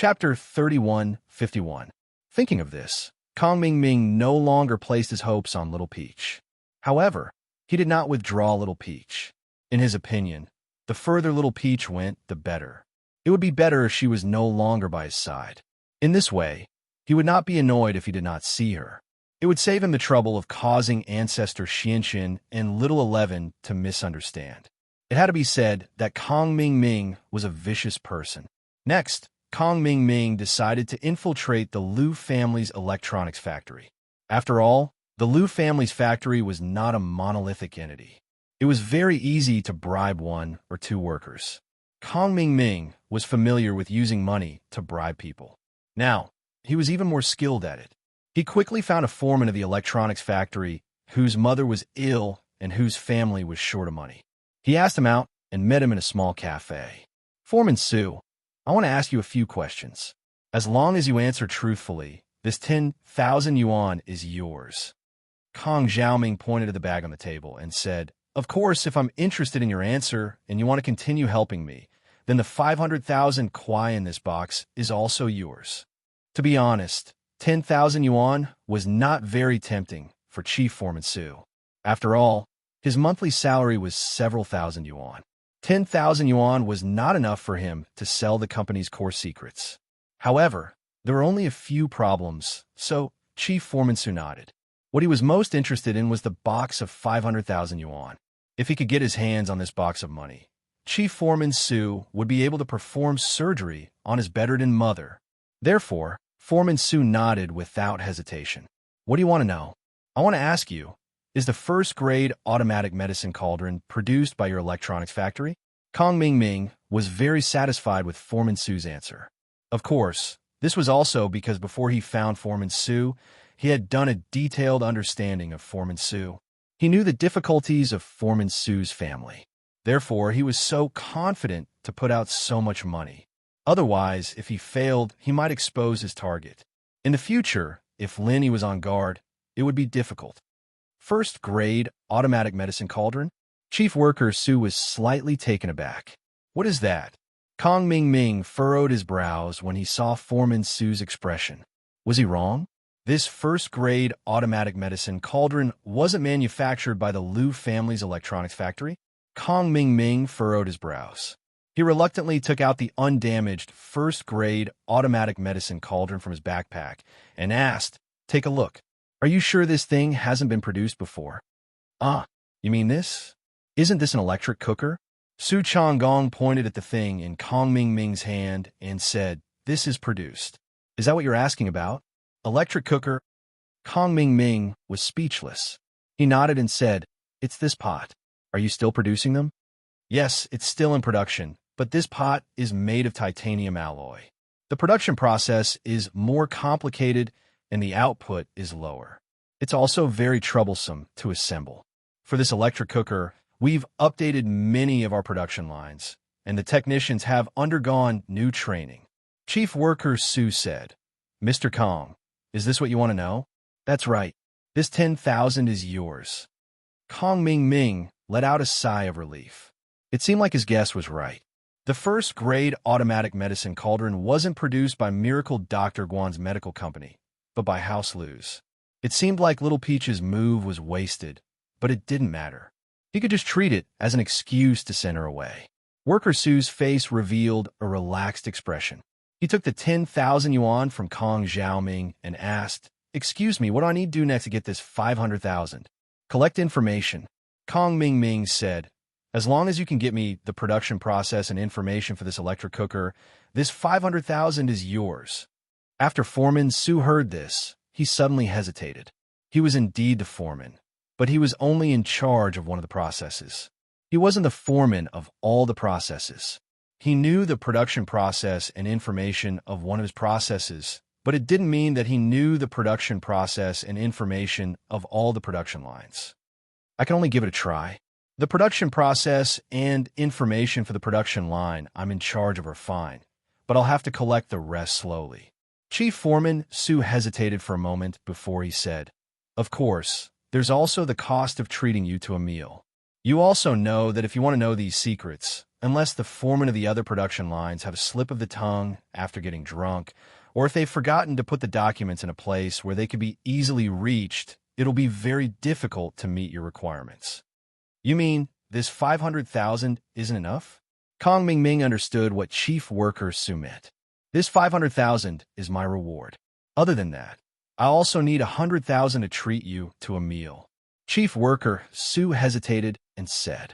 Chapter 3151. Thinking of this, Kong Ming Ming no longer placed his hopes on Little Peach. However, he did not withdraw Little Peach. In his opinion, the further Little Peach went, the better. It would be better if she was no longer by his side. In this way, he would not be annoyed if he did not see her. It would save him the trouble of causing ancestor Xianxin and Little 11 to misunderstand. It had to be said that Kong Ming Ming was a vicious person. Next, Kong Ming Ming decided to infiltrate the Liu family's electronics factory. After all, the Liu family's factory was not a monolithic entity. It was very easy to bribe 1 or 2 workers. Kong Ming Ming was familiar with using money to bribe people. Now, he was even more skilled at it. He quickly found a foreman of the electronics factory whose mother was ill and whose family was short of money. He asked him out and met him in a small cafe. "Foreman Su, I want to ask you a few questions. As long as you answer truthfully, this 10,000 yuan is yours." Kong Xiaoming pointed to the bag on the table and said, "Of course, if I'm interested in your answer and you want to continue helping me, then the 500,000 kuai in this box is also yours." To be honest, 10,000 yuan was not very tempting for Chief Foreman Su. After all, his monthly salary was several thousand yuan. 10,000 yuan was not enough for him to sell the company's core secrets. However, there were only a few problems, so Chief Foreman Su nodded. What he was most interested in was the box of 500,000 yuan. If he could get his hands on this box of money, Chief Foreman Su would be able to perform surgery on his bedridden mother. Therefore, Foreman Su nodded without hesitation. "What do you want to know?" "I want to ask you, is the first-grade automatic medicine cauldron produced by your electronics factory?" Kong Ming Ming was very satisfied with Foreman Su's answer. Of course, this was also because before he found Foreman Su, he had done a detailed understanding of Foreman Su. He knew the difficulties of Foreman Su's family. Therefore, he was so confident to put out so much money. Otherwise, if he failed, he might expose his target. In the future, if Linny was on guard, it would be difficult. First-grade automatic medicine cauldron? Chief Worker Su was slightly taken aback. "What is that?" Kong Ming Ming furrowed his brows when he saw Foreman Su's expression. Was he wrong? This first-grade automatic medicine cauldron wasn't manufactured by the Liu family's electronics factory. Kong Ming Ming furrowed his brows. He reluctantly took out the undamaged first-grade automatic medicine cauldron from his backpack and asked, "Take a look. Are you sure this thing hasn't been produced before?" "Ah, you mean this? Isn't this an electric cooker?" Su Changgong pointed at the thing in Kong Ming Ming's hand and said, "This is produced." "Is that what you're asking about? Electric cooker?" Kong Ming Ming was speechless. He nodded and said, "It's this pot. Are you still producing them?" "Yes, it's still in production, but this pot is made of titanium alloy. The production process is more complicated and the output is lower. It's also very troublesome to assemble. For this electric cooker, we've updated many of our production lines, and the technicians have undergone new training." Chief Worker Su said, "Mr. Kong, is this what you want to know?" "That's right. This 10,000 is yours." Kong Ming Ming let out a sigh of relief. It seemed like his guess was right. The first-grade automatic medicine cauldron wasn't produced by Miracle Dr. Guan's medical company, but by House Liu's. It seemed like Little Peach's move was wasted, but it didn't matter. He could just treat it as an excuse to send her away. Worker Su's face revealed a relaxed expression. He took the 10,000 yuan from Kong Xiaoming and asked, "Excuse me, what do I need to do next to get this 500,000? "Collect information," Kong Ming Ming said. "As long as you can get me the production process and information for this electric cooker, this 500,000 is yours." After Foreman Su heard this, he suddenly hesitated. He was indeed the foreman, but he was only in charge of one of the processes. He wasn't the foreman of all the processes. He knew the production process and information of one of his processes, but it didn't mean that he knew the production process and information of all the production lines. "I can only give it a try. The production process and information for the production line I'm in charge of are fine, but I'll have to collect the rest slowly." Chief Foreman Su hesitated for a moment before he said, "Of course, there's also the cost of treating you to a meal. You also know that if you want to know these secrets, unless the foreman of the other production lines have a slip of the tongue after getting drunk, or if they've forgotten to put the documents in a place where they could be easily reached, it'll be very difficult to meet your requirements. You mean this 500,000 isn't enough? Kong Ming Ming understood what Chief Worker Su meant. This 500,000 is my reward. Other than that, I also need 100,000 to treat you to a meal. Chief Worker Su hesitated and said,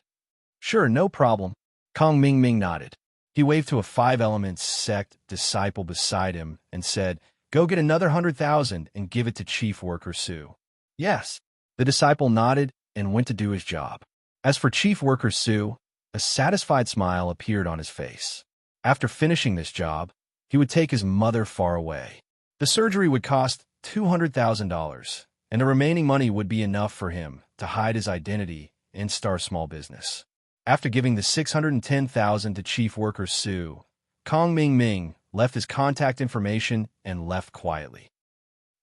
"Sure, no problem." Kong Ming Ming nodded. He waved to a five-element sect disciple beside him and said, "Go get another 100,000 and give it to Chief Worker Su." Yes. The disciple nodded and went to do his job. As for Chief Worker Su, a satisfied smile appeared on his face. After finishing this job, he would take his mother far away. The surgery would cost $200,000, and the remaining money would be enough for him to hide his identity and start small business. After giving the $610,000 to Chief Worker Su, Kong Ming Ming left his contact information and left quietly.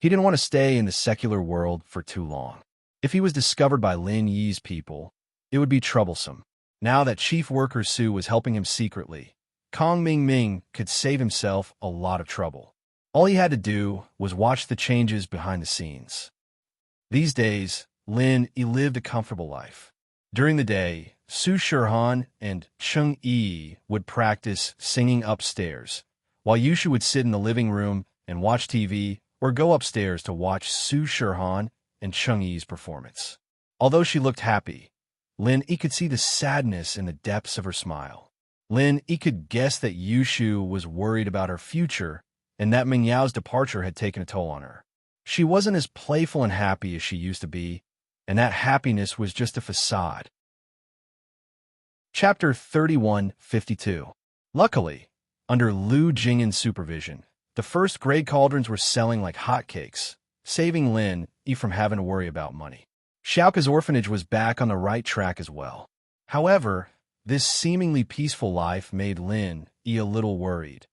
He didn't want to stay in the secular world for too long. If he was discovered by Lin Yi's people, it would be troublesome. Now that Chief Worker Su was helping him secretly, Kong Ming Ming could save himself a lot of trouble. All he had to do was watch the changes behind the scenes. These days, Lin Yi lived a comfortable life. During the day, Su Shirhan and Cheng Yi would practice singing upstairs, while Yushu would sit in the living room and watch TV or go upstairs to watch Su Shirhan and Cheng Yi's performance. Although she looked happy, Lin Yi could see the sadness in the depths of her smile. Lin Yi could guess that Yushu was worried about her future and that Ming Yao's departure had taken a toll on her. She wasn't as playful and happy as she used to be, and that happiness was just a facade. Chapter 3152. Luckily, under Lu Jingyan's supervision, the first-grade cauldrons were selling like hotcakes, saving Lin Yi from having to worry about money. Xiaoka's orphanage was back on the right track as well. However, this seemingly peaceful life made Lin Yi a little worried.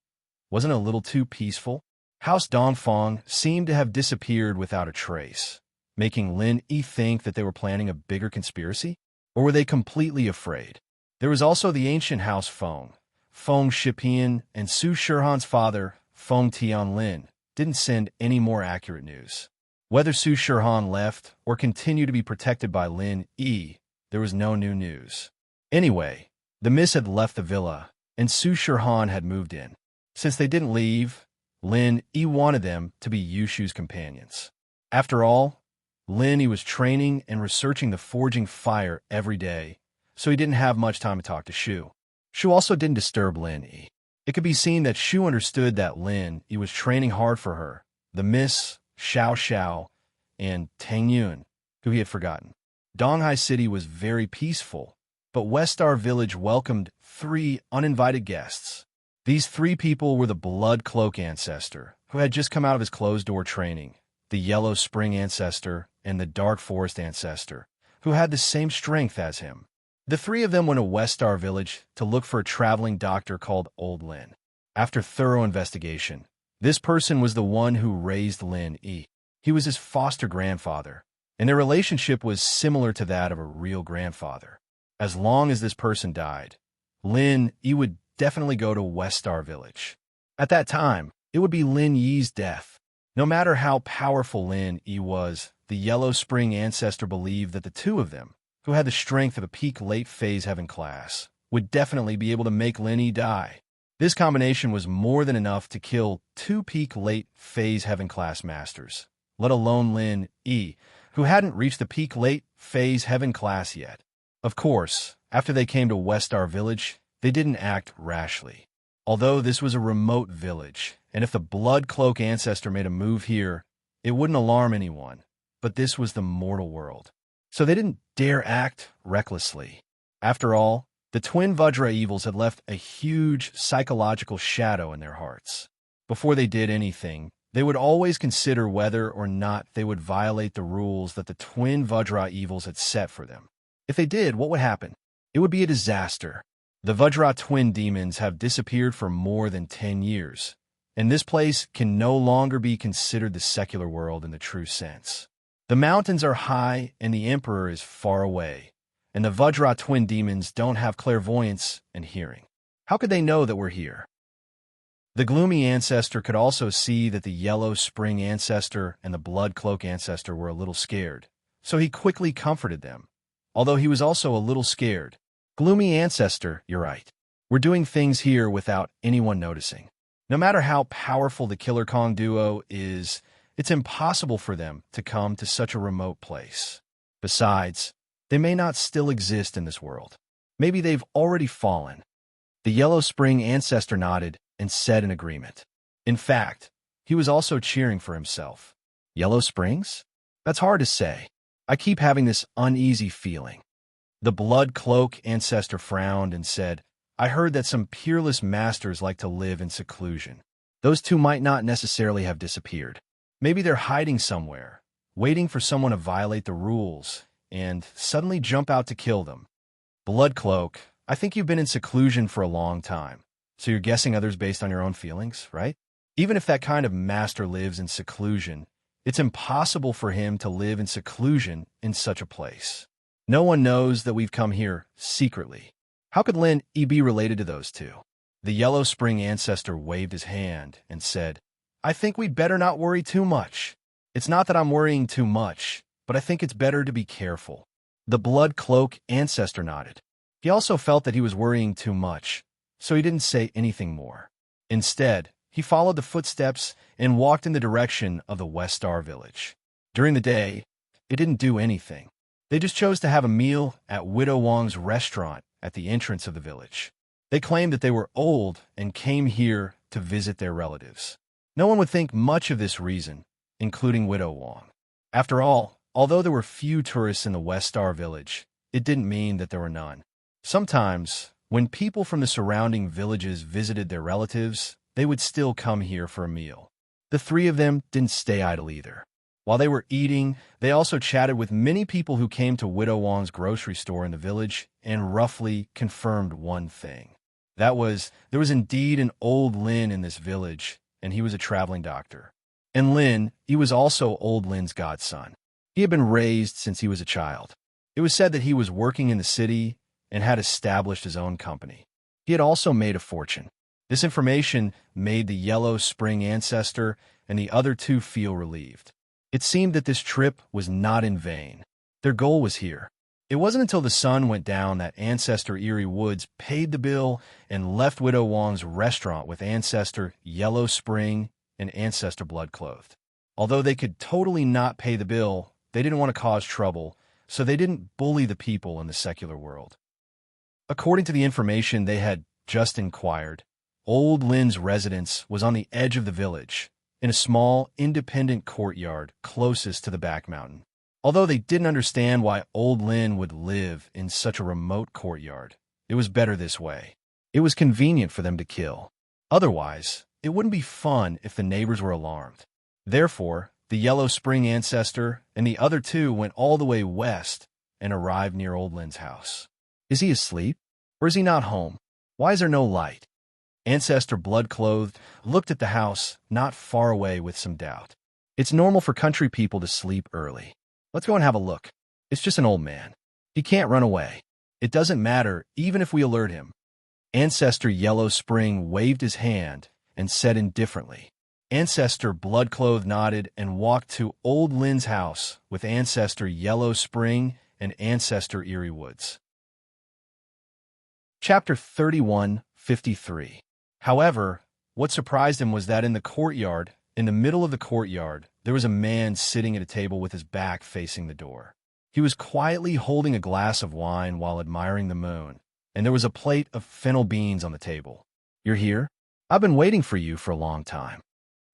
Wasn't it a little too peaceful? House Dongfang seemed to have disappeared without a trace, making Lin Yi think that they were planning a bigger conspiracy? Or were they completely afraid? There was also the ancient House Feng. Feng Shipian and Su Shirhan's father, Feng Tianlin, didn't send any more accurate news. Whether Su Shirhan left or continued to be protected by Lin Yi, there was no new news. Anyway, the Miss had left the villa, and Su Shirhan had moved in. Since they didn't leave, Lin Yi wanted them to be Yushu's companions. After all, Lin Yi was training and researching the forging fire every day, so he didn't have much time to talk to Shu. Shu also didn't disturb Lin Yi. It could be seen that Shu understood that Lin Yi was training hard for her, the Miss, Xiao Xiao, and Tang Yun, who he had forgotten. Donghai City was very peaceful, but West Star Village welcomed 3 uninvited guests. These 3 people were the Blood Cloak Ancestor, who had just come out of his closed-door training, the Yellow Spring Ancestor, and the Dark Forest Ancestor, who had the same strength as him. The 3 of them went to West Star Village to look for a traveling doctor called Old Lin. After thorough investigation, this person was the one who raised Lin Yi. He was his foster grandfather, and their relationship was similar to that of a real grandfather. As long as this person died, Lin Yi would definitely go to West Star Village. At that time, it would be Lin Yi's death. No matter how powerful Lin Yi was, the Yellow Spring Ancestor believed that the 2 of them, who had the strength of a peak late phase heaven class, would definitely be able to make Lin Yi die. This combination was more than enough to kill 2 peak late phase heaven class masters, let alone Lin Yi, who hadn't reached the peak late phase heaven class yet. Of course, after they came to West Star Village, they didn't act rashly. Although this was a remote village, and if the Blood Cloak Ancestor made a move here, it wouldn't alarm anyone, but this was the mortal world. So they didn't dare act recklessly. After all, the twin Vajra evils had left a huge psychological shadow in their hearts. Before they did anything, they would always consider whether or not they would violate the rules that the twin Vajra evils had set for them. If they did, what would happen? It would be a disaster. The Vajra twin demons have disappeared for more than 10 years, and this place can no longer be considered the secular world in the true sense. The mountains are high and the emperor is far away, and the Vajra twin demons don't have clairvoyance and hearing. How could they know that we're here? The gloomy ancestor could also see that the yellow spring ancestor and the blood cloak ancestor were a little scared, so he quickly comforted them, although he was also a little scared. Gloomy ancestor, you're right. We're doing things here without anyone noticing. No matter how powerful the Killer Kong duo is, it's impossible for them to come to such a remote place. Besides, they may not still exist in this world. Maybe they've already fallen. The Yellow Spring ancestor nodded and said in agreement. In fact, he was also cheering for himself. Yellow Springs? That's hard to say. I keep having this uneasy feeling. The Blood Cloak ancestor frowned and said, I heard that some peerless masters like to live in seclusion. Those two might not necessarily have disappeared. Maybe they're hiding somewhere, waiting for someone to violate the rules and suddenly jump out to kill them. Blood Cloak, I think you've been in seclusion for a long time, so you're guessing others based on your own feelings, right? Even if that kind of master lives in seclusion, it's impossible for him to live in seclusion in such a place. No one knows that we've come here secretly. How could Lin be related to those two? The Yellow Spring ancestor waved his hand and said, I think we'd better not worry too much. It's not that I'm worrying too much, but I think it's better to be careful. The Blood Cloak ancestor nodded. He also felt that he was worrying too much, so he didn't say anything more. Instead, he followed the footsteps and walked in the direction of the West Star village. During the day, it didn't do anything. They just chose to have a meal at Widow Wong's restaurant at the entrance of the village. They claimed that they were old and came here to visit their relatives. No one would think much of this reason, including Widow Wong. After all, although there were few tourists in the West Star village, it didn't mean that there were none. Sometimes, when people from the surrounding villages visited their relatives, they would still come here for a meal. The three of them didn't stay idle either. While they were eating, they also chatted with many people who came to Widow Wong's grocery store in the village and roughly confirmed one thing. That was, there was indeed an old Lin in this village, and he was a traveling doctor. And Lin, he was also old Lin's godson. He had been raised since he was a child. It was said that he was working in the city and had established his own company. He had also made a fortune. This information made the Yellow Spring ancestor and the other two feel relieved. It seemed that this trip was not in vain. Their goal was here. It wasn't until the sun went down that Ancestor Eerie Woods paid the bill and left Widow Wong's restaurant with Ancestor Yellow Spring and Ancestor Bloodclothed. Although they could totally not pay the bill, they didn't want to cause trouble, so they didn't bully the people in the secular world. According to the information they had just inquired, Old Lin's residence was on the edge of the village, in a small, independent courtyard closest to the back mountain. Although they didn't understand why Old Lin would live in such a remote courtyard, it was better this way. It was convenient for them to kill. Otherwise, it wouldn't be fun if the neighbors were alarmed. Therefore, the Yellow Spring ancestor and the other two went all the way west and arrived near Old Lin's house. Is he asleep? Or is he not home? Why is there no light? Ancestor Bloodclothed looked at the house not far away with some doubt. It's normal for country people to sleep early. Let's go and have a look. It's just an old man. He can't run away. It doesn't matter, even if we alert him. Ancestor Yellow Spring waved his hand and said indifferently. Ancestor Bloodclothed nodded and walked to Old Lin's house with Ancestor Yellow Spring and Ancestor Eerie Woods. Chapter 31:53. However, what surprised him was that in the middle of the courtyard, there was a man sitting at a table with his back facing the door. He was quietly holding a glass of wine while admiring the moon, and there was a plate of fennel beans on the table. You're here? I've been waiting for you for a long time.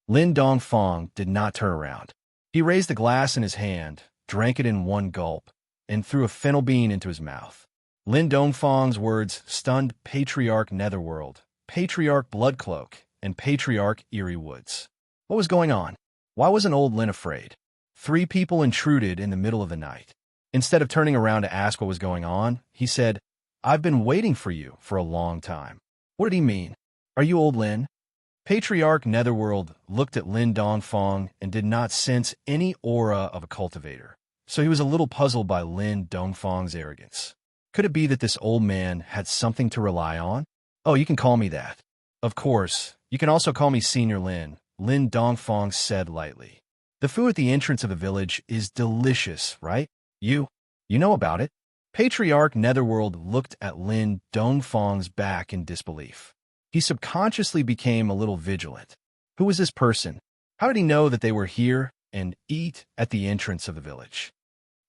Lin Dongfang did not turn around. He raised the glass in his hand, drank it in one gulp, and threw a fennel bean into his mouth. Lin Dongfang's words stunned Patriarch Netherworld, Patriarch Bloodcloak, and Patriarch Eerie Woods. What was going on? Why wasn't Old Lin afraid? 3 people intruded in the middle of the night. Instead of turning around to ask what was going on, he said, I've been waiting for you for a long time. What did he mean? Are you Old Lin? Patriarch Netherworld looked at Lin Dongfang and did not sense any aura of a cultivator, so he was a little puzzled by Lin Dongfang's arrogance. Could it be that this old man had something to rely on? Oh, you can call me that. Of course, you can also call me Senior Lin, Lin Dongfang said lightly. The food at the entrance of the village is delicious, right? You know about it. Patriarch Netherworld looked at Lin Dongfang's back in disbelief. He subconsciously became a little vigilant. Who was this person? How did he know that they were here and eat at the entrance of the village?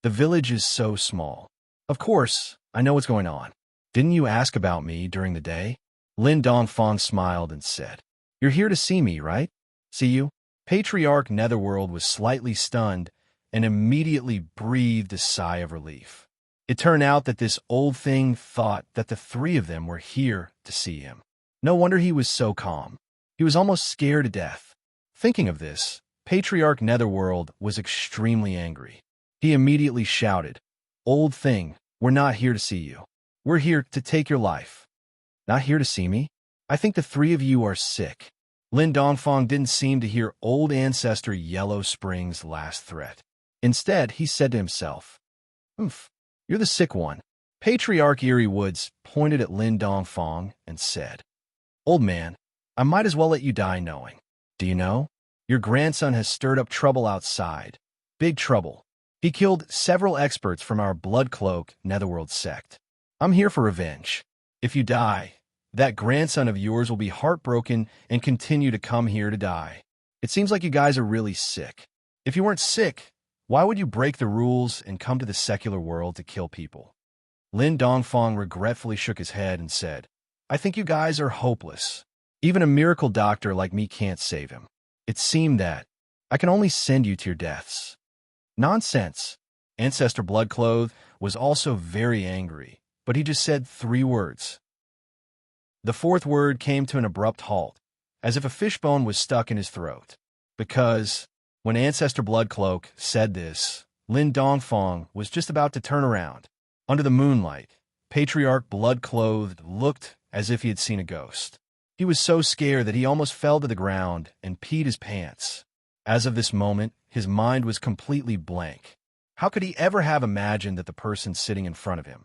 The village is so small. Of course, I know what's going on. Didn't you ask about me during the day? Lin Dongfang smiled and said, You're here to see me, right? See you? Patriarch Netherworld was slightly stunned and immediately breathed a sigh of relief. It turned out that this old thing thought that the three of them were here to see him. No wonder he was so calm. He was almost scared to death. Thinking of this, Patriarch Netherworld was extremely angry. He immediately shouted, Old thing, we're not here to see you. We're here to take your life. Not here to see me? I think the three of you are sick. Lin Dongfang didn't seem to hear old ancestor Yellow Spring's last threat. Instead, he said to himself, You're the sick one. Patriarch Eerie Woods pointed at Lin Dongfang and said, Old man, I might as well let you die knowing. Do you know? Your grandson has stirred up trouble outside. Big trouble. He killed several experts from our Blood Cloak Netherworld sect. I'm here for revenge. If you die, that grandson of yours will be heartbroken and continue to come here to die. It seems like you guys are really sick. If you weren't sick, why would you break the rules and come to the secular world to kill people? Lin Dongfang regretfully shook his head and said, I think you guys are hopeless. Even a miracle doctor like me can't save him. It seemed that I can only send you to your deaths. Nonsense. Ancestor Bloodclothed was also very angry, but he just said 3 words. The 4th word came to an abrupt halt, as if a fishbone was stuck in his throat. Because, when Ancestor Bloodcloak said this, Lin Dongfang was just about to turn around. Under the moonlight, Patriarch Bloodclothed looked as if he had seen a ghost. He was so scared that he almost fell to the ground and peed his pants. As of this moment, his mind was completely blank. How could he ever have imagined that the person sitting in front of him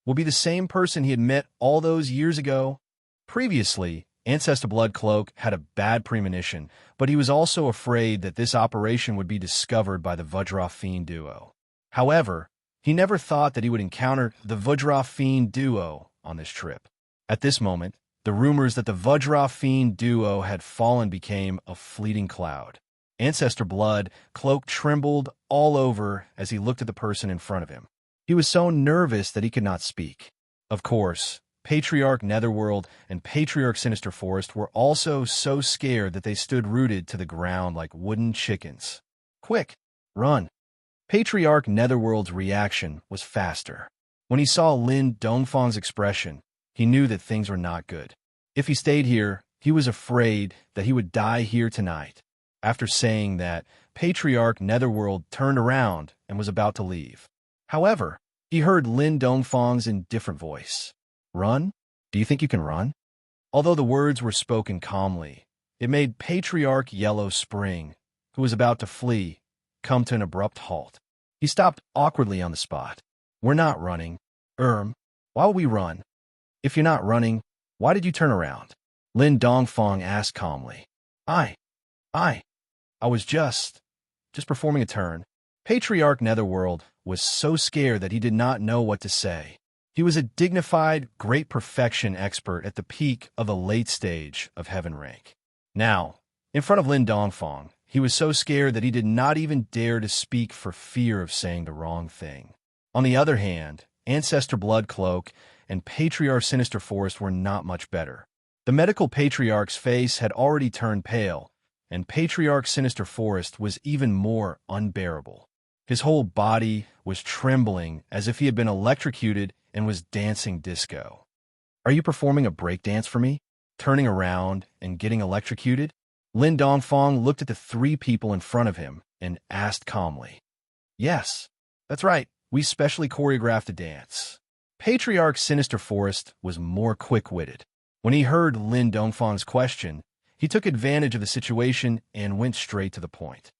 would be the same person he had met all those years ago? Previously, Ancestor Bloodcloak had a bad premonition, but he was also afraid that this operation would be discovered by the Vajra Fiend duo. However, he never thought that he would encounter the Vajra Fiend duo on this trip. At this moment, the rumors that the Vajra Fiend duo had fallen became a fleeting cloud. Ancestor Bloodcloak trembled all over as he looked at the person in front of him. He was so nervous that he could not speak. Of course, Patriarch Netherworld and Patriarch Sinister Forest were also so scared that they stood rooted to the ground like wooden chickens. Quick, run. Patriarch Netherworld's reaction was faster. When he saw Lin Dongfang's expression, he knew that things were not good. If he stayed here, he was afraid that he would die here tonight. After saying that, Patriarch Netherworld turned around and was about to leave. However, he heard Lin Dongfang's indifferent voice. Run? Do you think you can run? Although the words were spoken calmly, it made Patriarch Yellow Spring, who was about to flee, come to an abrupt halt. He stopped awkwardly on the spot. We're not running. Why would we run? If you're not running, why did you turn around? Lin Dongfang asked calmly. I was just performing a turn. Patriarch Netherworld was so scared that he did not know what to say. He was a dignified, great perfection expert at the peak of a late stage of heaven rank. Now, in front of Lin Dongfang, he was so scared that he did not even dare to speak for fear of saying the wrong thing. On the other hand, Ancestor Bloodcloak and Patriarch Sinister Forest were not much better. The medical patriarch's face had already turned pale, and Patriarch Sinister Forest was even more unbearable. His whole body was trembling as if he had been electrocuted and was dancing disco. Are you performing a breakdance for me? Turning around and getting electrocuted? Lin Dongfang looked at the 3 people in front of him and asked calmly. Yes, that's right. We specially choreographed a dance. Patriarch Sinister Forest was more quick-witted. When he heard Lin Dongfang's question, he took advantage of the situation and went straight to the point.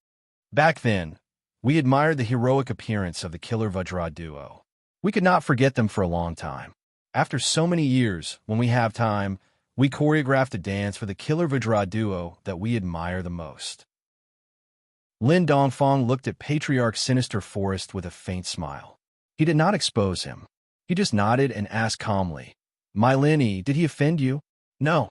Back then, we admired the heroic appearance of the Killer Vajra duo. We could not forget them for a long time. After so many years, when we have time, we choreographed a dance for the killer Vajra duo that we admire the most. Lin Dongfang looked at Patriarch Sinister Forest with a faint smile. He did not expose him. He just nodded and asked calmly, "My Lin Yi, did he offend you?" "No,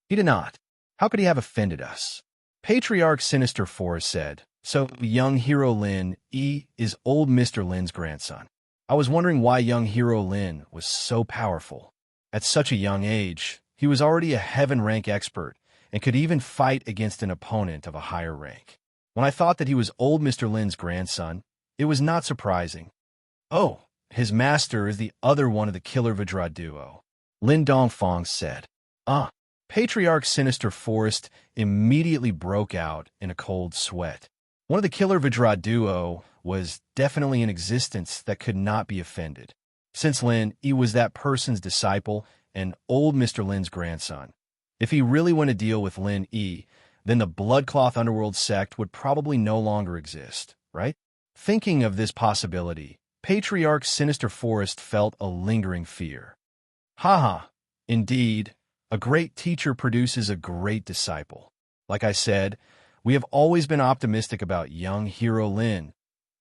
he did not. How could he have offended us?" Patriarch Sinister Forest said, "So, young hero Lin Yi is old Mr. Lin's grandson. I was wondering why young hero Lin was so powerful. At such a young age, he was already a heaven rank expert and could even fight against an opponent of a higher rank. When I thought that he was old Mr. Lin's grandson, it was not surprising. Oh, his master is the other one of the killer Vajra duo," Lin Dongfang said. Patriarch Sinister Forest immediately broke out in a cold sweat. One of the killer Vajra duo was definitely in existence that could not be offended. Since Lin Yi was that person's disciple and old Mr. Lin's grandson, if he really went to deal with Lin Yi, then the Bloodcloth Underworld sect would probably no longer exist, right? Thinking of this possibility, Patriarch Sinister Forest felt a lingering fear. Haha, indeed, a great teacher produces a great disciple. Like I said, we have always been optimistic about young hero Lin.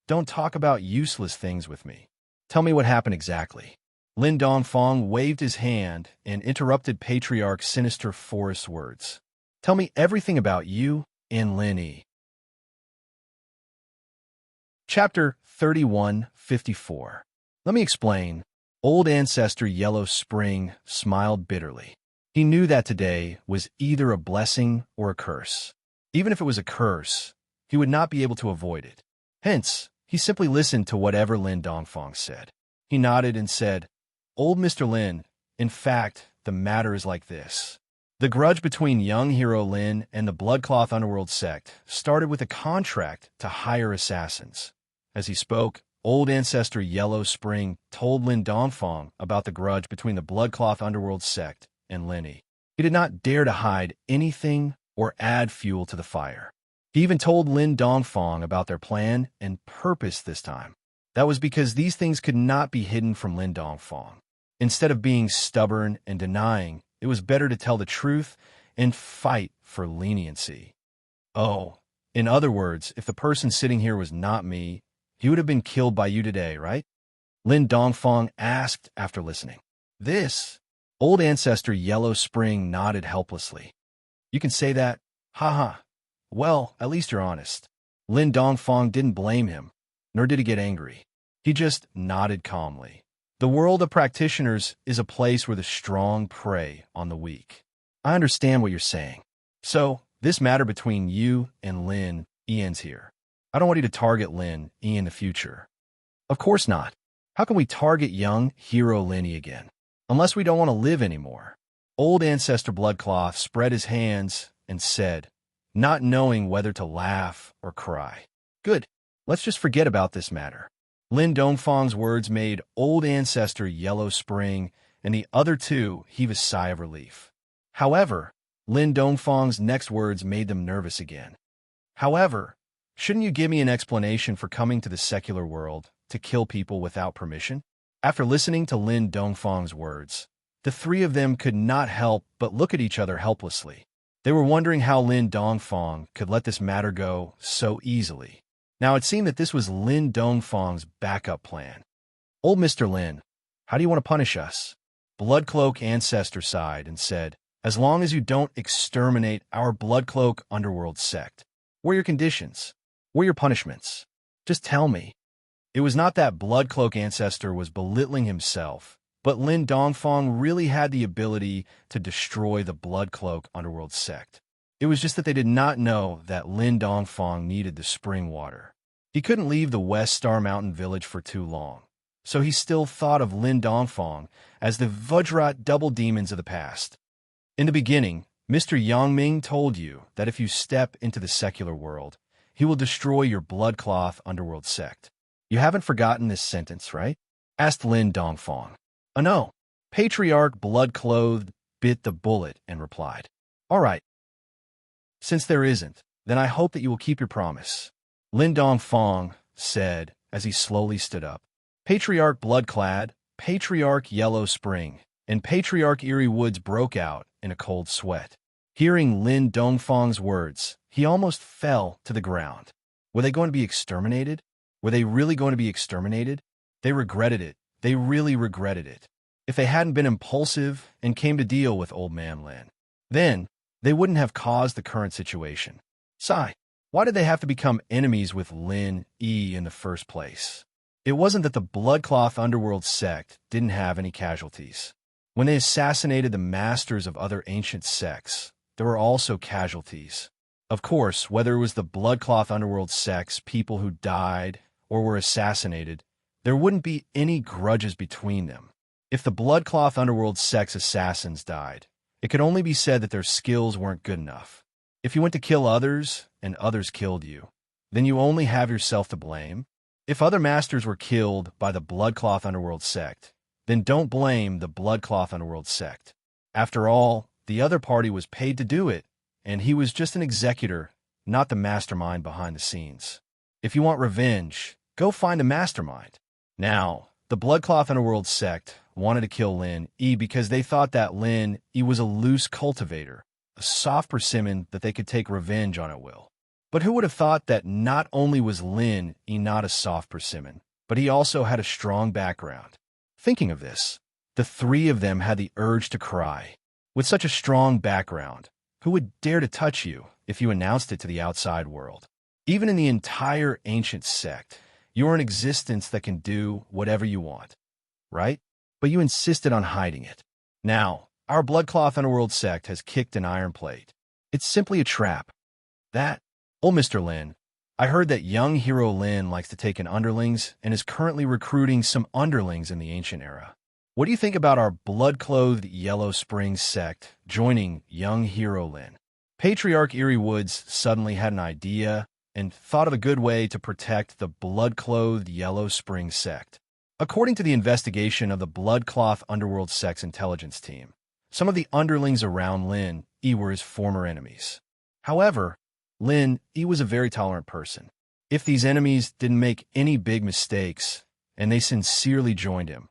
Don't talk about useless things with me. Tell me what happened exactly." Lin Dongfang waved his hand and interrupted Patriarch Sinister Forest's words. "Tell me everything about you and Lin Yi." Chapter 3154. Let me explain. Old Ancestor Yellow Spring smiled bitterly. He knew that today was either a blessing or a curse. Even if it was a curse, he would not be able to avoid it. Hence, he simply listened to whatever Lin Dongfang said. He nodded and said, "Old Mr. Lin, in fact, the matter is like this. The grudge between young hero Lin and the Bloodcloth Underworld sect started with a contract to hire assassins." As he spoke, Old Ancestor Yellow Spring told Lin Dongfang about the grudge between the Bloodcloth Underworld sect and Lin Yi. He did not dare to hide anything or add fuel to the fire. He even told Lin Dongfang about their plan and purpose this time. That was because these things could not be hidden from Lin Dongfang. Instead of being stubborn and denying, it was better to tell the truth and fight for leniency. Oh, in other words, if the person sitting here was not me, he would have been killed by you today, right? Lin Dongfang asked after listening. This? Old Ancestor Yellow Spring nodded helplessly. "You can say that? Haha. Well, at least you're honest." Lin Dongfang didn't blame him, nor did he get angry. He just nodded calmly. The world of practitioners is a place where the strong prey on the weak. I understand what you're saying. So, this matter between you and Lin Yi ends here. I don't want you to target Lin Yi in the future. Of course not. How can we target young hero Lin Yi again? Unless we don't want to live anymore. Old Ancestor Bloodcloth spread his hands and said, not knowing whether to laugh or cry. Good. Let's just forget about this matter. Lin Dongfang's words made Old Ancestor Yellow Spring and the other two heave a sigh of relief. However, Lin Dongfang's next words made them nervous again. However, shouldn't you give me an explanation for coming to the secular world to kill people without permission? After listening to Lin Dongfang's words, the three of them could not help but look at each other helplessly. They were wondering how Lin Dongfang could let this matter go so easily. Now it seemed that this was Lin Dongfang's backup plan. Old Mr. Lin, how do you want to punish us? Bloodcloak Ancestor sighed and said, as long as you don't exterminate our Bloodcloak Underworld sect. What are your conditions? What are your punishments? Just tell me. It was not that Bloodcloak Ancestor was belittling himself, but Lin Dongfang really had the ability to destroy the Bloodcloak Underworld sect. It was just that they did not know that Lin Dongfang needed the spring water. He couldn't leave the West Star Mountain village for too long, so he still thought of Lin Dongfang as the Vajrat double demons of the past. In the beginning, Mr. Yangming told you that if you step into the secular world, he will destroy your Bloodcloth Underworld sect. You haven't forgotten this sentence, right? Asked Lin Dongfang. Oh no. Patriarch Blood-Clothed bit the bullet and replied, all right. Since there isn't, then I hope that you will keep your promise. Lin Dongfang said as he slowly stood up. Patriarch Bloodclad, Patriarch Yellow Spring, and Patriarch Eerie Woods broke out in a cold sweat. Hearing Lin Dongfang's words, he almost fell to the ground. Were they going to be exterminated? Were they really going to be exterminated? They regretted it. They really regretted it. If they hadn't been impulsive and came to deal with Old Man Lin, then they wouldn't have caused the current situation. Sigh. Why did they have to become enemies with Lin Yi in the first place? It wasn't that the Bloodcloth Underworld sect didn't have any casualties. When they assassinated the masters of other ancient sects, there were also casualties. Of course, whether it was the Bloodcloth Underworld sect's people who died or were assassinated, there wouldn't be any grudges between them. If the Bloodcloth Underworld sect's assassins died, it could only be said that their skills weren't good enough. If you went to kill others and others killed you, then you only have yourself to blame. If other masters were killed by the Bloodcloth Underworld sect, then don't blame the Bloodcloth Underworld sect. After all, the other party was paid to do it, and he was just an executor, not the mastermind behind the scenes. If you want revenge, go find a mastermind. Now, the Bloodcloth Underworld sect wanted to kill Lin Yi because they thought that Lin Yi was a loose cultivator, a soft persimmon that they could take revenge on at will. But who would have thought that not only was Lin Yi not a soft persimmon, but he also had a strong background? Thinking of this, the three of them had the urge to cry. With such a strong background, who would dare to touch you if you announced it to the outside world? Even in the entire ancient sect, you're an existence that can do whatever you want, right? But you insisted on hiding it. Now, our Bloodcloth Underworld sect has kicked an iron plate. It's simply a trap. Mr. Lin, I heard that young hero Lin likes to take in underlings and is currently recruiting some underlings in the ancient era. What do you think about our blood-clothed Yellow Spring sect joining young hero Lin? Patriarch Eerie Woods suddenly had an idea and thought of a good way to protect the blood-clothed Yellow Spring sect. According to the investigation of the Bloodcloth Underworld sect's intelligence team, some of the underlings around Lin Yi were his former enemies. However, Lin Yi was a very tolerant person. If these enemies didn't make any big mistakes and they sincerely joined him,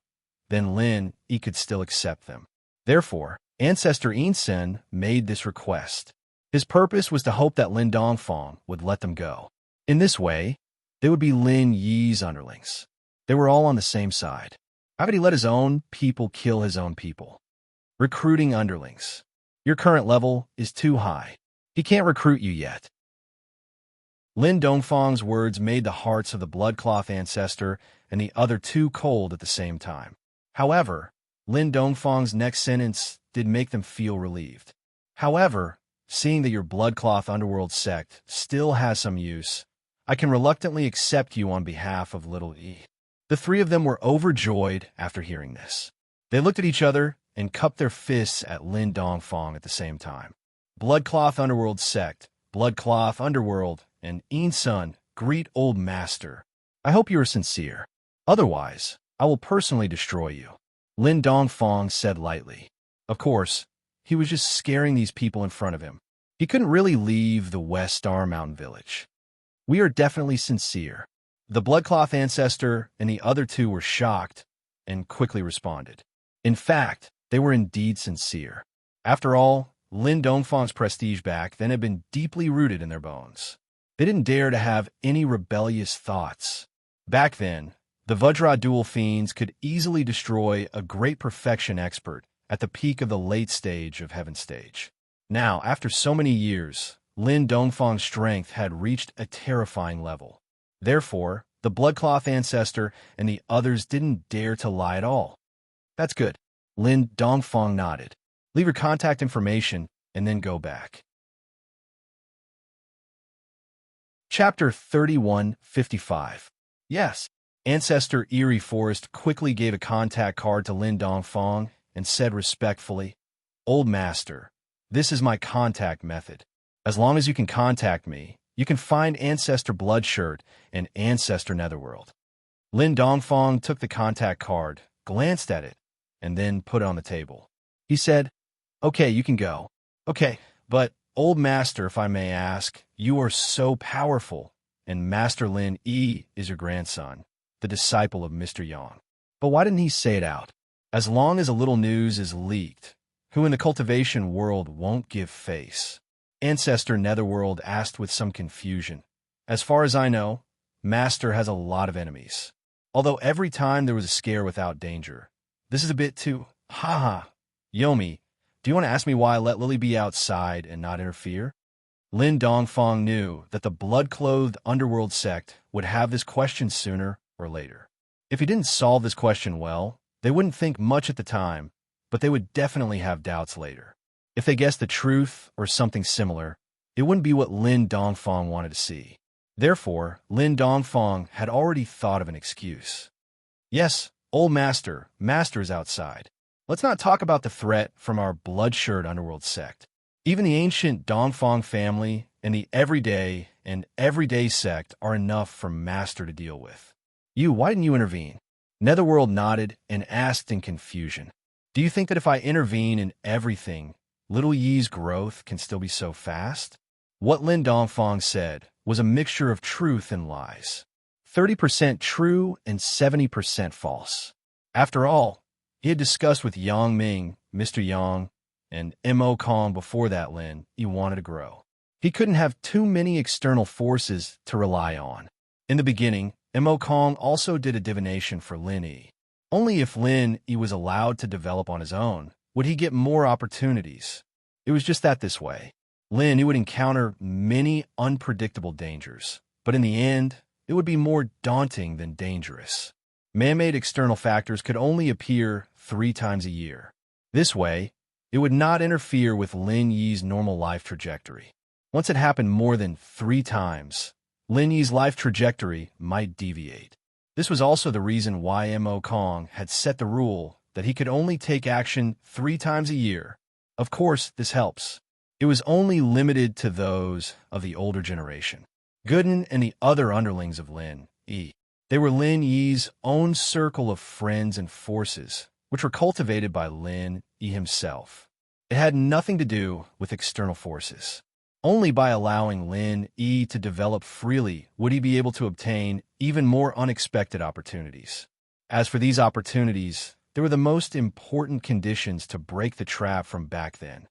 then Lin Yi could still accept them. Therefore, Ancestor Insen made this request. His purpose was to hope that Lin Dongfang would let them go. In this way, they would be Lin Yi's underlings. They were all on the same side. How could he let his own people kill his own people? Recruiting underlings. Your current level is too high. He can't recruit you yet. Lin Dongfang's words made the hearts of the Bloodcloth ancestor and the other two cold at the same time. However, Lin Dongfang's next sentence did make them feel relieved. However, seeing that your Bloodcloth Underworld sect still has some use, I can reluctantly accept you on behalf of Little E. The three of them were overjoyed after hearing this. They looked at each other and cupped their fists at Lin Dongfang at the same time. Bloodcloth Underworld sect, Bloodcloth Underworld, and Insun, greet Old Master. I hope you are sincere. Otherwise, I will personally destroy you. Lin Dongfang said lightly. Of course, he was just scaring these people in front of him. He couldn't really leave the West Star Mountain Village. We are definitely sincere. The Bloodcloth ancestor and the other two were shocked and quickly responded. In fact, they were indeed sincere. After all, Lin Dongfang's prestige back then had been deeply rooted in their bones. They didn't dare to have any rebellious thoughts. Back then, the Vajra dual fiends could easily destroy a great perfection expert at the peak of the late stage of Heaven Stage. Now, after so many years, Lin Dongfang's strength had reached a terrifying level. Therefore, the Bloodcloth ancestor and the others didn't dare to lie at all. That's good. Lin Dongfang nodded. Leave your contact information and then go back. Chapter 3155. Yes. Ancestor Eerie Forest quickly gave a contact card to Lin Dongfang and said respectfully, Old Master, this is my contact method. As long as you can contact me, you can find Ancestor Bloodshirt and Ancestor Netherworld. Lin Dongfang took the contact card, glanced at it, and then put it on the table. He said, Okay, you can go. Okay, but Old Master, if I may ask, you are so powerful, and Master Lin Yi is your grandson. the disciple of Mr. Yang. But why didn't he say it out? As long as a little news is leaked, who in the cultivation world won't give face? Ancestor Netherworld asked with some confusion. As far as I know, Master has a lot of enemies. Although every time there was a scare without danger. This is a bit too, haha. Yomi, do you want to ask me why I let Lily be outside and not interfere? Lin Dongfang knew that the blood-clothed underworld sect would have this question sooner or later. If he didn't solve this question well, they wouldn't think much at the time, but they would definitely have doubts later. If they guessed the truth or something similar, it wouldn't be what Lin Dongfang wanted to see. Therefore, Lin Dongfang had already thought of an excuse. Yes, old Master is outside. Let's not talk about the threat from our blood-shirred underworld sect. Even the ancient Dongfang family and the everyday sect are enough for Master to deal with. Why didn't you intervene? Netherworld nodded and asked in confusion. Do you think that if I intervene in everything, little Yi's growth can still be so fast? What Lin Dongfang said was a mixture of truth and lies. 30% true and 70% false. After all, he had discussed with Yang Ming, Mr. Yang, and Mo Kong before that he wanted to grow. He couldn't have too many external forces to rely on. In the beginning, Mo Kong also did a divination for Lin Yi. Only if Lin Yi was allowed to develop on his own would he get more opportunities. It was just this way. Lin Yi would encounter many unpredictable dangers, but in the end, it would be more daunting than dangerous. Man-made external factors could only appear 3 times a year. This way, it would not interfere with Lin Yi's normal life trajectory. Once it happened more than 3 times, Lin Yi's life trajectory might deviate. This was also the reason why Mo Kong had set the rule that he could only take action 3 times a year. Of course, this helps. It was only limited to those of the older generation. Gooden and the other underlings of Lin Yi. They were Lin Yi's own circle of friends and forces, which were cultivated by Lin Yi himself. It had nothing to do with external forces. Only by allowing Lin Yi to develop freely would he be able to obtain even more unexpected opportunities. As for these opportunities, they were the most important conditions to break the trap from back then.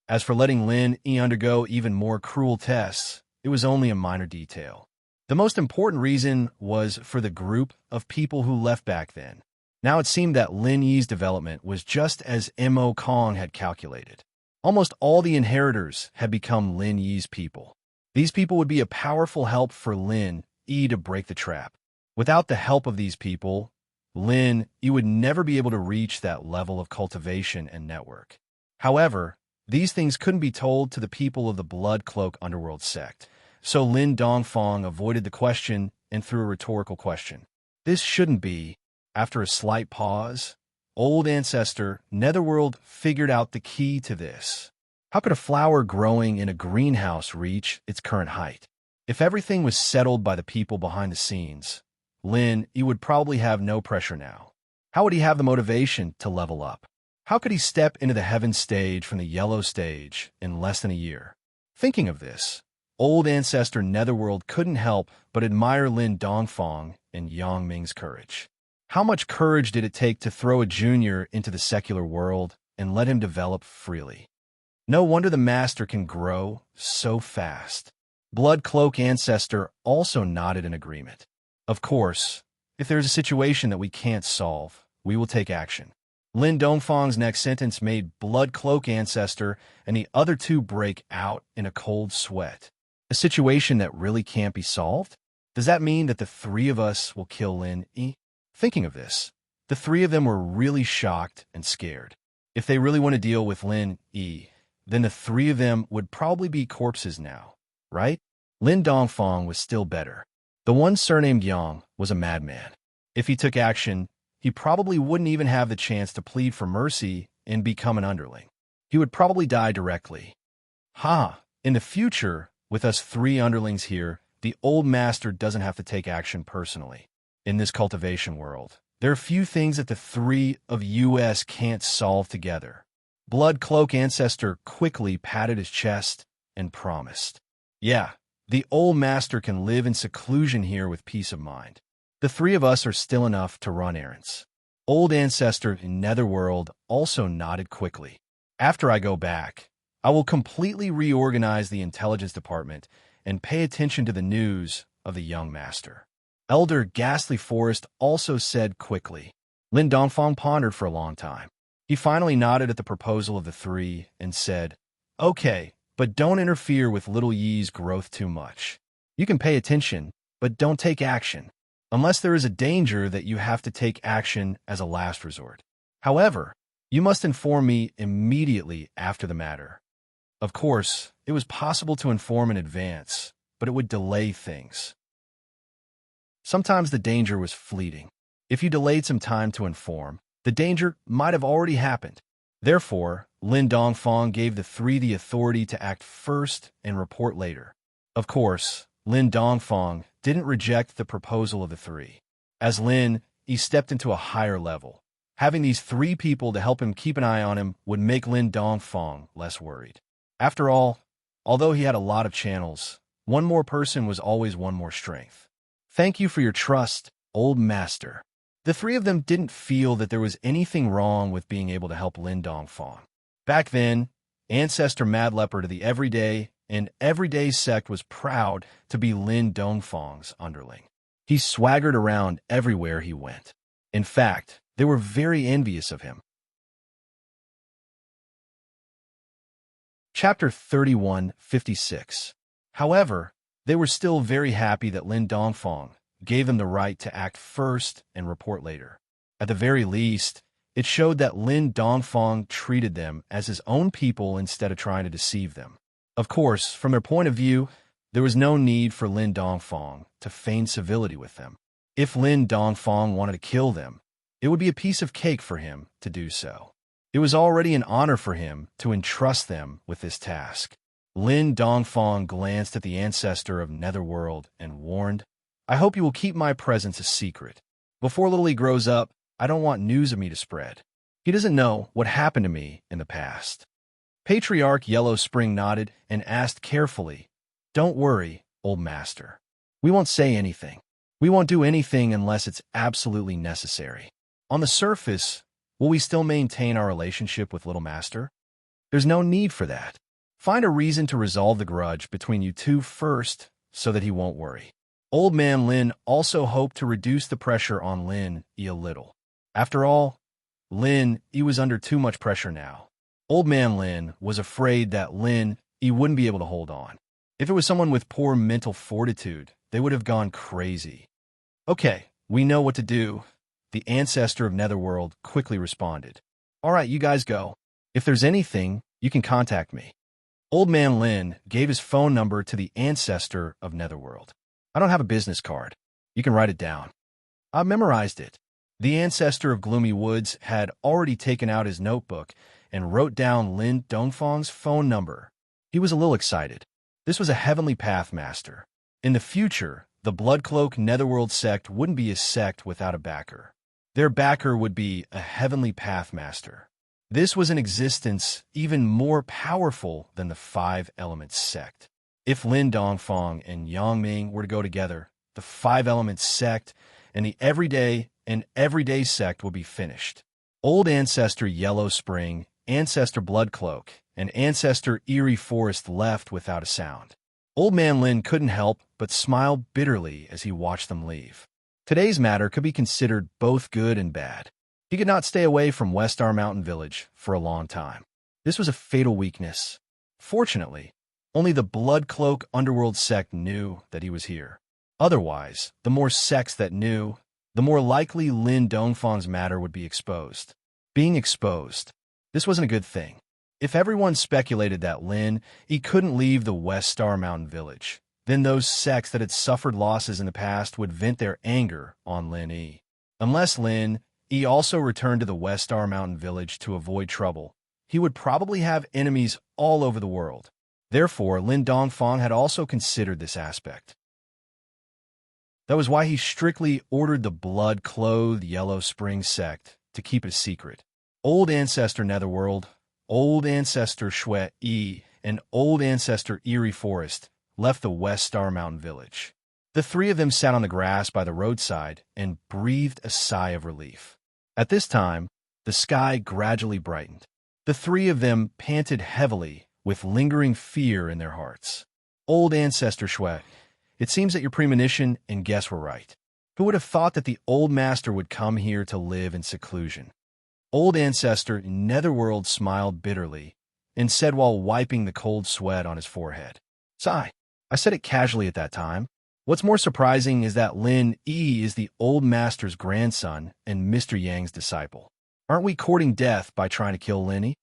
As for letting Lin Yi undergo even more cruel tests, it was only a minor detail. The most important reason was for the group of people who left back then. Now it seemed that Lin Yi's development was just as Mo Kong had calculated. Almost all the inheritors had become Lin Yi's people. These people would be a powerful help for Lin Yi to break the trap. Without the help of these people, Lin Yi would never be able to reach that level of cultivation and network. However, these things couldn't be told to the people of the Blood Cloak Underworld sect, so Lin Dongfang avoided the question and threw a rhetorical question. This shouldn't be. After a slight pause, old ancestor Netherworld figured out the key to this. How could a flower growing in a greenhouse reach its current height? If everything was settled by the people behind the scenes, Lin Yi would probably have no pressure now. How would he have the motivation to level up? How could he step into the heaven stage from the yellow stage in less than a year? Thinking of this, old ancestor Netherworld couldn't help but admire Lin Dongfang and Yang Ming's courage. How much courage did it take to throw a junior into the secular world and let him develop freely? No wonder the master can grow so fast. Blood Cloak Ancestor also nodded in agreement. Of course, if there's a situation that we can't solve, we will take action. Lin Dongfang's next sentence made Blood Cloak Ancestor and the other 2 break out in a cold sweat. A situation that really can't be solved? Does that mean that the 3 of us will kill Lin Yi? Thinking of this, the 3 of them were really shocked and scared. If they really want to deal with Lin Yi, then the 3 of them would probably be corpses now, right? Lin Dongfang was still better. The one surnamed Yang was a madman. If he took action, he probably wouldn't even have the chance to plead for mercy and become an underling. He would probably die directly. In the future, with us 3 underlings here, the old master doesn't have to take action personally. In this cultivation world, there are few things that the 3 of us can't solve together. Blood Cloak Ancestor quickly patted his chest and promised. Yeah, The old master can live in seclusion here with peace of mind. The three of us are still enough to run errands. Old ancestor in Netherworld also nodded quickly. After I go back, I will completely reorganize the intelligence department and pay attention to the news of the young master. Elder Ghastly Forest also said quickly. Lin Dongfang pondered for a long time. He finally nodded at the proposal of the three and said, "Okay, but don't interfere with little Yi's growth too much. You can pay attention, but don't take action, unless there is a danger that you have to take action as a last resort. However, you must inform me immediately after the matter." Of course, it was possible to inform in advance, but it would delay things. Sometimes the danger was fleeting. If you delayed some time to inform, the danger might have already happened. Therefore, Lin Dongfang gave the three the authority to act first and report later. Of course, Lin Dongfang didn't reject the proposal of the three. As Lin, he stepped into a higher level. Having these three people to help him keep an eye on him would make Lin Dongfang less worried. After all, although he had a lot of channels, one more person was always one more strength. Thank you for your trust, old master. The three of them didn't feel that there was anything wrong with being able to help Lin Dongfang. Back then, Ancestor Mad Leopard of the Everyday and Everyday sect was proud to be Lin Dongfang's underling. He swaggered around everywhere he went. In fact, they were very envious of him. Chapter 31:56. However, they were still very happy that Lin Dongfang gave them the right to act first and report later. At the very least, it showed that Lin Dongfang treated them as his own people instead of trying to deceive them. Of course, from their point of view, there was no need for Lin Dongfang to feign civility with them. If Lin Dongfang wanted to kill them, it would be a piece of cake for him to do so. It was already an honor for him to entrust them with this task. Lin Dongfang glanced at the ancestor of Netherworld and warned, "I hope you will keep my presence a secret. Before little he grows up, I don't want news of me to spread. He doesn't know what happened to me in the past." Patriarch Yellow Spring nodded and asked carefully, "Don't worry, old master. We won't say anything. We won't do anything unless it's absolutely necessary. On the surface, will we still maintain our relationship with Little Master? There's no need for that. Find a reason to resolve the grudge between you two first so that he won't worry." Old Man Lin also hoped to reduce the pressure on Lin a little. After all, Lin was under too much pressure now. Old Man Lin was afraid that Lin wouldn't be able to hold on. If it was someone with poor mental fortitude, they would have gone crazy. "Okay, we know what to do," the ancestor of Netherworld quickly responded. "All right, you guys go. If there's anything, you can contact me." Old Man Lin gave his phone number to the ancestor of Netherworld. "I don't have a business card. You can write it down." "I memorized it." The ancestor of Gloomy Woods had already taken out his notebook and wrote down Lin Dongfang's phone number. He was a little excited. This was a Heavenly Path Master. In the future, the Bloodcloak Netherworld sect wouldn't be a sect without a backer. Their backer would be a Heavenly Path Master. This was an existence even more powerful than the Five Elements sect. If Lin Dongfang and Yang Ming were to go together, the Five Elements sect and the Everyday sect would be finished. Old Ancestor Yellow Spring, Ancestor Bloodcloak, and Ancestor Eerie Forest left without a sound. Old Man Lin couldn't help but smile bitterly as he watched them leave. Today's matter could be considered both good and bad. He could not stay away from Westar Mountain Village for a long time. This was a fatal weakness. Fortunately, only the Bloodcloak Underworld sect knew that he was here. Otherwise, the more sects that knew, the more likely Lin Dongfang's matter would be exposed. Being exposed, this wasn't a good thing. If everyone speculated that Lin couldn't leave the Westar Mountain Village, then those sects that had suffered losses in the past would vent their anger on Lin. Unless Lin also returned to the Westar Mountain Village to avoid trouble, he would probably have enemies all over the world. Therefore, Lin Dongfang had also considered this aspect. That was why he strictly ordered the blood-clothed Yellow Spring sect to keep it a secret. Old Ancestor Netherworld, Old Ancestor Shui, and Old Ancestor Eerie Forest left the West Star Mountain village. The three of them sat on the grass by the roadside and breathed a sigh of relief. At this time, the sky gradually brightened. The three of them panted heavily with lingering fear in their hearts. Old Ancestor Shui, it seems that your premonition and guess were right. Who would have thought that the old master would come here to live in seclusion? Old Ancestor Netherworld smiled bitterly and said while wiping the cold sweat on his forehead. Sigh. I said it casually at that time. What's more surprising is that Lin Yi is the old master's grandson and Mr. Yang's disciple. Aren't we courting death by trying to kill Lin Yi?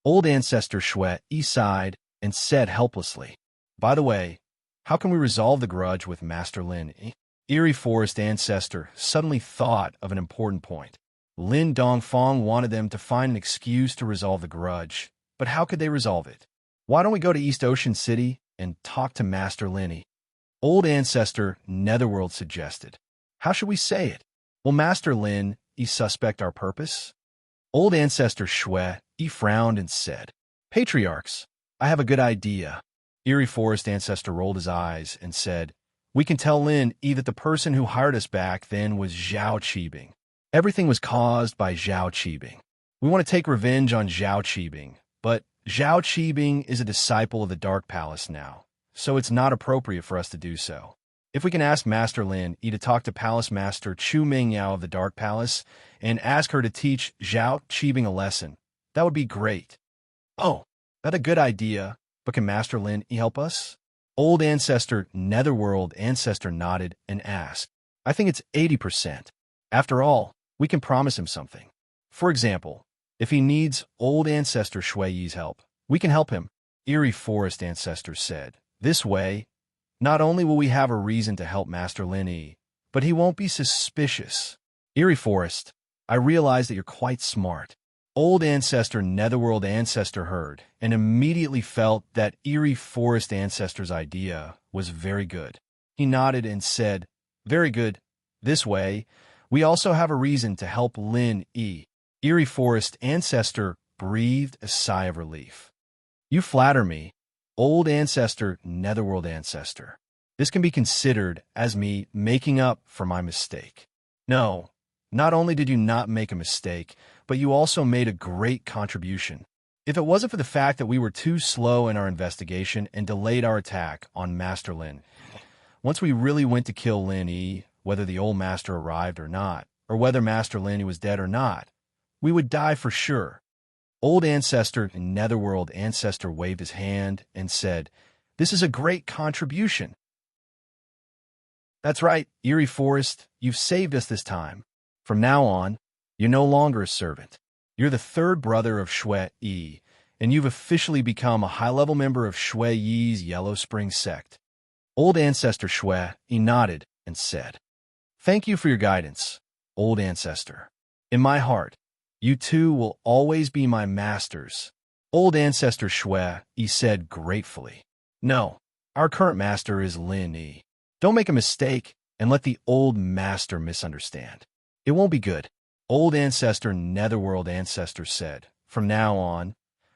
Old Ancestor Shui sighed and said helplessly, By the way, how can we resolve the grudge with Master Lin Yi? Eerie Forest Ancestor suddenly thought of an important point. Lin Dongfang wanted them to find an excuse to resolve the grudge, but how could they resolve it? Why don't we go to East Ocean City and talk to Master Lin Yi? Old Ancestor Netherworld suggested. How should we say it? Will Master Lin Yi suspect our purpose? Old Ancestor Shui frowned and said, Patriarchs, I have a good idea. Eerie Forest Ancestor rolled his eyes and said, We can tell Lin Yi that the person who hired us back then was Zhao Qibing. Everything was caused by Zhao Qibing. We want to take revenge on Zhao Qibing, but Zhao Qibing is a disciple of the Dark Palace now, so it's not appropriate for us to do so. If we can ask Master Lin Yi to talk to Palace Master Chu Mingyao of the Dark Palace and ask her to teach Zhao Qibing a lesson, that would be great. Oh, that's a good idea, but can Master Lin Yi help us? Old Ancestor Netherworld Ancestor nodded and asked, I think it's 80%. After all, we can promise him something. For example, if he needs Old Ancestor Shui Yi's help, we can help him, Eerie Forest Ancestor said. This way, not only will we have a reason to help Master Lin Yi, but he won't be suspicious. Eerie Forest, I realize that you're quite smart. Old Ancestor Netherworld Ancestor heard and immediately felt that Eerie Forest Ancestor's idea was very good. He nodded and said, Very good. This way, we also have a reason to help Lin Yi. Eerie Forest Ancestor breathed a sigh of relief. You flatter me, Old Ancestor Netherworld Ancestor. This can be considered as me making up for my mistake. No, not only did you not make a mistake, but you also made a great contribution. If it wasn't for the fact that we were too slow in our investigation and delayed our attack on Master Lin, once we really went to kill Lin Yi, whether the old master arrived or not, or whether Master Lin Yi was dead or not, we would die for sure. Old Ancestor and Netherworld Ancestor waved his hand and said, This is a great contribution. That's right, Eerie Forest, you've saved us this time. From now on, you're no longer a servant. You're the third brother of Shui Yi, and you've officially become a high-level member of Shui Yi's Yellow Spring sect. Old Ancestor Shui Yi nodded and said, Thank you for your guidance, Old Ancestor. In my heart, you two will always be my masters. Old Ancestor Shui Yi said gratefully. No, our current master is Lin Yi. Don't make a mistake and let the old master misunderstand. It won't be good. Old Ancestor Netherworld Ancestor said, From now on,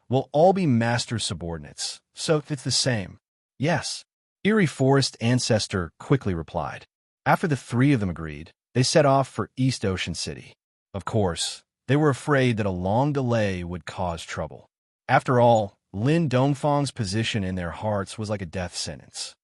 we'll all be master subordinates, so it's the same. Yes. Eerie Forest Ancestor quickly replied. After the three of them agreed, they set off for East Ocean City. Of course, they were afraid that a long delay would cause trouble. After all, Lin Dongfang's position in their hearts was like a death sentence.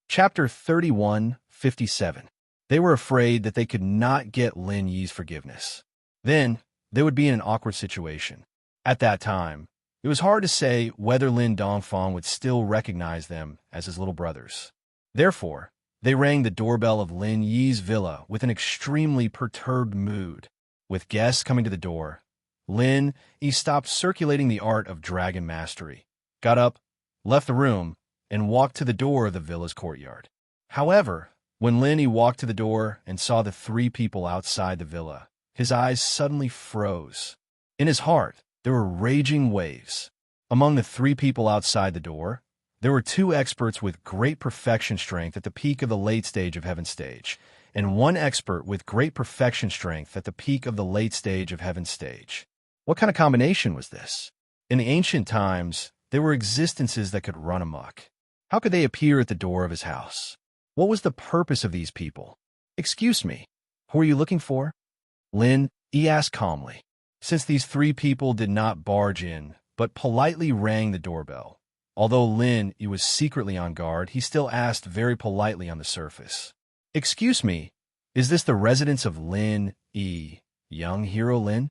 Chapter 31:57. They were afraid that they could not get Lin Yi's forgiveness. Then, they would be in an awkward situation. At that time, it was hard to say whether Lin Dongfang would still recognize them as his little brothers. Therefore, they rang the doorbell of Lin Yi's villa with an extremely perturbed mood. With guests coming to the door, Lin Yi stopped circulating the art of dragon mastery, got up, left the room, and walked to the door of the villa's courtyard. However, when Lin Yi walked to the door and saw the three people outside the villa, his eyes suddenly froze. In his heart, there were raging waves. Among the three people outside the door, there were two experts with great perfection strength at the peak of the late stage of Heaven Stage, and one expert with great perfection strength at the peak of the late stage of Heaven Stage. What kind of combination was this? In the ancient times, They were existences that could run amok. How could they appear at the door of his house? What was the purpose of these people? Excuse me, who are you looking for? Lin, he asked calmly. Since these three people did not barge in, but politely rang the doorbell. Although Lin, he was secretly on guard, he still asked very politely on the surface. Excuse me, is this the residence of Lin E, young hero Lin?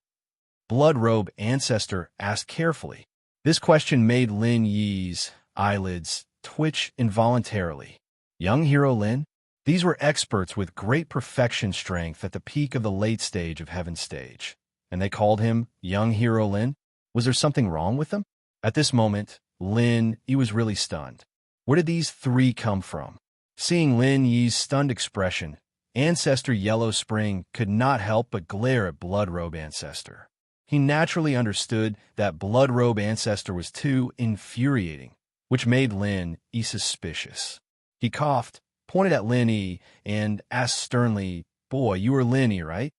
Blood Robe Ancestor asked carefully. This question made Lin Yi's eyelids twitch involuntarily. Young hero Lin? These were experts with great perfection strength at the peak of the late stage of Heaven's stage. And they called him young hero Lin? Was there something wrong with them? At this moment, Lin Yi was really stunned. Where did these three come from? Seeing Lin Yi's stunned expression, Ancestor Yellow Spring could not help but glare at Blood Robe Ancestor. He naturally understood that Blood Robe Ancestor was too infuriating, which made Lin Yi suspicious. He coughed, pointed at Lin Yi, and asked sternly, "Boy, you are Lin Yi, right?"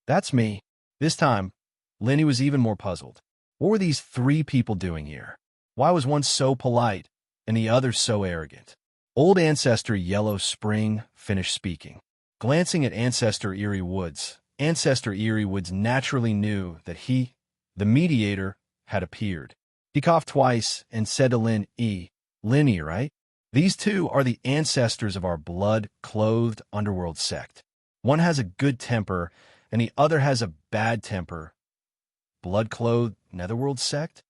"That's me." This time, Lin Yi was even more puzzled. What were these three people doing here? Why was one so polite and the other so arrogant? Old Ancestor Yellow Spring finished speaking. Glancing at Ancestor Eerie Woods, Ancestor Eerie Woods naturally knew that he, the mediator, had appeared. He coughed twice and said to Lin Yi, "Lin Yi, right? These two are the ancestors of our blood-clothed underworld sect. One has a good temper, and the other has a bad temper. Blood-clothed netherworld sect?"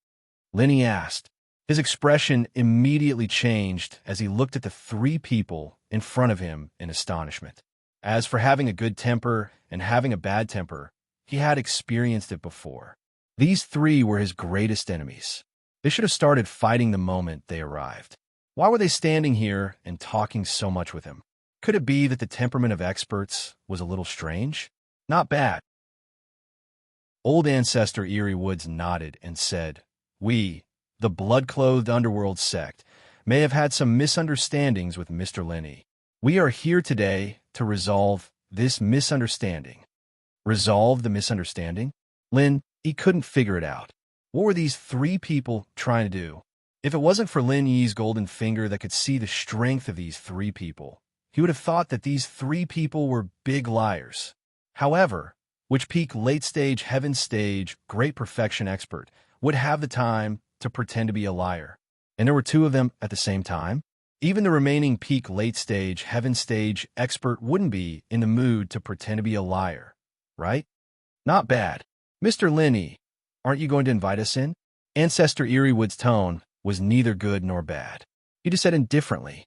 Lin Yi asked. His expression immediately changed as he looked at the three people in front of him in astonishment. As for having a good temper and having a bad temper, he had experienced it before. These three were his greatest enemies. They should have started fighting the moment they arrived. Why were they standing here and talking so much with him? Could it be that the temperament of experts was a little strange? Not bad. Old Ancestor Eerie Woods nodded and said, "We, the blood-clothed underworld sect, may have had some misunderstandings with Mr. Lin Yi. We are here today to resolve this misunderstanding." Resolve the misunderstanding? Lin Yi couldn't figure it out. What were these three people trying to do? If it wasn't for Lin Yi's golden finger that could see the strength of these three people, he would have thought that these three people were big liars. However, which peak late-stage, heaven stage, great perfection expert would have the time to pretend to be a liar? And there were two of them at the same time? Even the remaining peak late-stage, heaven stage expert wouldn't be in the mood to pretend to be a liar, right? Not bad. "Mr. Lin Yi, aren't you going to invite us in?" Ancestor Eerie Wood's tone was neither good nor bad. He just said indifferently,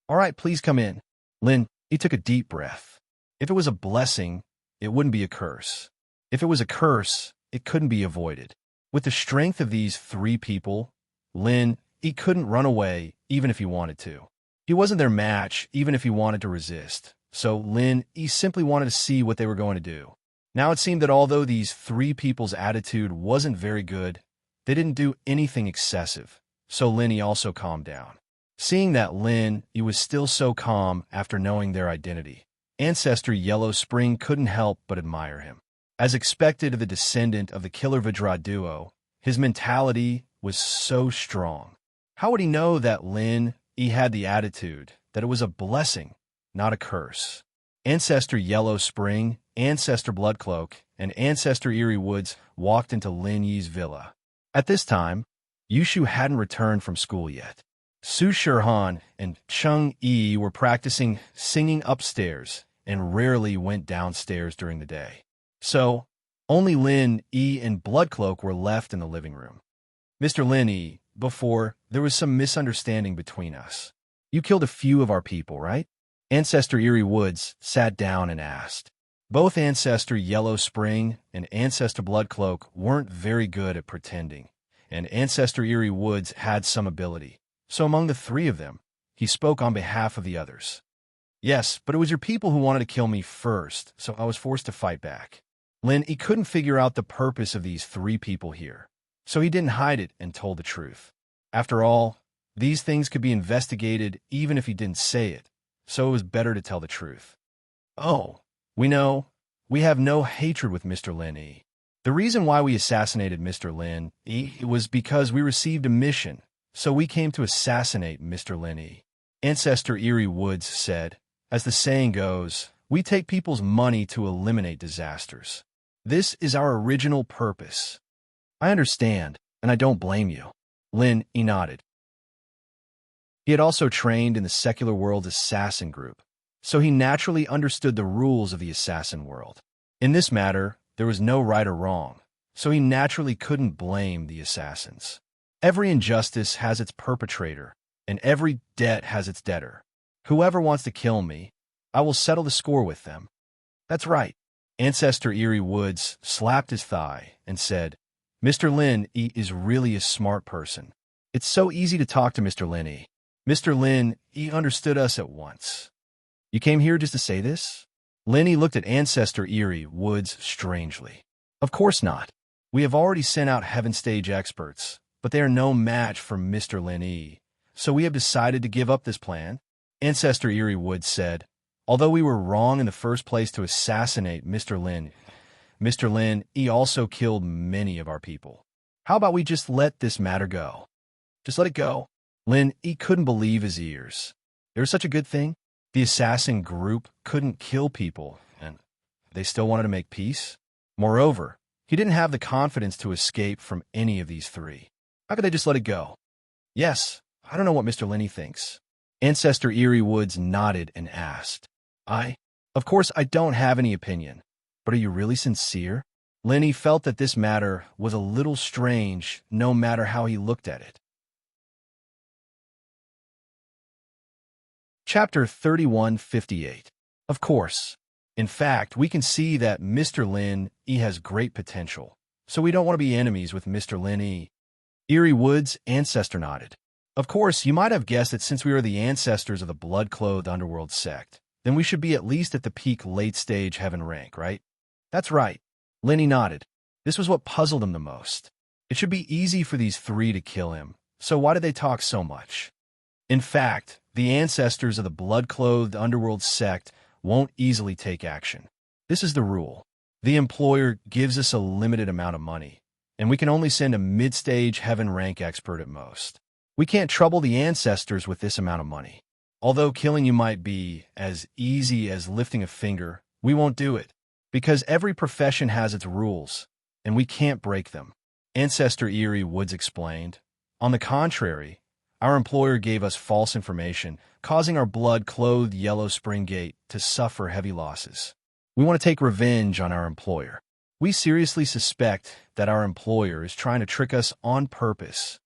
"All right, please come in." Lin Yi took a deep breath. If it was a blessing, it wouldn't be a curse. If it was a curse, it couldn't be avoided. With the strength of these three people, Lin Yi couldn't run away even if he wanted to. He wasn't their match even if he wanted to resist. So Lin Yi simply wanted to see what they were going to do. Now it seemed that although these three people's attitude wasn't very good, they didn't do anything excessive. So Lin Yi also calmed down. Seeing that Lin Yi was still so calm after knowing their identity, Ancestor Yellow Spring couldn't help but admire him. As expected of the descendant of the Killer Vajra duo, his mentality was so strong. How would he know that Lin Yi had the attitude, that it was a blessing, not a curse? Ancestor Yellow Spring, Ancestor Bloodcloak, and Ancestor Eerie Woods walked into Lin Yi's villa. At this time, Yushu hadn't returned from school yet. Su Shirhan and Chung Yi were practicing singing upstairs and rarely went downstairs during the day. So, only Lin Yi and Bloodcloak were left in the living room. "Mr. Lin Yi, before, there was some misunderstanding between us. You killed a few of our people, right?" Ancestor Eerie Woods sat down and asked. Both Ancestor Yellow Spring and Ancestor Bloodcloak weren't very good at pretending, and Ancestor Eerie Woods had some ability. So among the three of them, he spoke on behalf of the others. "Yes, but it was your people who wanted to kill me first, so I was forced to fight back." Lin Yi couldn't figure out the purpose of these three people here, so he didn't hide it and told the truth. After all, these things could be investigated even if he didn't say it, so it was better to tell the truth. "Oh, we have no hatred with Mr. Lin Yi. The reason why we assassinated Mr. Lin Yi was because we received a mission so we came to assassinate Mr. Lin Yi. Ancestor Eerie Woods said, as the saying goes, we take people's money to eliminate disasters. This is our original purpose. I understand, and I don't blame you. Lin Yi nodded. He had also trained in the secular world's assassin group, so he naturally understood the rules of the assassin world. In this matter, there was no right or wrong, so he naturally couldn't blame the assassins. Every injustice has its perpetrator, and every debt has its debtor. Whoever wants to kill me, I will settle the score with them. That's right. Ancestor Eerie Woods slapped his thigh and said, Mr. Lin Yi is really a smart person. It's so easy to talk to Mr. Lin Yi. Mr. Lin Yi understood us at once. You came here just to say this? Lin Yi looked at Ancestor Eerie Woods strangely. Of course not. We have already sent out Heaven Stage experts, but they are no match for Mr. Lin Yi, so we have decided to give up this plan. Ancestor Eerie Woods said, although we were wrong in the first place to assassinate Mr. Lin Yi also killed many of our people. How about we just let this matter go? Just let it go. Lin Yi couldn't believe his ears. There was such a good thing. The assassin group couldn't kill people, and they still wanted to make peace. Moreover, he didn't have the confidence to escape from any of these three. How could they just let it go? Yes, I don't know what Mr. Lin Yi thinks. Ancestor Eerie Woods nodded and asked, Of course, I don't have any opinion, but are you really sincere? Lin Yi felt that this matter was a little strange, no matter how he looked at it. Chapter 3158. Of course. In fact, we can see that Mr. Lin Yi has great potential, so we don't want to be enemies with Mr. Lin Yi. Eerie Woods' ancestor nodded. Of course, you might have guessed that since we are the ancestors of the blood-clothed underworld sect, then we should be at least at the peak late-stage heaven rank, right? That's right. Lin Yi nodded. This was what puzzled him the most. It should be easy for these three to kill him, so why did they talk so much? In fact, the ancestors of the blood-clothed underworld sect won't easily take action. This is the rule. The employer gives us a limited amount of money, and we can only send a mid-stage heaven rank expert at most. We can't trouble the ancestors with this amount of money. Although killing you might be as easy as lifting a finger, we won't do it, because every profession has its rules, and we can't break them. Ancestor Eerie Woods explained. On the contrary, our employer gave us false information, causing our blood-clothed Yellow Spring Gate to suffer heavy losses. We want to take revenge on our employer. We seriously suspect that our employer is trying to trick us on purpose.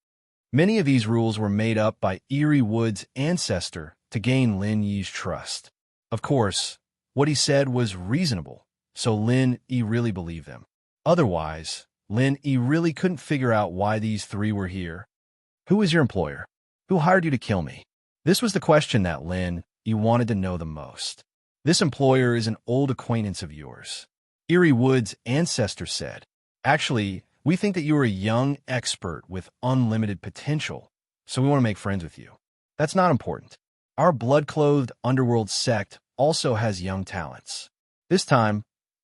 Many of these rules were made up by Eerie Woods' ancestor to gain Lin Yi's trust. Of course, what he said was reasonable, so Lin Yi really believed them. Otherwise, Lin Yi really couldn't figure out why these three were here. Who is your employer? Who hired you to kill me? This was the question that Lin Yi wanted to know the most. This employer is an old acquaintance of yours. Eerie Woods' ancestor said, Actually, we think that you are a young expert with unlimited potential, so we want to make friends with you. That's not important. Our blood-clothed underworld sect also has young talents. This time,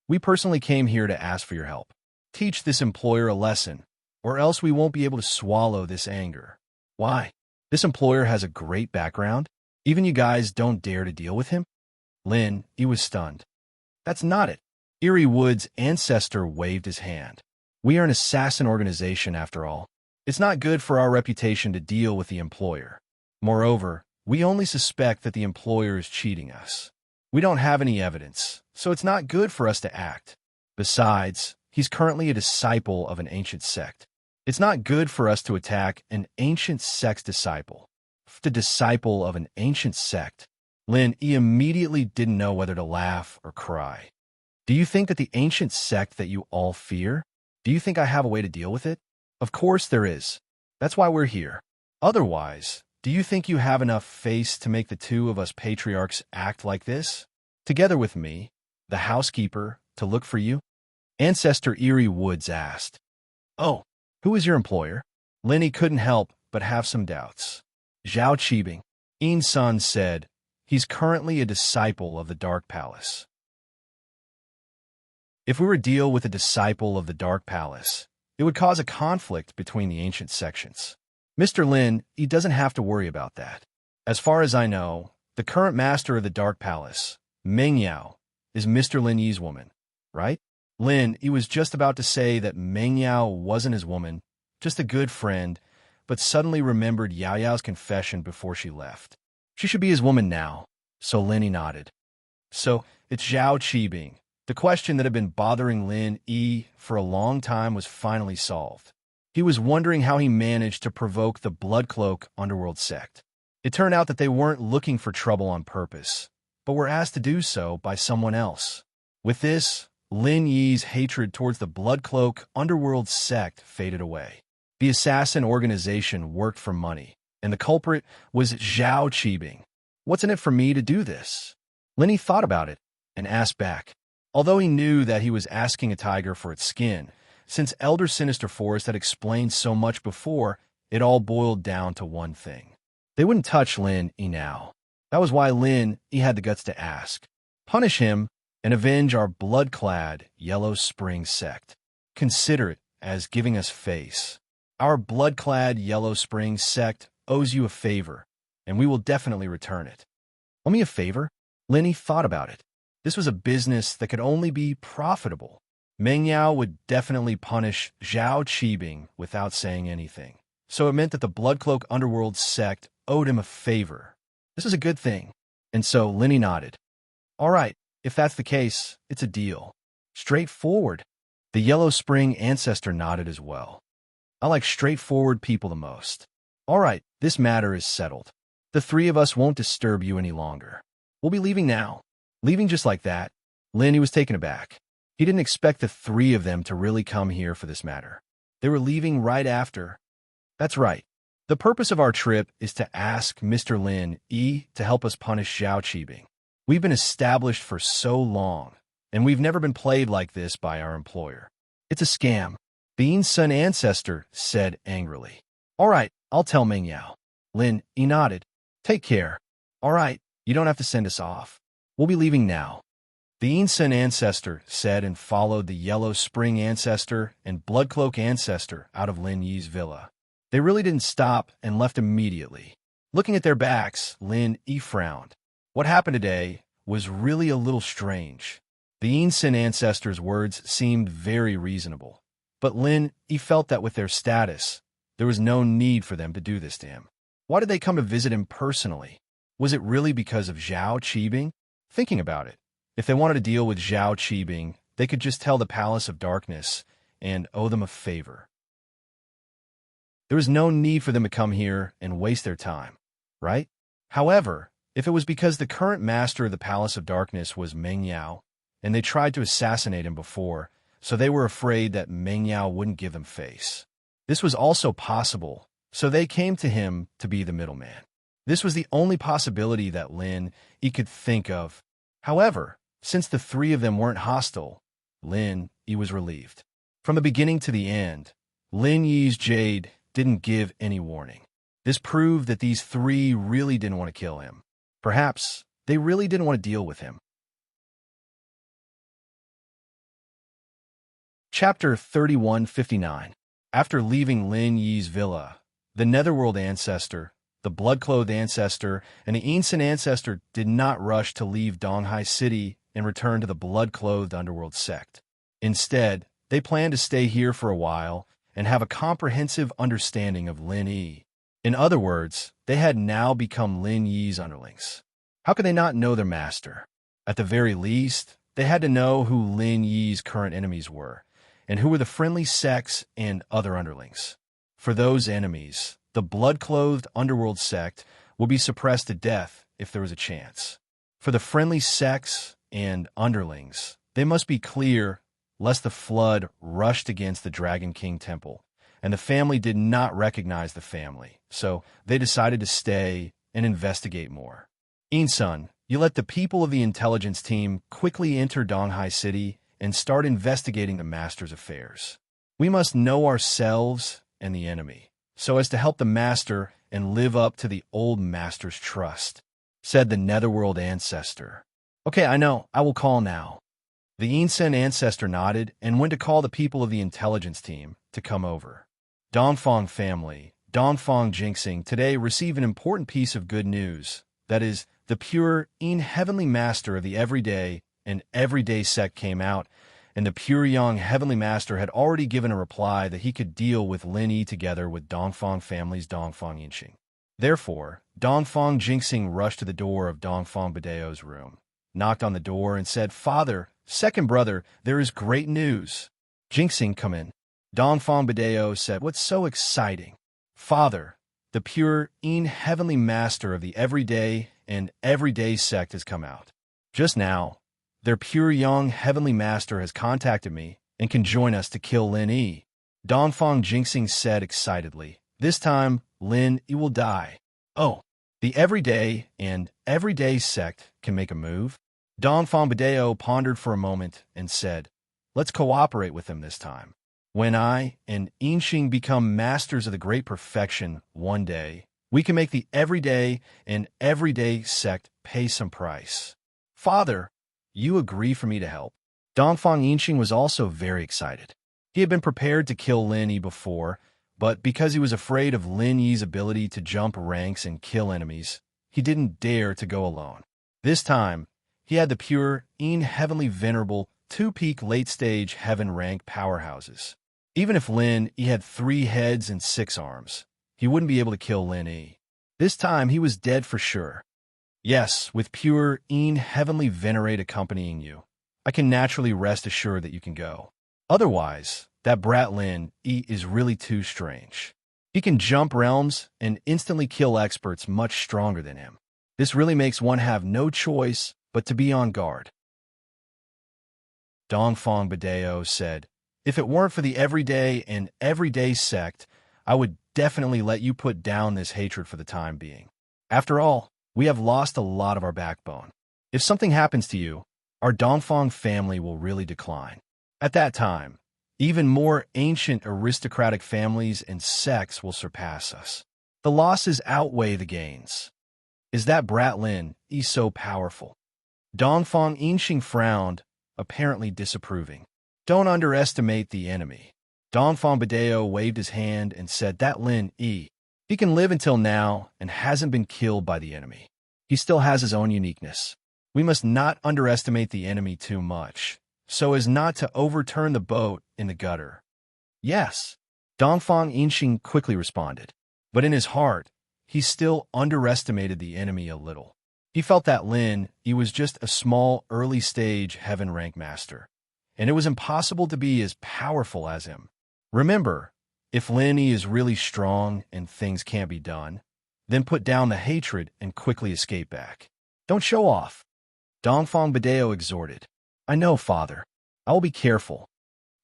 we personally came here to ask for your help. Teach this employer a lesson, or else we won't be able to swallow this anger. Why? This employer has a great background? Even you guys don't dare to deal with him? Lin Yi was stunned. That's not it. Eerie Woods' ancestor waved his hand. We are an assassin organization, after all. It's not good for our reputation to deal with the employer. Moreover, we only suspect that the employer is cheating us. We don't have any evidence, so it's not good for us to act. Besides, he's currently a disciple of an ancient sect. It's not good for us to attack an ancient sect's disciple. The disciple of an ancient sect. Lin Yi immediately didn't know whether to laugh or cry. Do you think that the ancient sect that you all fear? Do you think I have a way to deal with it? Of course there is. That's why we're here. Otherwise, do you think you have enough face to make the two of us patriarchs act like this? Together with me, the housekeeper, to look for you? Ancestor Eerie Woods asked. Oh, who is your employer? Lin Yi couldn't help but have some doubts. Zhao Qibing, Yin's son, said, he's currently a disciple of the Dark Palace. If we were to deal with a disciple of the Dark Palace, it would cause a conflict between the ancient sections. Mr. Lin, he doesn't have to worry about that. As far as I know, the current master of the Dark Palace, Meng Yao, is Mr. Lin Yi's woman, right? Lin, he was just about to say that Meng Yao wasn't his woman, just a good friend, but suddenly remembered Yao Yao's confession before she left. She should be his woman now, so Lin, he nodded. So, it's Zhao Qibing. The question that had been bothering Lin Yi for a long time was finally solved. He was wondering how he managed to provoke the Blood Cloak underworld sect. It turned out that they weren't looking for trouble on purpose, but were asked to do so by someone else. With this, Lin Yi's hatred towards the Blood Cloak underworld sect faded away. The assassin organization worked for money, and the culprit was Zhao Qibing. What's in it for me to do this? Lin Yi thought about it and asked back. Although he knew that he was asking a tiger for its skin, since Elder Sinister Forest had explained so much before, it all boiled down to one thing. They wouldn't touch Lin Yi now. That was why Lin Yi had the guts to ask. Punish him and avenge our blood-clad Yellow Spring sect. Consider it as giving us face. Our blood-clad Yellow Spring sect owes you a favor, and we will definitely return it. Owe me a favor? Lin Yi thought about it. This was a business that could only be profitable. Meng Yao would definitely punish Zhao Qibing without saying anything. So it meant that the Blood Cloak underworld sect owed him a favor. This is a good thing. And so Lin Yi nodded. All right, if that's the case, it's a deal. Straightforward. The Yellow Spring ancestor nodded as well. I like straightforward people the most. All right, this matter is settled. The three of us won't disturb you any longer. We'll be leaving now. Leaving just like that? Lin Yi was taken aback. He didn't expect the three of them to really come here for this matter. They were leaving right after. That's right. The purpose of our trip is to ask Mr. Lin Yi to help us punish Zhao Qibing. We've been established for so long, and we've never been played like this by our employer. It's a scam, the Yin Sun ancestor said angrily. All right, I'll tell Meng Yao. Lin Yi nodded. Take care. All right, you don't have to send us off. We'll be leaving now. The Yin Sun ancestor said and followed the Yellow Spring ancestor and Blood Cloak ancestor out of Lin Yi's villa. They really didn't stop and left immediately. Looking at their backs, Lin Yi frowned. What happened today was really a little strange. The Yin Sun ancestor's words seemed very reasonable, but Lin Yi felt that with their status, there was no need for them to do this to him. Why did they come to visit him personally? Was it really because of Zhao Qibing? Thinking about it, if they wanted to deal with Zhao Qibing, they could just tell the Palace of Darkness and owe them a favor. There was no need for them to come here and waste their time, right? However, if it was because the current master of the Palace of Darkness was Meng Yao, and they tried to assassinate him before, so they were afraid that Meng Yao wouldn't give them face. This was also possible, so they came to him to be the middleman. This was the only possibility that Lin Yi could think of. However, since the three of them weren't hostile, Lin Yi was relieved. From the beginning to the end, Lin Yi's jade didn't give any warning. This proved that these three really didn't want to kill him. Perhaps they really didn't want to deal with him. Chapter 3159. After leaving Lin Yi's villa, the Netherworld ancestor, the Blood-Clothed ancestor, and the Yin-Sun ancestor did not rush to leave Donghai City and return to the Blood-Clothed underworld sect. Instead, they planned to stay here for a while and have a comprehensive understanding of Lin Yi. In other words, they had now become Lin Yi's underlings. How could they not know their master? At the very least, they had to know who Lin Yi's current enemies were, and who were the friendly sects and other underlings. For those enemies, the blood-clothed underworld sect would be suppressed to death if there was a chance. For the friendly sects and underlings, they must be clear lest the flood rushed against the Dragon King Temple, and the family did not recognize the family, so they decided to stay and investigate more. Insun, you let the people of the intelligence team quickly enter Donghai City and start investigating the master's affairs. We must know ourselves and the enemy, so as to help the master and live up to the old master's trust, said the Netherworld ancestor. Okay, I know. I will call now. The Yin-Sen ancestor nodded and went to call the people of the intelligence team to come over. Dongfang family, Dongfang Jinxing today receive an important piece of good news. That is, the pure, heavenly master of the everyday and everyday sect came out, and the pure young heavenly master had already given a reply that he could deal with Lin Yi together with Dongfang family's Dongfang Yinxing. Therefore, Dongfang Jinxing rushed to the door of Dongfang Badeo's room, knocked on the door, and said, "Father, second brother, there is great news." "Jinxing, come in." Dongfang Badeo said, "What's so exciting?" "Father, the pure, heavenly master of the everyday and everyday sect has come out. Just now, their pure young heavenly master has contacted me and can join us to kill Lin Yi." Dongfang Jinxing said excitedly, "This time, Lin Yi will die." "Oh, the everyday and everyday sect can make a move?" Dongfang Badeo pondered for a moment and said, "Let's cooperate with them this time. When I and Yinxing become masters of the great perfection one day, we can make the everyday and everyday sect pay some price." "Father, you agree for me to help?" Dongfang Yinxing was also very excited. He had been prepared to kill Lin Yi before, but because he was afraid of Lin Yi's ability to jump ranks and kill enemies, he didn't dare to go alone. This time, he had the pure, heavenly venerable, two-peak late-stage heaven rank powerhouses. Even if Lin Yi had 3 heads and 6 arms, he wouldn't be able to kill Lin Yi. This time, he was dead for sure. "Yes, with pure, heavenly venerate accompanying you, I can naturally rest assured that you can go. Otherwise, that brat Lin Yi is really too strange. He can jump realms and instantly kill experts much stronger than him. This really makes one have no choice but to be on guard." Dongfang Badeo said, "If it weren't for the everyday and everyday sect, I would definitely let you put down this hatred for the time being. After all, we have lost a lot of our backbone. If something happens to you, our Dongfang family will really decline. At that time, even more ancient aristocratic families and sects will surpass us. The losses outweigh the gains. Is that brat Lin Yi so powerful?" Dongfang Yinxing frowned, apparently disapproving. "Don't underestimate the enemy." Dongfang Badeo waved his hand and said, "That Lin Yi, he can live until now and hasn't been killed by the enemy. He still has his own uniqueness. We must not underestimate the enemy too much, so as not to overturn the boat in the gutter." "Yes," Dongfang Yinxing quickly responded. But in his heart, he still underestimated the enemy a little. He felt that Lin Yi was just a small, early-stage heaven rank master, and it was impossible to be as powerful as him. Remember, if Lin Yi is really strong and things can't be done, then put down the hatred and quickly escape back. Don't show off." Dongfang Badeo exhorted. "I know, father. I will be careful."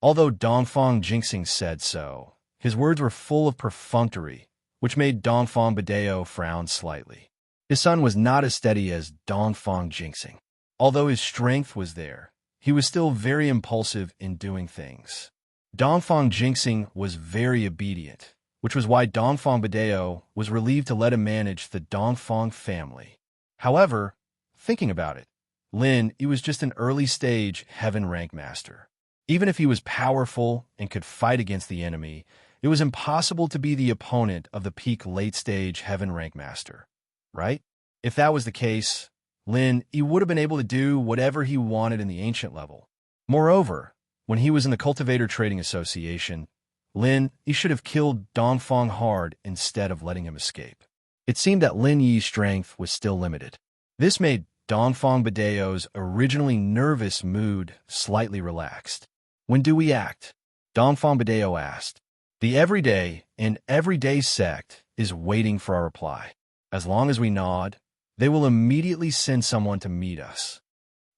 Although Dongfang Jinxing said so, his words were full of perfunctory, which made Dongfang Badeo frown slightly. His son was not as steady as Dongfang Jinxing. Although his strength was there, he was still very impulsive in doing things. Dongfang Jinxing was very obedient, which was why Dongfang Badeo was relieved to let him manage the Dongfang family. However, thinking about it, Lin Yi was just an early-stage heaven rank master. Even if he was powerful and could fight against the enemy, it was impossible to be the opponent of the peak late-stage heaven rank master, right? If that was the case, Lin Yi would have been able to do whatever he wanted in the ancient level. Moreover, when he was in the Cultivator Trading Association, Lin Yi should have killed Dongfang hard instead of letting him escape. It seemed that Lin Yi's strength was still limited. This made Dongfang Badeo's originally nervous mood slightly relaxed. "When do we act?" Dongfang Badeo asked. "The everyday and everyday sect is waiting for our reply. As long as we nod, they will immediately send someone to meet us."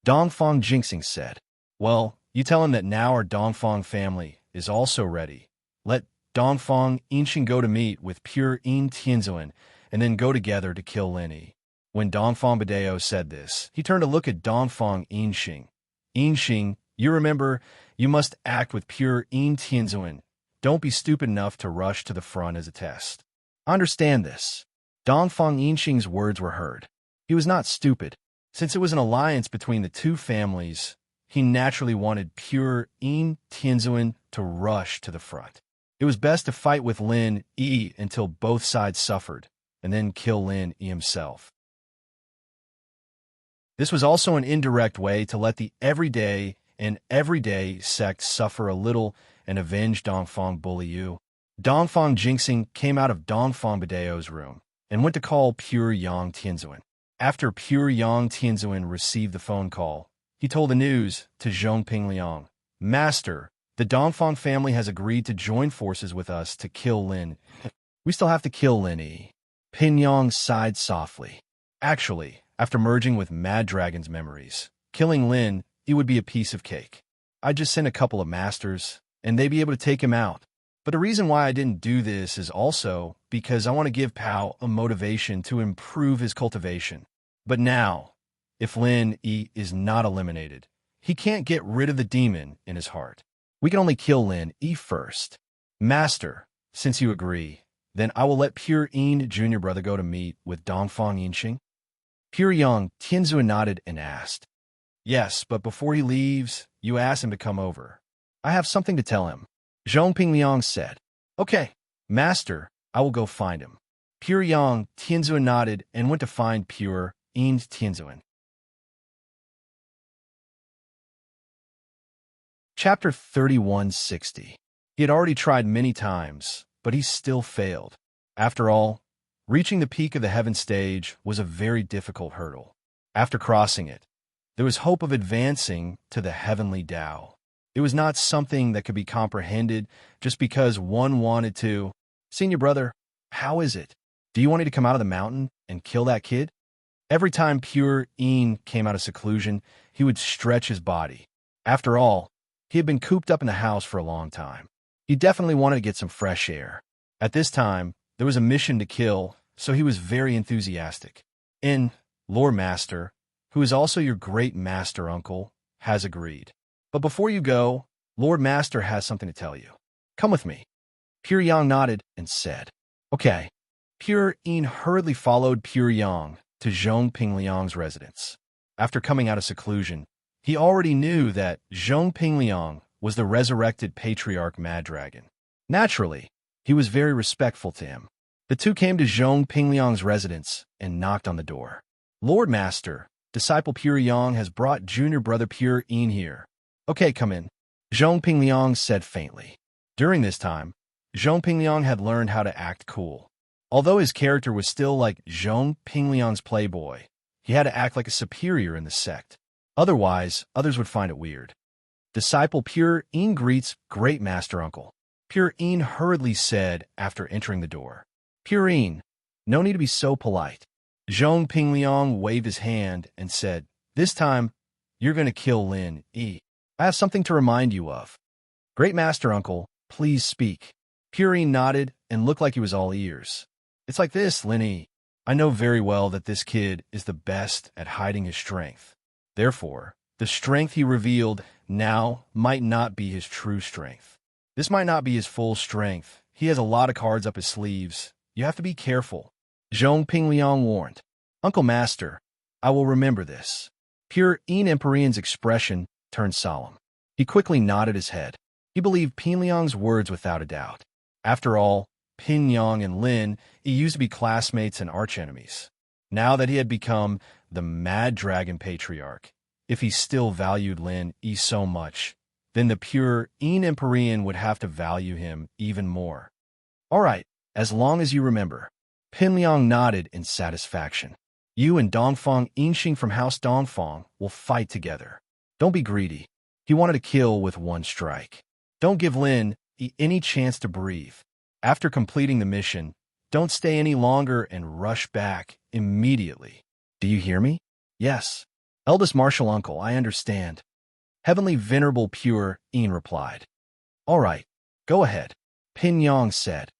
Dongfang Jinxing said, "Well, you tell him that now our Dongfang family is also ready. Let Dongfang Yinxing go to meet with pure Yin Tianzuan and then go together to kill Lin Yi." When Dongfang Badeo said this, he turned to look at Dongfang Yinxing. "Yinxing, you remember, you must act with pure Yin Tianzuan. Don't be stupid enough to rush to the front as a test." "Understand this." Dongfang Yinxing's words were heard. He was not stupid. Since it was an alliance between the two families, he naturally wanted pure Yin Tianzuan to rush to the front. It was best to fight with Lin Yi until both sides suffered, and then kill Lin Yi himself. This was also an indirect way to let the everyday sect suffer a little and avenge Dongfang Bully Yu. Dongfang Jingxing came out of Dongfang Badeo's room and went to call Pure Yang Tianzuan. After Pure Yang Tianzuan received the phone call, he told the news to Zhongping Liang. Master, the Dongfang family has agreed to join forces with us to kill Lin. We still have to kill Lin Yi. Pin Yang sighed softly. Actually, after merging with Mad Dragon's memories, killing Lin Yi would be a piece of cake. I'd just send a couple of masters, and they'd be able to take him out. But the reason why I didn't do this is also because I want to give Pao a motivation to improve his cultivation. But now, if Lin Yi is not eliminated, he can't get rid of the demon in his heart. We can only kill Lin Yi first. Master, since you agree, then I will let Pure Yin junior brother go to meet with Dongfang Yinxing. Pure Yang Tianzuan nodded and asked, Yes, but before he leaves, you ask him to come over. I have something to tell him. Zhongping Liang said, Okay, Master, I will go find him. Pure Yang Tianzuan nodded and went to find Pure Yin Tianzuan. Chapter 3160. He had already tried many times, but he still failed. After all, reaching the peak of the heaven stage was a very difficult hurdle. After crossing it, there was hope of advancing to the heavenly Tao. It was not something that could be comprehended just because one wanted to. Senior brother, how is it? Do you want me to come out of the mountain and kill that kid? Every time Pure Yin came out of seclusion, he would stretch his body. After all, he had been cooped up in the house for a long time. He definitely wanted to get some fresh air. At this time, there was a mission to kill, so he was very enthusiastic. Lord Master, who is also your great master uncle, has agreed. But before you go, Lord Master has something to tell you. Come with me. Pure Yang nodded and said, Okay. Pure Yin hurriedly followed Pure Yang to Zhongping Liang's residence. After coming out of seclusion, he already knew that Zhongping Liang was the resurrected patriarch Mad Dragon. Naturally, he was very respectful to him. The two came to Zhongping Liang's residence and knocked on the door. Lord Master, disciple Pure Yang has brought junior brother Pure Yin here. Okay, come in. Zhongping Liang said faintly. During this time, Zhongping Liang had learned how to act cool. Although his character was still like Zhongping Liang's playboy, he had to act like a superior in the sect. Otherwise, others would find it weird. Disciple Pure Yin greets great master uncle. Pure Yin hurriedly said after entering the door. Pure Yin, no need to be so polite. Zhongping Liang waved his hand and said, This time, you're going to kill Lin Yi. I have something to remind you of. Great master uncle, please speak. Pure Yin nodded and looked like he was all ears. It's like this, Lin Yi. I know very well that this kid is the best at hiding his strength. Therefore, the strength he revealed now might not be his true strength. This might not be his full strength. He has a lot of cards up his sleeves. You have to be careful. Zhongping Liang warned. Uncle Master, I will remember this. Pure Yin Empyrean's expression turned solemn. He quickly nodded his head. He believed Pin Liang's words without a doubt. After all, Pin Yang and Lin Yi used to be classmates and archenemies. Now that he had become the Mad Dragon Patriarch, if he still valued Lin Yi so much, then the pure Yin Empyrean would have to value him even more. All right, as long as you remember. Pin Liang nodded in satisfaction. You and Dongfang Yinxing from House Dongfang will fight together. Don't be greedy. He wanted to kill with one strike. Don't give Lin Yi any chance to breathe. After completing the mission, don't stay any longer and rush back immediately. Do you hear me? Yes. Eldest martial uncle, I understand. Heavenly Venerable Pure Yin replied. All right, go ahead, Pin Yang said.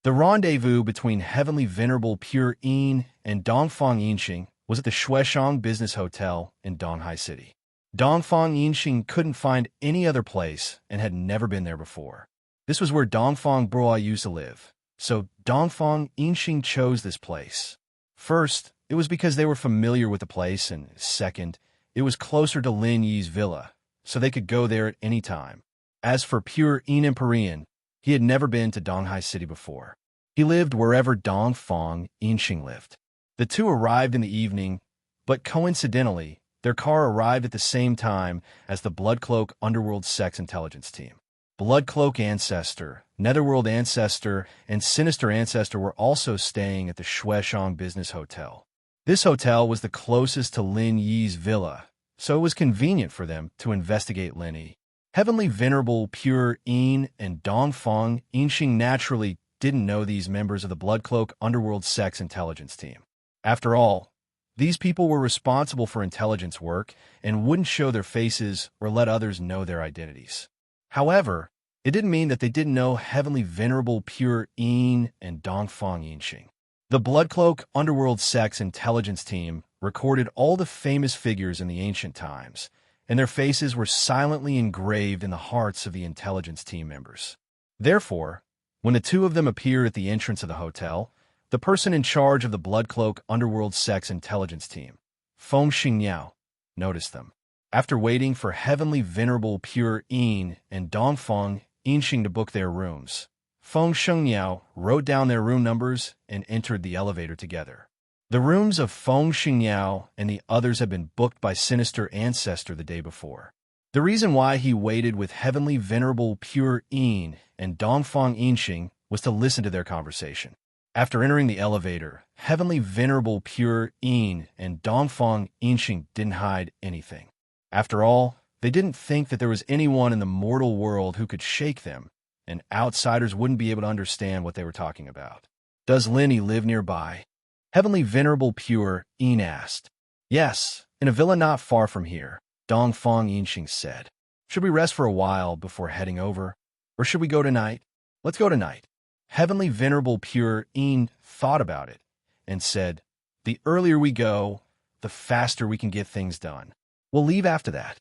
The rendezvous between Heavenly Venerable Pure Yin and Dongfang Yinxing was at the Shueshang Business Hotel in Donghai City. Dongfang Yinxing couldn't find any other place and had never been there before. This was where Dongfang Broa used to live, so Dongfang Yinxing chose this place. First, it was because they were familiar with the place, and second, it was closer to Lin Yi's villa, so they could go there at any time. As for pure Empyrean, he had never been to Donghai City before. He lived wherever Dongfang Yinxing lived. The two arrived in the evening, but coincidentally, their car arrived at the same time as the Bloodcloak Underworld Sex Intelligence Team. Bloodcloak Ancestor, Netherworld Ancestor, and Sinister Ancestor were also staying at the Shueshang Business Hotel. This hotel was the closest to Lin Yi's villa, so it was convenient for them to investigate Lin Yi. Heavenly Venerable Pure Yin and Dongfang Yinxing naturally didn't know these members of the Bloodcloak Underworld Sex Intelligence Team. After all, these people were responsible for intelligence work and wouldn't show their faces or let others know their identities. However, it didn't mean that they didn't know Heavenly Venerable Pure Yin and Dongfang Yinxing. The Bloodcloak Underworld Sex Intelligence Team recorded all the famous figures in the ancient times, and their faces were silently engraved in the hearts of the intelligence team members. Therefore, when the two of them appeared at the entrance of the hotel, the person in charge of the Bloodcloak Underworld Sex Intelligence Team, Feng Xingyao, noticed them. After waiting for Heavenly Venerable Pure Yin and Dongfang Yinxing to book their rooms, Feng Xingyao wrote down their room numbers and entered the elevator together. The rooms of Feng Xingyao and the others had been booked by Sinister Ancestor the day before. The reason why he waited with Heavenly Venerable Pure Yin and Dongfang Yinxing was to listen to their conversation. After entering the elevator, Heavenly Venerable Pure Yin and Dongfang Yinxing didn't hide anything. After all, they didn't think that there was anyone in the mortal world who could shake them, and outsiders wouldn't be able to understand what they were talking about. Does Lin Yi live nearby? Heavenly Venerable Pure Yin asked. Yes, in a villa not far from here, Dongfang Yinxing said. Should we rest for a while before heading over? Or should we go tonight? Let's go tonight. Heavenly Venerable Pure Yin thought about it and said, the earlier we go, the faster we can get things done. We'll leave after that.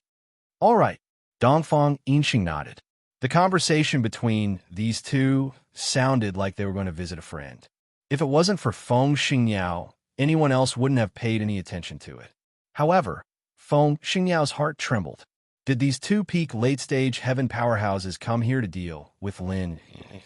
All right, Dongfang Yinxing nodded. The conversation between these two sounded like they were going to visit a friend. If it wasn't for Feng Xingyao, anyone else wouldn't have paid any attention to it. However, Feng Xingyao's heart trembled. Did these two peak late-stage heaven powerhouses come here to deal with Lin Yi?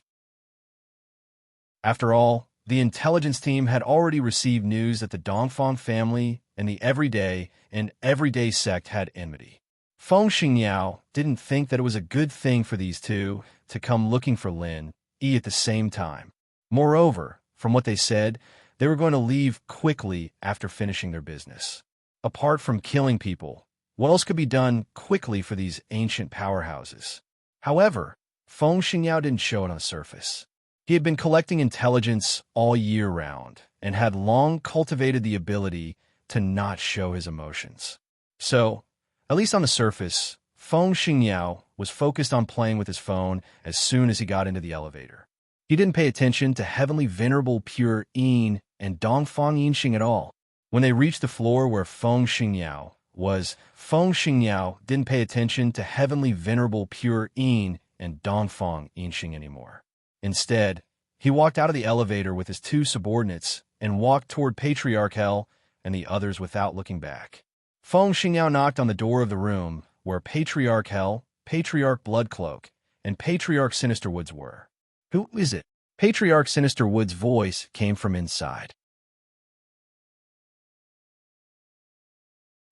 After all, the intelligence team had already received news that the Dongfang family and the everyday sect had enmity. Feng Xingyao didn't think that it was a good thing for these two to come looking for Lin Yi at the same time. Moreover, from what they said, they were going to leave quickly after finishing their business. Apart from killing people, what else could be done quickly for these ancient powerhouses? However, Feng Xingyao didn't show it on the surface. He had been collecting intelligence all year round and had long cultivated the ability to not show his emotions. So, at least on the surface, Feng Xingyao was focused on playing with his phone as soon as he got into the elevator. He didn't pay attention to Heavenly Venerable Pure Yin and Dongfang Yinxing at all. When they reached the floor where Feng Xingyao was, Feng Xingyao didn't pay attention to Heavenly Venerable Pure Yin and Dongfang Yinxing anymore. Instead, he walked out of the elevator with his two subordinates and walked toward Patriarch Hell and the others without looking back. Feng Xingyao knocked on the door of the room where Patriarch Hell, Patriarch Bloodcloak, and Patriarch Sinisterwoods were. Who is it? Patriarch Sinisterwood's voice came from inside.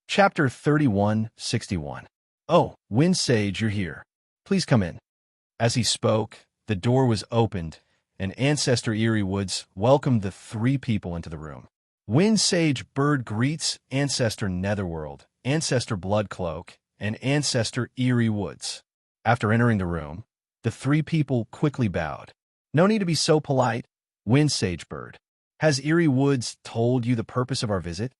Chapter 3161. Oh, Wind Sage, you're here. Please come in. As he spoke, the door was opened, and Ancestor Eerie Woods welcomed the three people into the room. Wind Sage Bird greets Ancestor Netherworld, Ancestor Bloodcloak, and Ancestor Eerie Woods. After entering the room, the three people quickly bowed. No need to be so polite, Wind Sage Bird. Has Eerie Woods told you the purpose of our visit?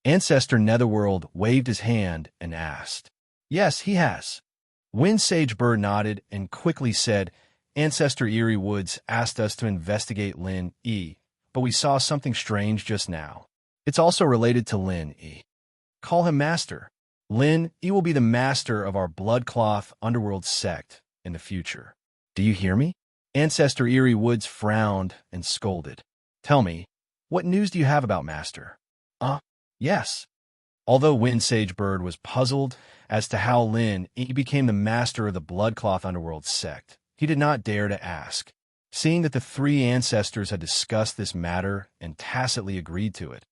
Ancestor Netherworld waved his hand and asked. Yes, he has. Wind Sage Bird nodded and quickly said, Ancestor Eerie Woods asked us to investigate Lin Yi, but we saw something strange just now. It's also related to Lin Yi. Call him Master. Lin Yi will be the master of our Bloodcloth Underworld sect in the future. Do you hear me? Ancestor Eerie Woods frowned and scolded. Tell me, what news do you have about Master? Yes. Although Wind Sage Bird was puzzled as to how Lin Yi became the master of the Bloodcloth Underworld sect, he did not dare to ask. Seeing that the three ancestors had discussed this matter and tacitly agreed to it,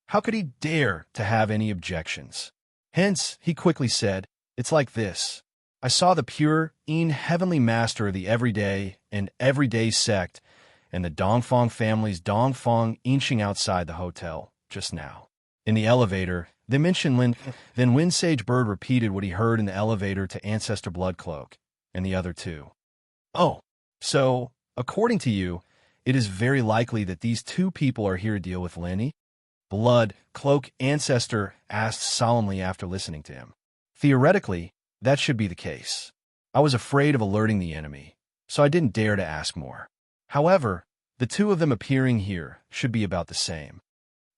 how could he dare to have any objections? Hence, he quickly said, "It's like this. I saw the pure, heavenly master of the everyday sect and the Dongfang family's Dongfang inching outside the hotel just now." In the elevator, they mentioned Lin. Then Wind Sage Bird repeated what he heard in the elevator to Ancestor Bloodcloak and the other two. "Oh, so, according to you, it is very likely that these two people are here to deal with Lenny?" Bloodcloak Ancestor asked solemnly after listening to him. "Theoretically, that should be the case. I was afraid of alerting the enemy, so I didn't dare to ask more. However, the two of them appearing here should be about the same."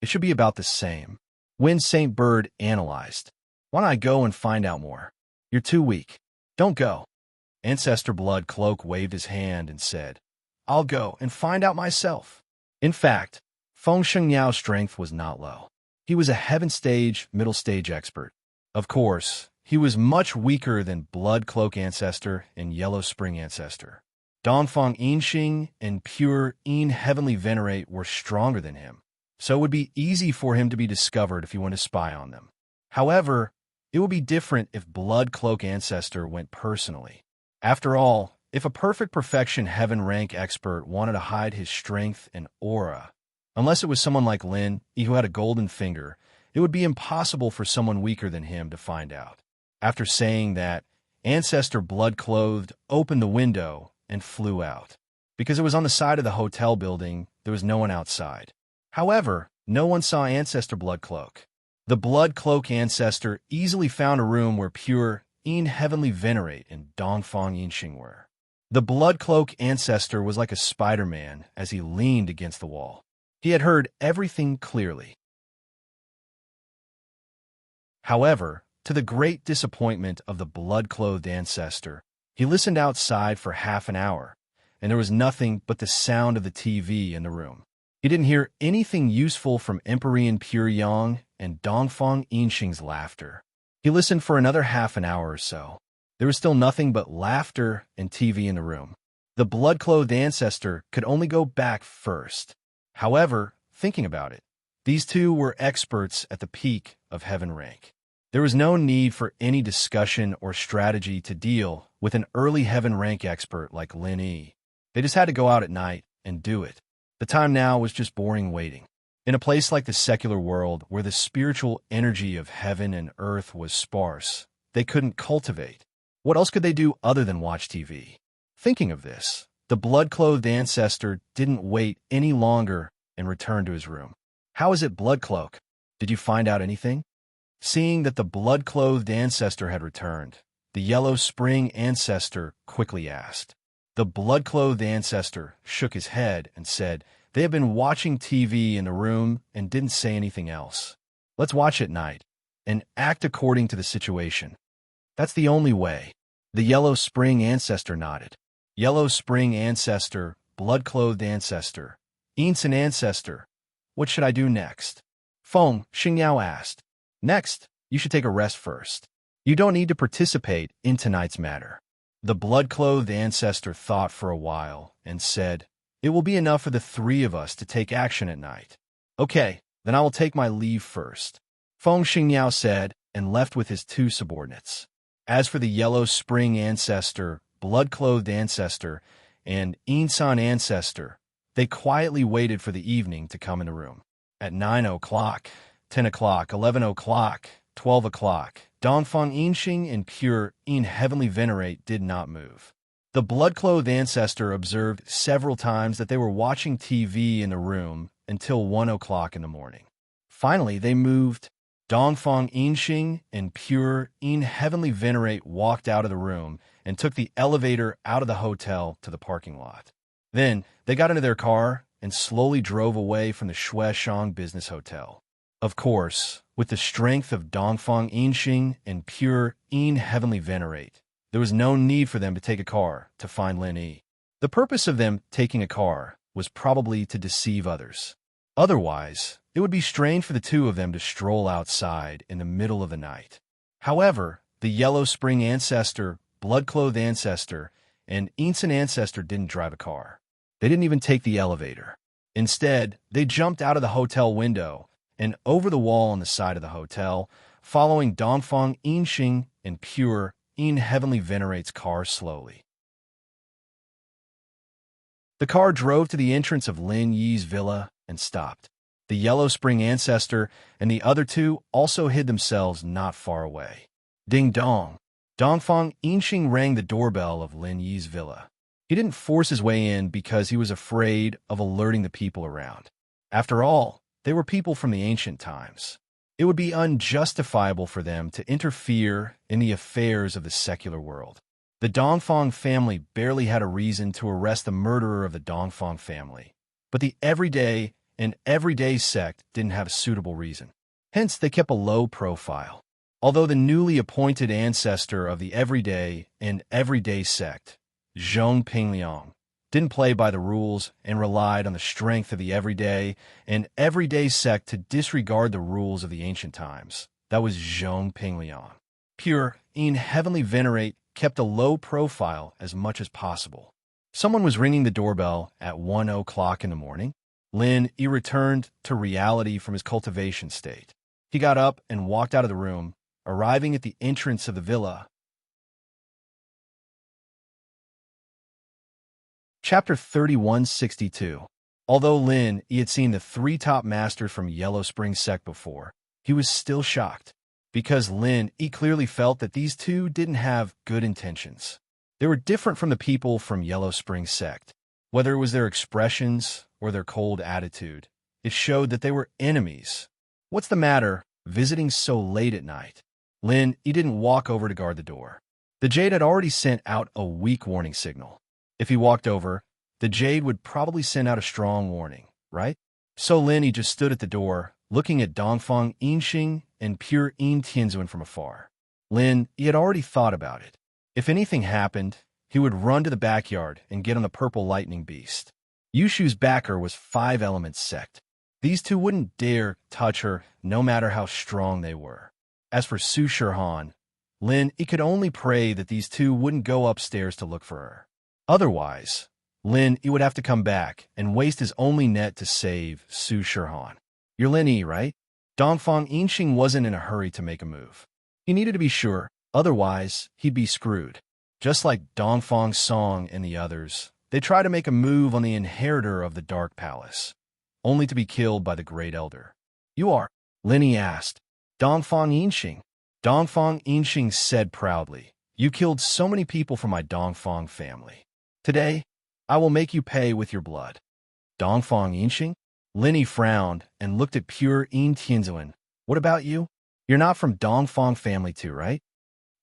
"It should be about the same," Wind Saint Bird analyzed. "Why don't I go and find out more?" "You're too weak. Don't go." Ancestor Bloodcloak waved his hand and said, "I'll go and find out myself." In fact, Feng Shengyao's strength was not low. He was a Heaven Stage, Middle Stage expert. Of course, he was much weaker than Bloodcloak Ancestor and Yellow Spring Ancestor. Dongfang Inxing and Pure Heavenly Venerate were stronger than him, so it would be easy for him to be discovered if he went to spy on them. However, it would be different if Bloodcloak Ancestor went personally. After all, if a perfect perfection heaven rank expert wanted to hide his strength and aura, unless it was someone like Lin Yi who had a golden finger, it would be impossible for someone weaker than him to find out. After saying that, Ancestor Blood-Clothed opened the window and flew out. Because it was on the side of the hotel building, there was no one outside. However, no one saw Ancestor Bloodcloak. The Bloodcloak Ancestor easily found a room where Pure Heavenly Venerate and Dongfang Yinxing were. The Bloodcloak Ancestor was like a Spider-Man as he leaned against the wall. He had heard everything clearly. However, to the great disappointment of the blood-clothed ancestor, he listened outside for half an hour, and there was nothing but the sound of the TV in the room. He didn't hear anything useful from Empyrean Pure Yang and Dongfang Yinxing's laughter. He listened for another half an hour or so. There was still nothing but laughter and TV in the room. The blood-clothed ancestor could only go back first. However, thinking about it, these two were experts at the peak of heaven rank. There was no need for any discussion or strategy to deal with an early heaven rank expert like Lin Yi. They just had to go out at night and do it. The time now was just boring waiting. In a place like the secular world, where the spiritual energy of heaven and earth was sparse, they couldn't cultivate. What else could they do other than watch TV? Thinking of this, the blood-clothed ancestor didn't wait any longer and returned to his room. "How is it, Bloodcloak? Did you find out anything?" Seeing that the blood-clothed ancestor had returned, the Yellow Spring ancestor quickly asked. The blood-clothed ancestor shook his head and said, "They have been watching TV in the room and didn't say anything else. Let's watch at night and act according to the situation. That's the only way." The Yellow Spring ancestor nodded. Yellow Spring ancestor, blood-clothed ancestor, Ensign ancestor, what should I do next? Feng Xingyao asked. "Next, you should take a rest first. You don't need to participate in tonight's matter." The blood-clothed ancestor thought for a while and said, "It will be enough for the three of us to take action at night." "Okay, then I will take my leave first," Feng Xingyao said and left with his two subordinates. As for the Yellow Spring ancestor, blood-clothed ancestor, and Ensign ancestor, they quietly waited for the evening to come in the room. At 9 o'clock, 10 o'clock, 11 o'clock, 12 o'clock, Dongfang Yinxing and Pure Heavenly Venerate did not move. The blood-clothed ancestor observed several times that they were watching TV in the room until 1 o'clock in the morning. Finally, they moved. Dongfang Yinxing and Pure Heavenly Venerate walked out of the room and took the elevator out of the hotel to the parking lot. Then, they got into their car and slowly drove away from the Shueshang Business Hotel. Of course, with the strength of Dongfang Yinxing and Pure Heavenly Venerate, there was no need for them to take a car to find Lin Yi. The purpose of them taking a car was probably to deceive others. Otherwise, It would be strange for the two of them to stroll outside in the middle of the night. However, the Yellow Spring Ancestor, Blood-Clothed Ancestor, and Ancient Ancestor didn't drive a car. They didn't even take the elevator. Instead, they jumped out of the hotel window and over the wall on the side of the hotel, following Dongfang Yinxing and Pure In Heavenly Venerate's car slowly. The car drove to the entrance of Lin Yi's villa and stopped. The Yellow Spring Ancestor and the other two also hid themselves not far away. Ding dong. Dongfang Yinxing rang the doorbell of Lin Yi's villa. He didn't force his way in because he was afraid of alerting the people around. After all, they were people from the ancient times. It would be unjustifiable for them to interfere in the affairs of the secular world. The Dongfang family barely had a reason to arrest the murderer of the Dongfang family, but the everyday and everyday sect didn't have a suitable reason. Hence, they kept a low profile. Although the newly appointed ancestor of the everyday and everyday sect, Zhong Pingliang, didn't play by the rules and relied on the strength of the everyday and everyday sect to disregard the rules of the ancient times. That was Zhong Pingliang. Pure In Heavenly Venerate kept a low profile as much as possible. Someone was ringing the doorbell at 1 o'clock in the morning. Lin Yi returned to reality from his cultivation state. He got up and walked out of the room, arriving at the entrance of the villa. Chapter 3162. Although Lin Yi had seen the three top masters from Yellow Spring Sect before, he was still shocked, because Lin Yi clearly felt that these two didn't have good intentions. They were different from the people from Yellow Spring Sect. Whether it was their expressions or their cold attitude, it showed that they were enemies. What's the matter, visiting so late at night? Lin Yi didn't walk over to guard the door. The Jade had already sent out a weak warning signal. If he walked over, the Jade would probably send out a strong warning, right? So Lin Yi just stood at the door, looking at Dongfang Yinxing and Pure In Tianzuan from afar. Lin Yi had already thought about it. If anything happened, he would run to the backyard and get on the purple lightning beast. Yushu's backer was 5 Elements sect. These two wouldn't dare touch her, no matter how strong they were. As for Su Shihan, Lin Yi could only pray that these two wouldn't go upstairs to look for her. Otherwise, Lin Yi would have to come back and waste his only net to save Su Shihan. You're Lin Yi, right? Dongfang Yinxing wasn't in a hurry to make a move. He needed to be sure, otherwise he'd be screwed. Just like Dongfang Song and the others, they tried to make a move on the inheritor of the Dark Palace, only to be killed by the Great Elder. You are? Lin Yi asked. Dongfang Yinxing. Dongfang Yinxing said proudly, you killed so many people from my Dongfang family. Today, I will make you pay with your blood. Dongfang Yinxing? Lin Yi frowned and looked at Pure In Tianzuan. What about you? You're not from Dongfang family too, right?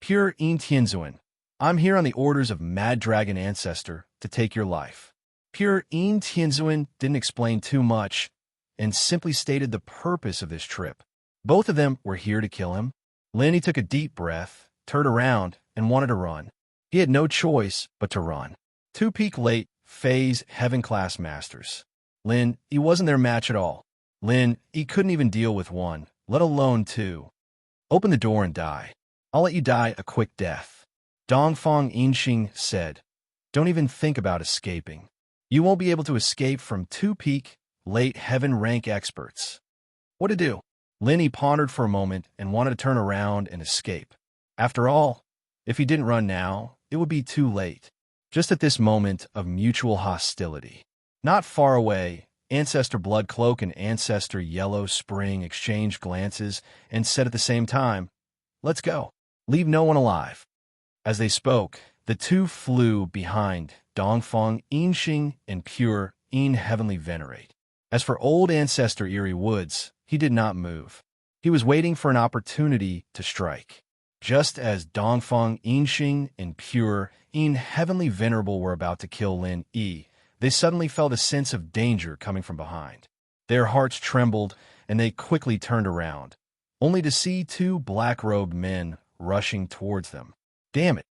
Pure In Tianzuan. I'm here on the orders of Mad Dragon Ancestor to take your life. Pure In Tianzuan didn't explain too much and simply stated the purpose of this trip. Both of them were here to kill him. Lin Yi took a deep breath, turned around, and wanted to run. He had no choice but to run. 2 peak late phase heaven class masters. Lin Yi wasn't their match at all. Lin Yi couldn't even deal with 1, let alone 2. Open the door and die. I'll let you die a quick death. Dongfang Yinxing said. Don't even think about escaping. You won't be able to escape from 2 peak late heaven rank experts. What to do? Lin Yi pondered for a moment and wanted to turn around and escape. After all, if he didn't run now, it would be too late. Just at this moment of mutual hostility. Not far away, Ancestor Bloodcloak and Ancestor Yellow Spring exchanged glances and said at the same time, let's go. Leave no one alive. As they spoke, the two flew behind Dongfang Yinxing and Pure In Heavenly Venerate. As for old Ancestor Eerie Woods, he did not move. He was waiting for an opportunity to strike. Just as Dongfang Yinxing and Pure In Heavenly Venerable were about to kill Lin Yi, they suddenly felt a sense of danger coming from behind. Their hearts trembled, and they quickly turned around, only to see 2 black-robed men rushing towards them. Damn it!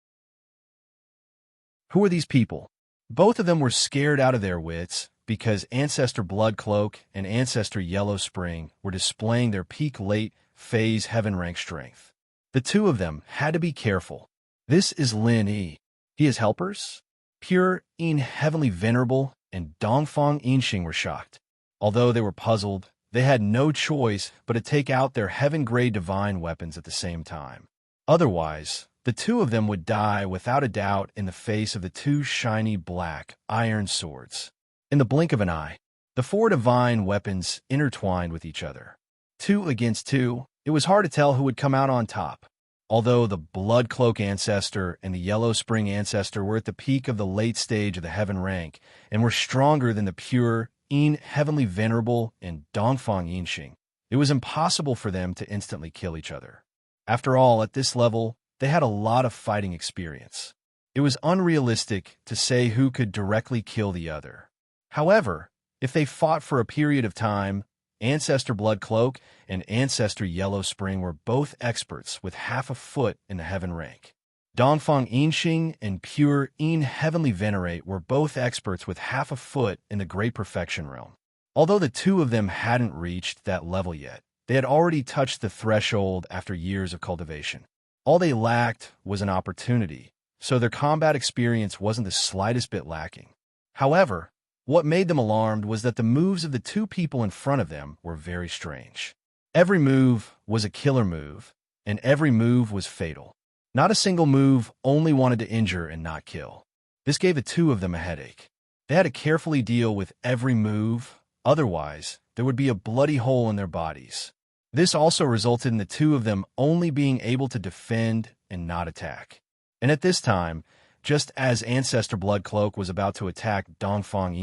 Who are these people? Both of them were scared out of their wits, because Ancestor Blood Cloak and Ancestor Yellow Spring were displaying their peak late phase heaven rank strength. The two of them had to be careful. This is Lin Yi. He is helpers? Pure, Heavenly Venerable, and Dongfang Yinxing were shocked. Although they were puzzled, they had no choice but to take out their heaven-grade divine weapons at the same time. Otherwise, the two of them would die without a doubt in the face of the two shiny black iron swords. In the blink of an eye, the four divine weapons intertwined with each other. 2 against 2, it was hard to tell who would come out on top. Although the Blood Cloak Ancestor and the Yellow Spring Ancestor were at the peak of the late stage of the heaven rank and were stronger than the pure, Heavenly Venerable and Dongfang Yinxing, it was impossible for them to instantly kill each other. After all, at this level, they had a lot of fighting experience. It was unrealistic to say who could directly kill the other. However, if they fought for a period of time, Ancestor Blood Cloak and Ancestor Yellow Spring were both experts with half a foot in the heaven rank. Dongfang Yinxing and Pure Heavenly Venerate were both experts with half a foot in the Great Perfection realm. Although the two of them hadn't reached that level yet, they had already touched the threshold after years of cultivation. All they lacked was an opportunity, so their combat experience wasn't the slightest bit lacking. However, what made them alarmed was that the moves of the two people in front of them were very strange. Every move was a killer move, and every move was fatal. Not a single move only wanted to injure and not kill. This gave the two of them a headache. They had to carefully deal with every move, otherwise there would be a bloody hole in their bodies. This also resulted in the two of them only being able to defend and not attack. And at this time, just as Ancestor Blood Cloak was about to attack Dongfang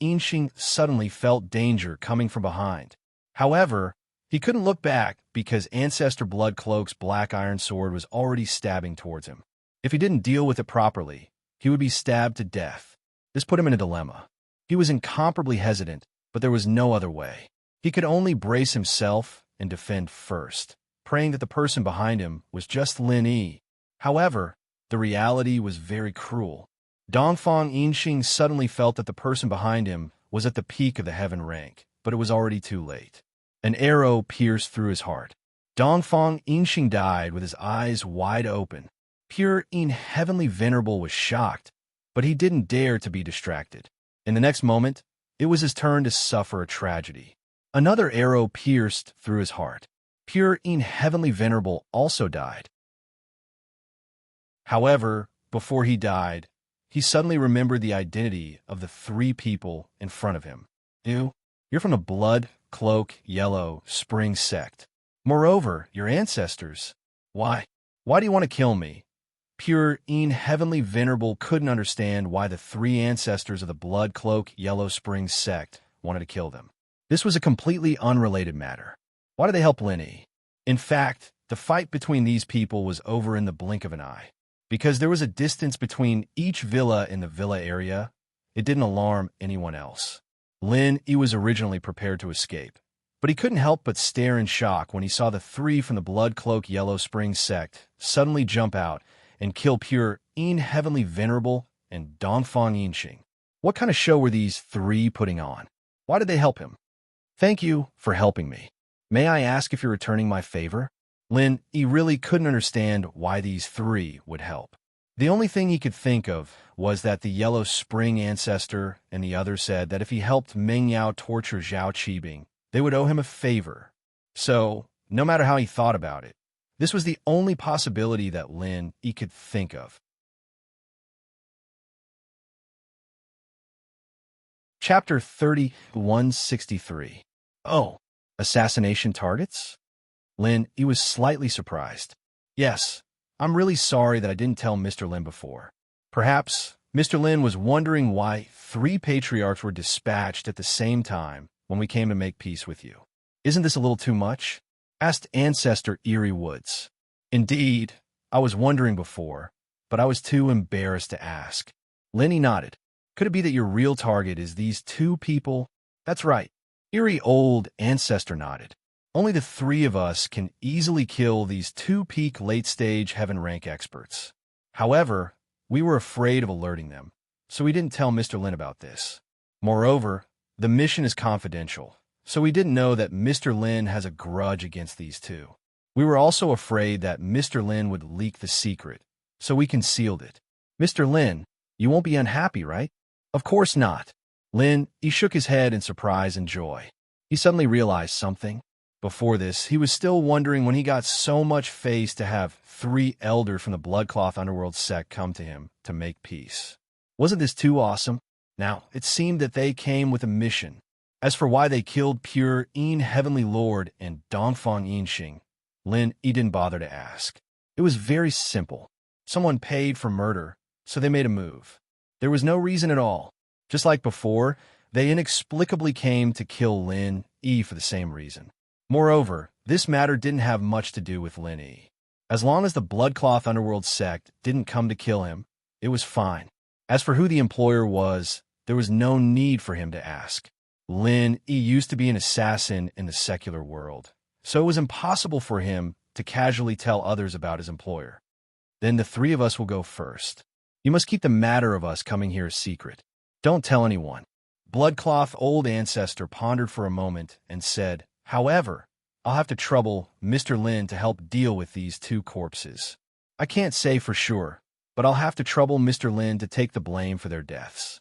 Yinxing suddenly felt danger coming from behind. However, he couldn't look back because Ancestor Blood Cloak's black iron sword was already stabbing towards him. If he didn't deal with it properly, he would be stabbed to death. This put him in a dilemma. He was incomparably hesitant, but there was no other way. He could only brace himself and defend first, praying that the person behind him was just Lin Yi. However, the reality was very cruel. Dongfang Yinxing suddenly felt that the person behind him was at the peak of the heaven rank, but it was already too late. An arrow pierced through his heart. Dongfang Yinxing died with his eyes wide open. Pure Heavenly Venerable was shocked, but he didn't dare to be distracted. In the next moment, it was his turn to suffer a tragedy. Another arrow pierced through his heart. Pure Heavenly Venerable also died. However, before he died, he suddenly remembered the identity of the three people in front of him. You're from the Blood Cloak Yellow Spring sect. Moreover, your ancestors. Why do you want to kill me? Pure Heavenly Venerable couldn't understand why the three ancestors of the Blood Cloak Yellow Spring sect wanted to kill them. This was a completely unrelated matter. Why did they help Lin Yi? In fact, the fight between these people was over in the blink of an eye. Because there was a distance between each villa in the villa area, it didn't alarm anyone else. Lin Yi was originally prepared to escape, but he couldn't help but stare in shock when he saw the three from the Blood Cloak Yellow Spring sect suddenly jump out and kill Pure Heavenly Venerable and Dongfang Yinxing. What kind of show were these three putting on? Why did they help him? Thank you for helping me. May I ask if you're returning my favor? Lin Yi really couldn't understand why these three would help. The only thing he could think of was that the Yellow Spring Ancestor and the other said that if he helped Meng Yao torture Zhao Qibing, they would owe him a favor. So, no matter how he thought about it, this was the only possibility that Lin Yi could think of. Chapter 3163. Oh, assassination targets? Lin Yi was slightly surprised. Yes, I'm really sorry that I didn't tell Mr. Lin before. Perhaps Mr. Lin was wondering why three patriarchs were dispatched at the same time when we came to make peace with you. Isn't this a little too much? Asked Ancestor Eerie Woods. Indeed, I was wondering before, but I was too embarrassed to ask. Lin Yi nodded. Could it be that your real target is these two people? That's right. Eerie Old Ancestor nodded. Only the three of us can easily kill these two peak late-stage heaven rank experts. However, we were afraid of alerting them, so we didn't tell Mr. Lin about this. Moreover, the mission is confidential, so we didn't know that Mr. Lin has a grudge against these two. We were also afraid that Mr. Lin would leak the secret, so we concealed it. Mr. Lin, you won't be unhappy, right? Of course not. Lin, he shook his head in surprise and joy. He suddenly realized something. Before this, he was still wondering when he got so much face to have 3 elders from the Bloodcloth Underworld sect come to him to make peace. Wasn't this too awesome? Now, it seemed that they came with a mission. As for why they killed Pure Een Heavenly Lord and Dongfang Yinxing, Lin, he didn't bother to ask. It was very simple. Someone paid for murder, so they made a move. There was no reason at all. Just like before, they inexplicably came to kill Lin Yi for the same reason. Moreover, this matter didn't have much to do with Lin Yi. As long as the Bloodcloth Underworld sect didn't come to kill him, it was fine. As for who the employer was, there was no need for him to ask. Lin Yi used to be an assassin in the secular world, so it was impossible for him to casually tell others about his employer. Then the 3 of us will go first. You must keep the matter of us coming here a secret. Don't tell anyone. Bloodcloth Old Ancestor pondered for a moment and said, however, I'll have to trouble Mr. Lin to help deal with these 2 corpses. I can't say for sure, but I'll have to trouble Mr. Lin to take the blame for their deaths.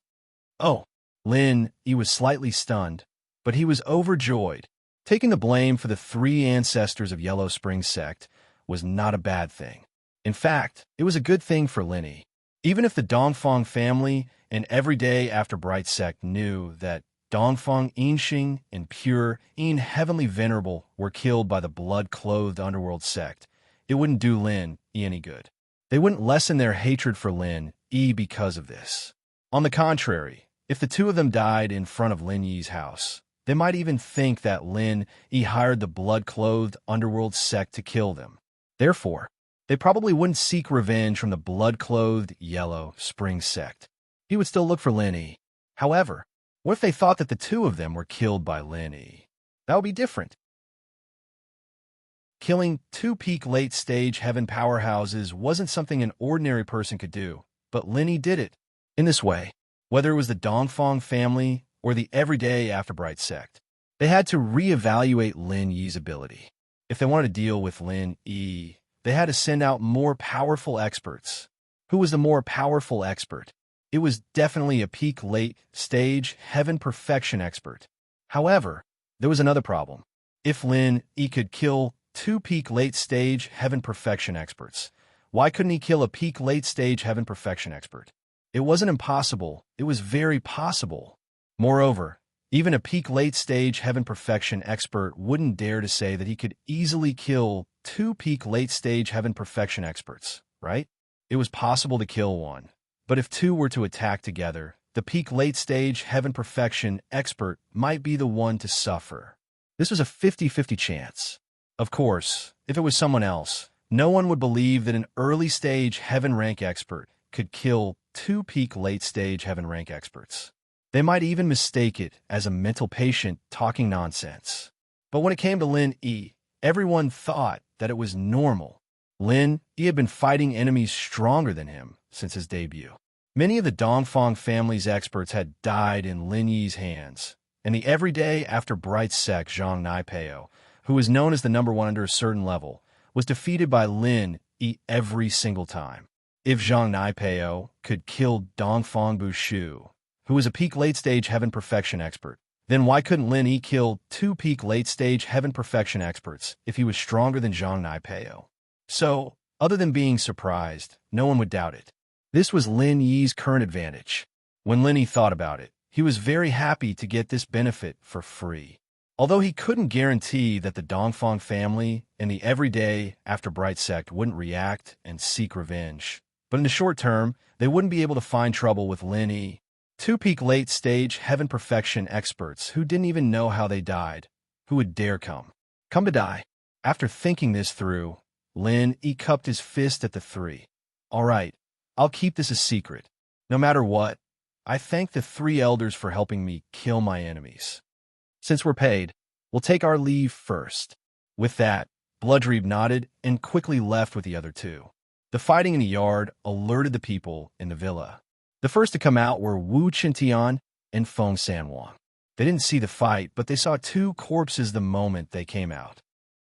Oh, Lin, he was slightly stunned, but he was overjoyed. Taking the blame for the 3 ancestors of Yellow Spring sect was not a bad thing. In fact, it was a good thing for Lin Yi. Even if the Dongfang family and Everyday After Bright sect knew that Dongfang Yinxing and Pure Een Heavenly Venerable were killed by the blood-clothed underworld sect, it wouldn't do Lin Yi any good. They wouldn't lessen their hatred for Lin Yi because of this. On the contrary, if the 2 of them died in front of Lin Yi's house, they might even think that Lin Yi hired the blood-clothed underworld sect to kill them. Therefore, they probably wouldn't seek revenge from the blood-clothed Yellow Spring sect. He would still look for Lin Yi. However, what if they thought that the 2 of them were killed by Lin Yi? That would be different. Killing 2 peak late-stage heaven powerhouses wasn't something an ordinary person could do, but Lin Yi did it. In this way, whether it was the Dongfang family or the Everyday After Bright sect, they had to reevaluate Lin Yi's ability. If they wanted to deal with Lin Yi, they had to send out more powerful experts. Who was the more powerful expert? It was definitely a peak late-stage heaven perfection expert. However, there was another problem. If Lin Yi could kill 2 peak late-stage heaven perfection experts, why couldn't he kill a peak late-stage heaven perfection expert? It wasn't impossible, it was very possible. Moreover, even a peak late-stage heaven perfection expert wouldn't dare to say that he could easily kill 2 peak late-stage heaven perfection experts, right? It was possible to kill one, but if 2 were to attack together, the peak late-stage heaven perfection expert might be the one to suffer. This was a 50-50 chance. Of course, if it was someone else, no one would believe that an early-stage heaven rank expert could kill 2 peak late-stage heaven rank experts. They might even mistake it as a mental patient talking nonsense. But when it came to Lin Yi, everyone thought that it was normal. Lin Yi had been fighting enemies stronger than him since his debut. Many of the Dongfang family's experts had died in Lin Yi's hands, and the Everyday After Bright sect Zhang Naipeo, who was known as the number 1 under a certain level, was defeated by Lin Yi every single time. If Zhang Naipeo could kill Dongfang Bushu, who was a peak late-stage heaven perfection expert, then why couldn't Lin Yi kill 2 peak late-stage heaven perfection experts if he was stronger than Zhang Naipeo? So, other than being surprised, no one would doubt it. This was Lin Yi's current advantage. When Lin Yi thought about it, he was very happy to get this benefit for free. Although he couldn't guarantee that the Dongfang family and the Everyday After Bright sect wouldn't react and seek revenge, but in the short term, they wouldn't be able to find trouble with Lin Yi. 2 peak late-stage heaven perfection experts who didn't even know how they died, who would dare come to die. After thinking this through, Lin Yi cupped his fist at the 3. All right, I'll keep this a secret. No matter what, I thank the 3 elders for helping me kill my enemies. Since we're paid, we'll take our leave first. With that, Bloodreeb nodded and quickly left with the other 2. The fighting in the yard alerted the people in the villa. The first to come out were Wu Qintian and Feng Sanwang. They didn't see the fight, but they saw two corpses the moment they came out.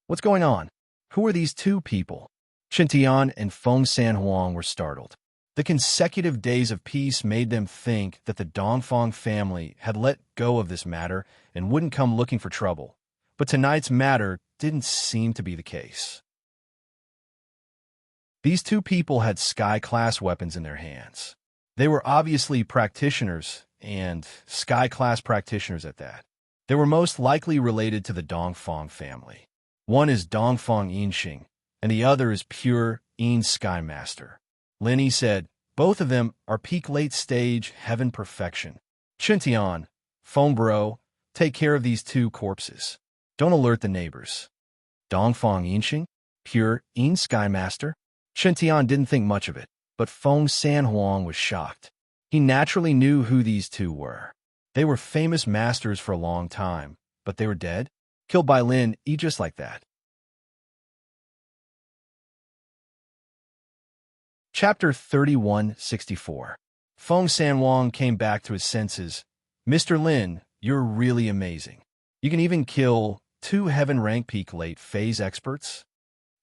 What's going on? Who are these two people? Tian and Feng Sanhuang were startled. The consecutive days of peace made them think that the Dongfang family had let go of this matter and wouldn't come looking for trouble. But tonight's matter didn't seem to be the case. These two people had Sky-class weapons in their hands. They were obviously practitioners, and Sky-class practitioners at that. They were most likely related to the Dongfang family. One is Dongfang Yinxing, and the other is pure Yin Sky Master. Lin said, both of them are peak late-stage heaven perfection. Tian, Feng Bro, take care of these two corpses. Don't alert the neighbors. Dongfang Yinxing, pure Yin Sky Master? Tian didn't think much of it, but Feng Sanhuang was shocked. He naturally knew who these two were. They were famous masters for a long time, but they were dead, killed by Lin just like that. Chapter 3164. Feng Sanwang came back to his senses. Mr. Lin, you're really amazing. You can even kill 2 heaven rank peak late phase experts.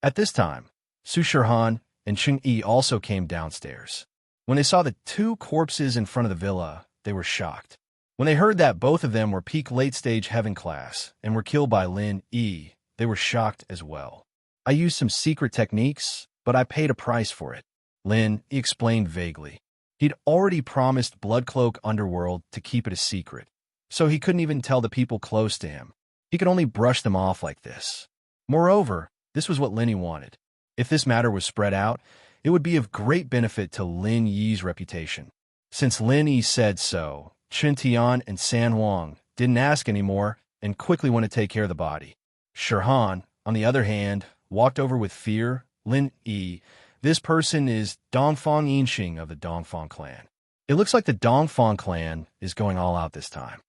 At this time, Su Shihan and Cheng Yi also came downstairs. When they saw the 2 corpses in front of the villa, they were shocked. When they heard that both of them were peak late stage heaven class and were killed by Lin Yi, they were shocked as well. I used some secret techniques, but I paid a price for it. Lin explained vaguely. He'd already promised Bloodcloak Underworld to keep it a secret, so he couldn't even tell the people close to him. He could only brush them off like this. Moreover, this was what Lin wanted. If this matter was spread out, it would be of great benefit to Lin Yi's reputation. Since Lin Yi said so, Tian and San Huang didn't ask anymore and quickly went to take care of the body. Shihan, on the other hand, walked over with fear. Lin Yi, this person is Dongfang Yinxing of the Dongfang clan. It looks like the Dongfang clan is going all out this time.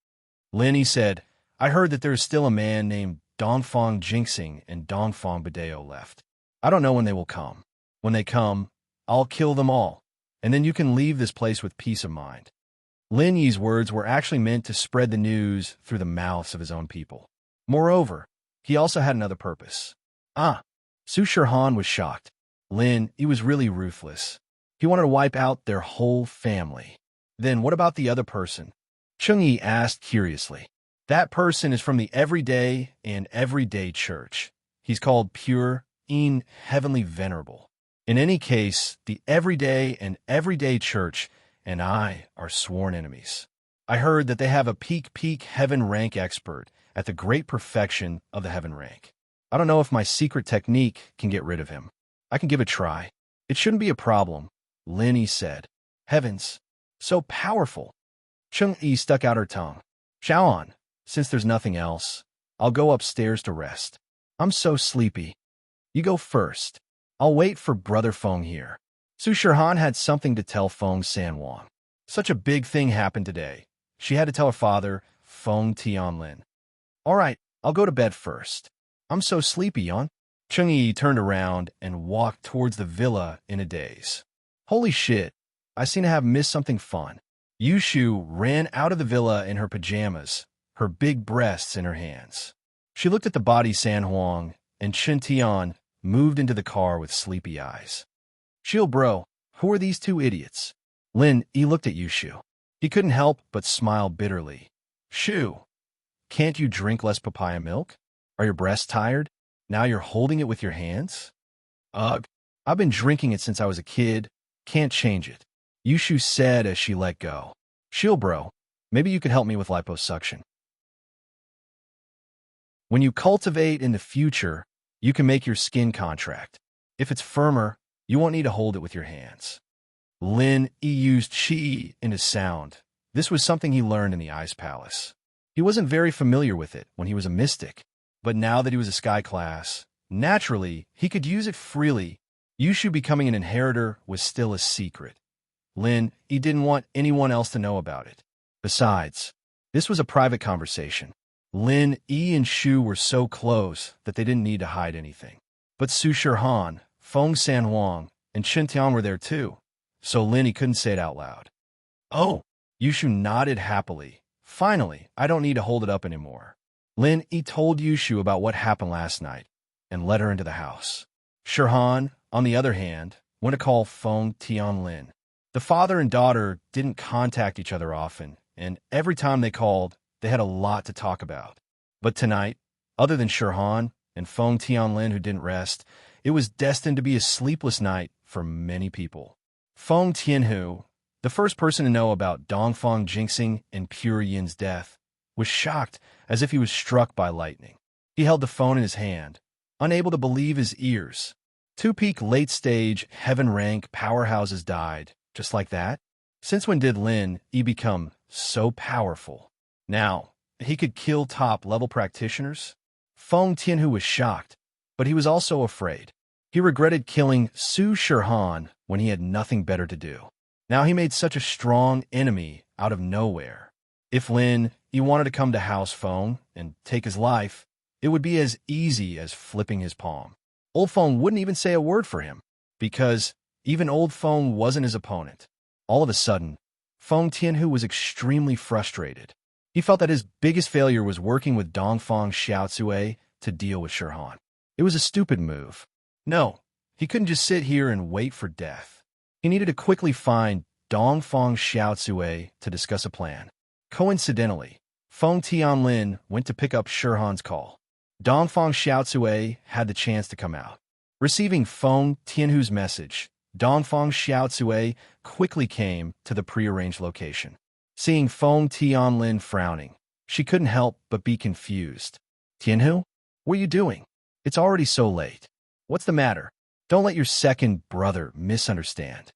Lin Yi said, I heard that there is still a man named Dongfang Jinxing and Dongfang Badeo left. I don't know when they will come. When they come, I'll kill them all, and then you can leave this place with peace of mind. Lin Yi's words were actually meant to spread the news through the mouths of his own people. Moreover, he also had another purpose. Su Shihan was shocked. Lin Yi was really ruthless. He wanted to wipe out their whole family. Then what about the other person? Cheng Yi asked curiously. That person is from the Everyday and Everyday Church. He's called Pure Yin Heavenly Venerable. In any case, the Everyday and Everyday Church and I are sworn enemies. I heard that they have a peak heaven rank expert at the great perfection of the heaven rank. I don't know if my secret technique can get rid of him. I can give it a try. It shouldn't be a problem, Lin Yi said. Heavens, so powerful. Cheng Yi stuck out her tongue. Xiaoan, since there's nothing else, I'll go upstairs to rest. I'm so sleepy. You go first. I'll wait for Brother Feng here. Su Shihan had something to tell Feng Sanwang. Such a big thing happened today. She had to tell her father, Feng Tianlin. All right, I'll go to bed first. I'm so sleepy, Yan. Cheng Yi turned around and walked towards the villa in a daze. Holy shit, I seem to have missed something fun. Yushu ran out of the villa in her pajamas, her big breasts in her hands. She looked at the body San Huang, and Chen Tian moved into the car with sleepy eyes. Chill, bro, who are these two idiots? Lin Yi looked at Yushu. He couldn't help but smile bitterly. Shu, can't you drink less papaya milk? Are your breasts tired? Now you're holding it with your hands? Ugh, I've been drinking it since I was a kid. Can't change it. Yushu said as she let go. Chill, bro, maybe you could help me with liposuction. When you cultivate in the future, you can make your skin contract. If it's firmer, you won't need to hold it with your hands. Lin Yi used chi in his sound. This was something he learned in the Ice Palace. He wasn't very familiar with it when he was a mystic, but now that he was a sky class, naturally, he could use it freely. Yushu becoming an inheritor was still a secret. Lin Yi didn't want anyone else to know about it. Besides, this was a private conversation. Lin Yi and Shu were so close that they didn't need to hide anything. But Su Shihan, Feng Sanhuang, and Chen Tian were there too, so Lin Yi couldn't say it out loud. Oh, Yushu nodded happily. Finally, I don't need to hold it up anymore. Lin Yi told Yushu about what happened last night and led her into the house. Shirhan, on the other hand, went to call Feng Tianlin. The father and daughter didn't contact each other often, and every time they called, they had a lot to talk about. But tonight, other than Shirhan and Feng Tianlin who didn't rest, it was destined to be a sleepless night for many people. Feng Tianhu, the first person to know about Dongfang jinxing and Pure Yin's death, was shocked as if he was struck by lightning. He held the phone in his hand, unable to believe his ears. Two-peak late-stage, heaven-rank powerhouses died, just like that? Since when did Lin Yi become so powerful? Now, he could kill top-level practitioners? Feng Tianhu was shocked, but he was also afraid. He regretted killing Su Shirhan when he had nothing better to do. Now he made such a strong enemy out of nowhere. If Lin Yi wanted to come to House Feng and take his life, it would be as easy as flipping his palm. Old Feng wouldn't even say a word for him, because even Old Feng wasn't his opponent. All of a sudden, Feng Tianhu was extremely frustrated. He felt that his biggest failure was working with Dongfang Xiaocui to deal with Shirhan. It was a stupid move. No, he couldn't just sit here and wait for death. He needed to quickly find Dongfang Xiaocui to discuss a plan. Coincidentally, Feng Tianlin went to pick up Shirhan's call. Dongfang Xiaocui had the chance to come out. Receiving Feng Tianhu's message, Dongfang Xiaocui quickly came to the prearranged location. Seeing Feng Tianlin frowning, she couldn't help but be confused. Tianhu, what are you doing? It's already so late. What's the matter? Don't let your second brother misunderstand.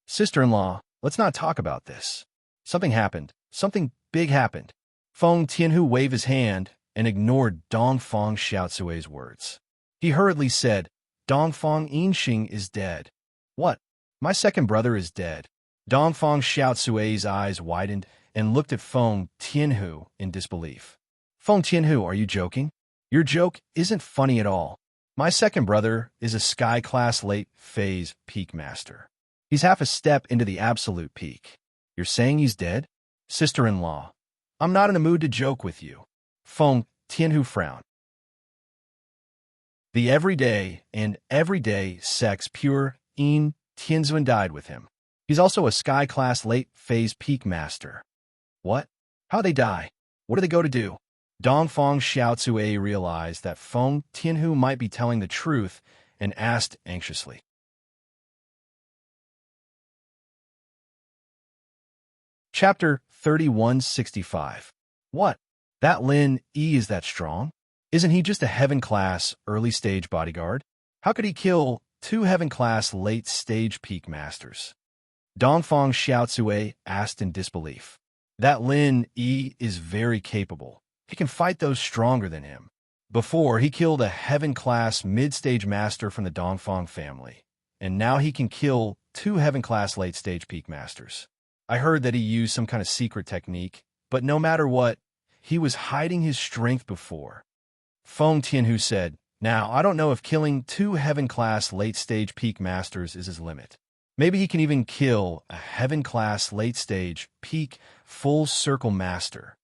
Sister-in-law, let's not talk about this. Something happened. Something big happened. Feng Tianhu waved his hand and ignored Dongfang Xiaocui's words. He hurriedly said, Dongfang Yinxing is dead. What? My second brother is dead. Dongfang Xiaocui's eyes widened and looked at Feng Tianhu in disbelief. Feng Tianhu, are you joking? Your joke isn't funny at all. My second brother is a sky-class late-phase peak master. He's half a step into the absolute peak. You're saying he's dead? Sister-in-law, I'm not in a mood to joke with you. Feng Tianhu frowned. The everyday sex pure Yin Tianzun died with him. He's also a sky-class late-phase peak master. What? How'd they die? What do they go to do? Dongfang Xiaocui realized that Feng Tianhu might be telling the truth and asked anxiously. Chapter 3165. What? That Lin Yi is that strong? Isn't he just a heaven-class early-stage bodyguard? How could he kill two heaven-class late-stage peak masters? Dongfang Xiaocui asked in disbelief. That Lin Yi is very capable. He can fight those stronger than him. Before, he killed a heaven-class mid-stage master from the Dongfang family, and now he can kill two heaven-class late-stage peak masters. I heard that he used some kind of secret technique, but no matter what, he was hiding his strength before. Feng Tianhu said, Now, I don't know if killing two heaven-class late-stage peak masters is his limit. Maybe he can even kill a heaven-class late-stage peak full-circle master.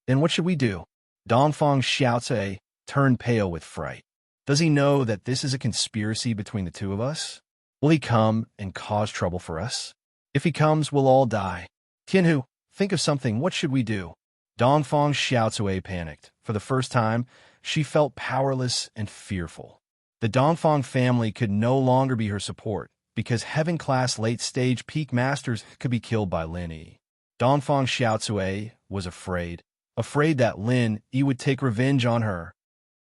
Then what should we do? Dongfang Xiaocui turned pale with fright. Does he know that this is a conspiracy between the two of us? Will he come and cause trouble for us? If he comes, we'll all die. Tianhu, think of something. What should we do? Dongfang Xiaocui panicked. For the first time, she felt powerless and fearful. The Dongfang family could no longer be her support, because heaven-class late-stage peak masters could be killed by Lin Yi. Dongfang Xiaocui was afraid that Lin Yi would take revenge on her.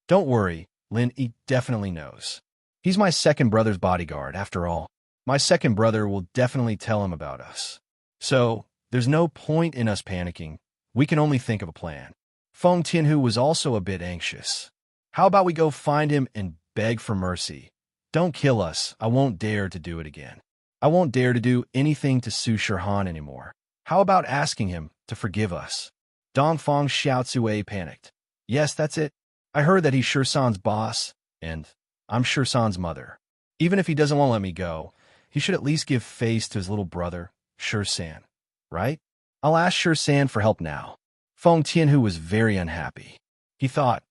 Don't worry, Lin Yi definitely knows. He's my second brother's bodyguard, after all. My second brother will definitely tell him about us. So, there's no point in us panicking. We can only think of a plan. Feng Tianhu was also a bit anxious. How about we go find him and beg for mercy? Don't kill us. I won't dare to do it again. I won't dare to do anything to Su Shirhan anymore. How about asking him to forgive us? Dongfang Xiaocui panicked. Yes, that's it. I heard that he's Shirsan's boss, and I'm Shirsan's mother. Even if he doesn't want to let me go, he should at least give face to his little brother, Shirsan. Right? I'll ask Sure San for help now. Feng Tianhu was very unhappy. He thought,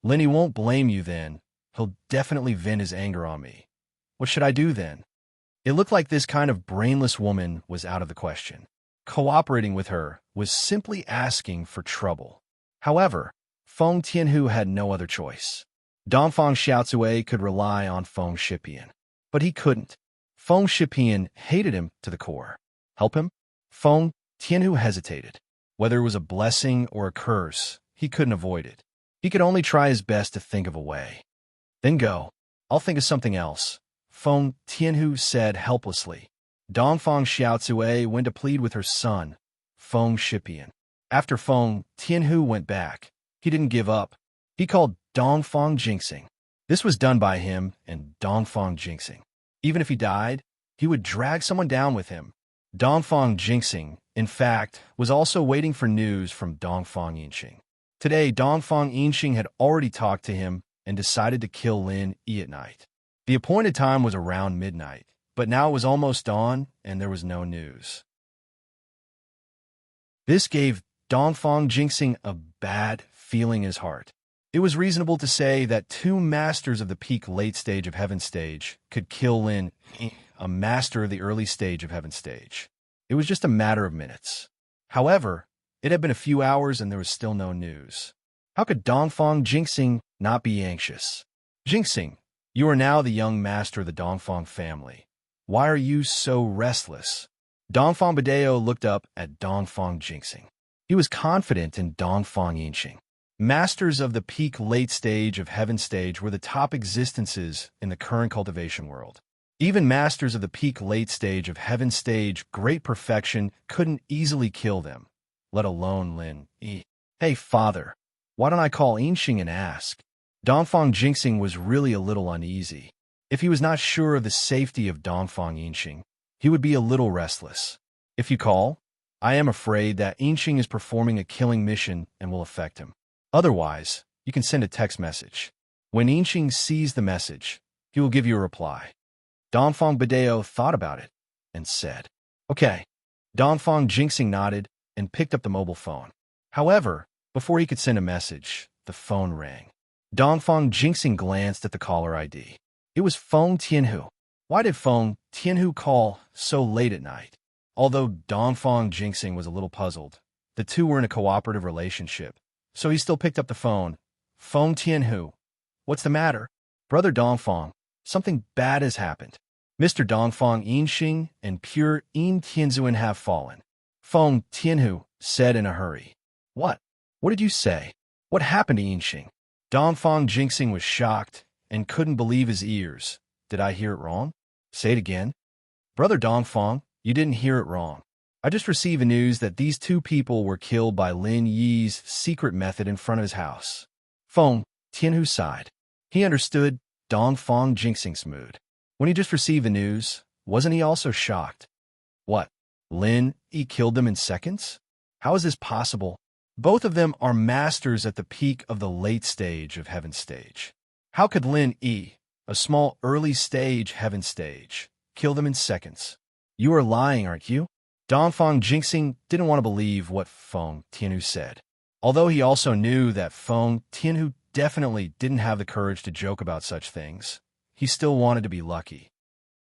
Lenny won't blame you then. He'll definitely vent his anger on me. What should I do then? It looked like this kind of brainless woman was out of the question. Cooperating with her was simply asking for trouble. However, Feng Tianhu had no other choice. Dongfang Xiaozue could rely on Feng Shipian, but he couldn't. Feng Shipian hated him to the core. Help him? Feng Tianhu hesitated. Whether it was a blessing or a curse, he couldn't avoid it. He could only try his best to think of a way. Then go. I'll think of something else, Feng Tianhu said helplessly. Dongfang Xiaozue went to plead with her son, Feng Shipian. After Feng Tianhu went back, he didn't give up. He called Dongfang Jinxing. This was done by him and Dongfang Jinxing. Even if he died, he would drag someone down with him. Dongfang Jinxing, in fact, was also waiting for news from Dongfang Yinxing. Today, Dongfang Yinxing had already talked to him and decided to kill Lin Yi at night. The appointed time was around midnight, but now it was almost dawn and there was no news. This gave Dongfang Jinxing a bad feeling in his heart. It was reasonable to say that two masters of the peak late stage of heaven stage could kill Lin Yi, a master of the early stage of heaven stage. It was just a matter of minutes. However, it had been a few hours and there was still no news. How could Dongfang Jinxing not be anxious? Jinxing, you are now the young master of the Dongfang family. Why are you so restless? Dongfang Badeo looked up at Dongfang Jinxing. He was confident in Dongfang Yinxing. Masters of the peak late stage of heaven stage were the top existences in the current cultivation world. Even masters of the peak late stage of heaven stage great perfection couldn't easily kill them, let alone Lin Yi. Hey, father, why don't I call Yinxing and ask? Dongfang Jinxing was really a little uneasy. If he was not sure of the safety of Dongfang Yinxing, he would be a little restless. If you call, I am afraid that Yinxing is performing a killing mission and will affect him. Otherwise, you can send a text message. When Yinxing sees the message, he will give you a reply. Dongfang Badeo thought about it and said, Okay. Dongfang Jinxing nodded and picked up the mobile phone. However, before he could send a message, the phone rang. Dongfang Jinxing glanced at the caller ID. It was Feng Tianhu. Why did Feng Tianhu call so late at night? Although Dongfang Jinxing was a little puzzled, the two were in a cooperative relationship, so he still picked up the phone. Feng Tianhu, what's the matter? Brother Dongfang, something bad has happened. Mr. Dongfang Yinxing and pure Yin Tianzuan have fallen. Feng Tianhu said in a hurry. What? What did you say? What happened to Yinxing? Dongfang Jinxing was shocked and couldn't believe his ears. Did I hear it wrong? Say it again. Brother Dongfang, you didn't hear it wrong. I just received the news that these two people were killed by Lin Yi's secret method in front of his house. Feng Tianhu sighed. He understood Dongfang Jinxing's mood. When he just received the news, wasn't he also shocked? What? Lin Yi killed them in seconds? How is this possible? Both of them are masters at the peak of the late stage of heaven stage. How could Lin Yi, a small early stage heaven stage, kill them in seconds? You are lying, aren't you? Dongfang Jinxing didn't want to believe what Feng Tianhu said. Although he also knew that Feng Tianhu definitely didn't have the courage to joke about such things, he still wanted to be lucky.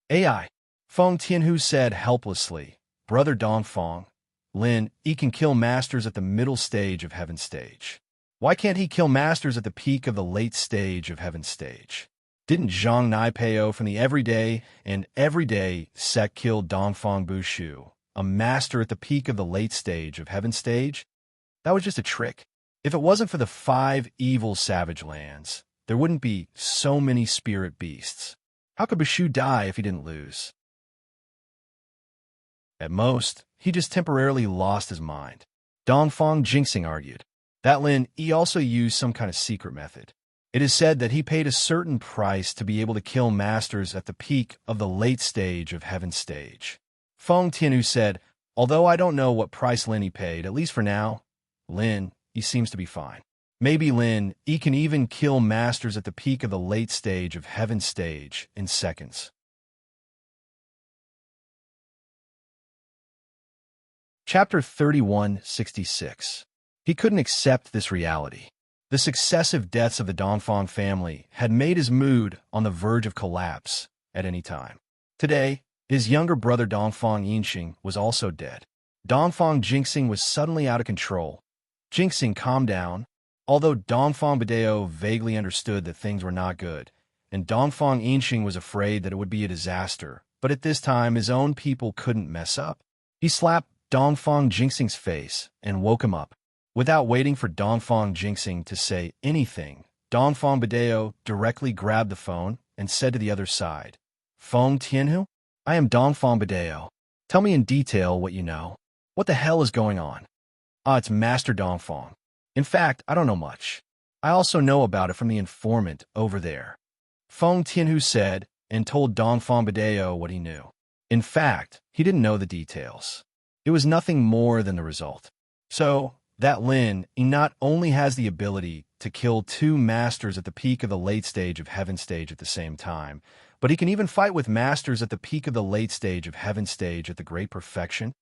AI, Feng Tianhu said helplessly, Brother Dongfang, Lin Yi can kill masters at the middle stage of heaven stage. Why can't he kill masters at the peak of the late stage of heaven stage? Didn't Zhang Naipeo from the Everyday sect kill Dongfang Bushu, a master at the peak of the late stage of heaven stage? That was just a trick. If it wasn't for the 5 evil savage lands, there wouldn't be so many spirit beasts. How could Bushu die if he didn't lose? At most, he just temporarily lost his mind. Dongfang Jinxing argued. That Lin Yi also used some kind of secret method. It is said that he paid a certain price to be able to kill masters at the peak of the late stage of heaven stage. Feng Tianhu said, although I don't know what price Lin Yi paid, at least for now, Lin Yi seems to be fine. Maybe Lin Yi can even kill masters at the peak of the late stage of heaven stage in seconds. Chapter 3166. He couldn't accept this reality. The successive deaths of the Dongfang family had made his mood on the verge of collapse at any time. Today, his younger brother Dongfang Yinxing was also dead. Dongfang Jingxing was suddenly out of control. Jingxing calmed down, although Dongfang Badeo vaguely understood that things were not good, and Dongfang Yinxing was afraid that it would be a disaster, but at this time his own people couldn't mess up. He slapped Dongfang Jingxing's face and woke him up. Without waiting for Dongfang Jingxing to say anything, Dongfang Badeo directly grabbed the phone and said to the other side, "Feng Tianhu? I am Dongfang Badeo. Tell me in detail what you know. What the hell is going on?" "Ah, it's Master Dongfang. In fact, I don't know much. I also know about it from the informant over there," Feng Tianhu said, and told Dongfang Badeo what he knew. In fact, he didn't know the details. It was nothing more than the result. So, that Lin, he not only has the ability to kill two masters at the peak of the late stage of heaven stage at the same time, but he can even fight with masters at the peak of the late stage of heaven stage at the great perfection?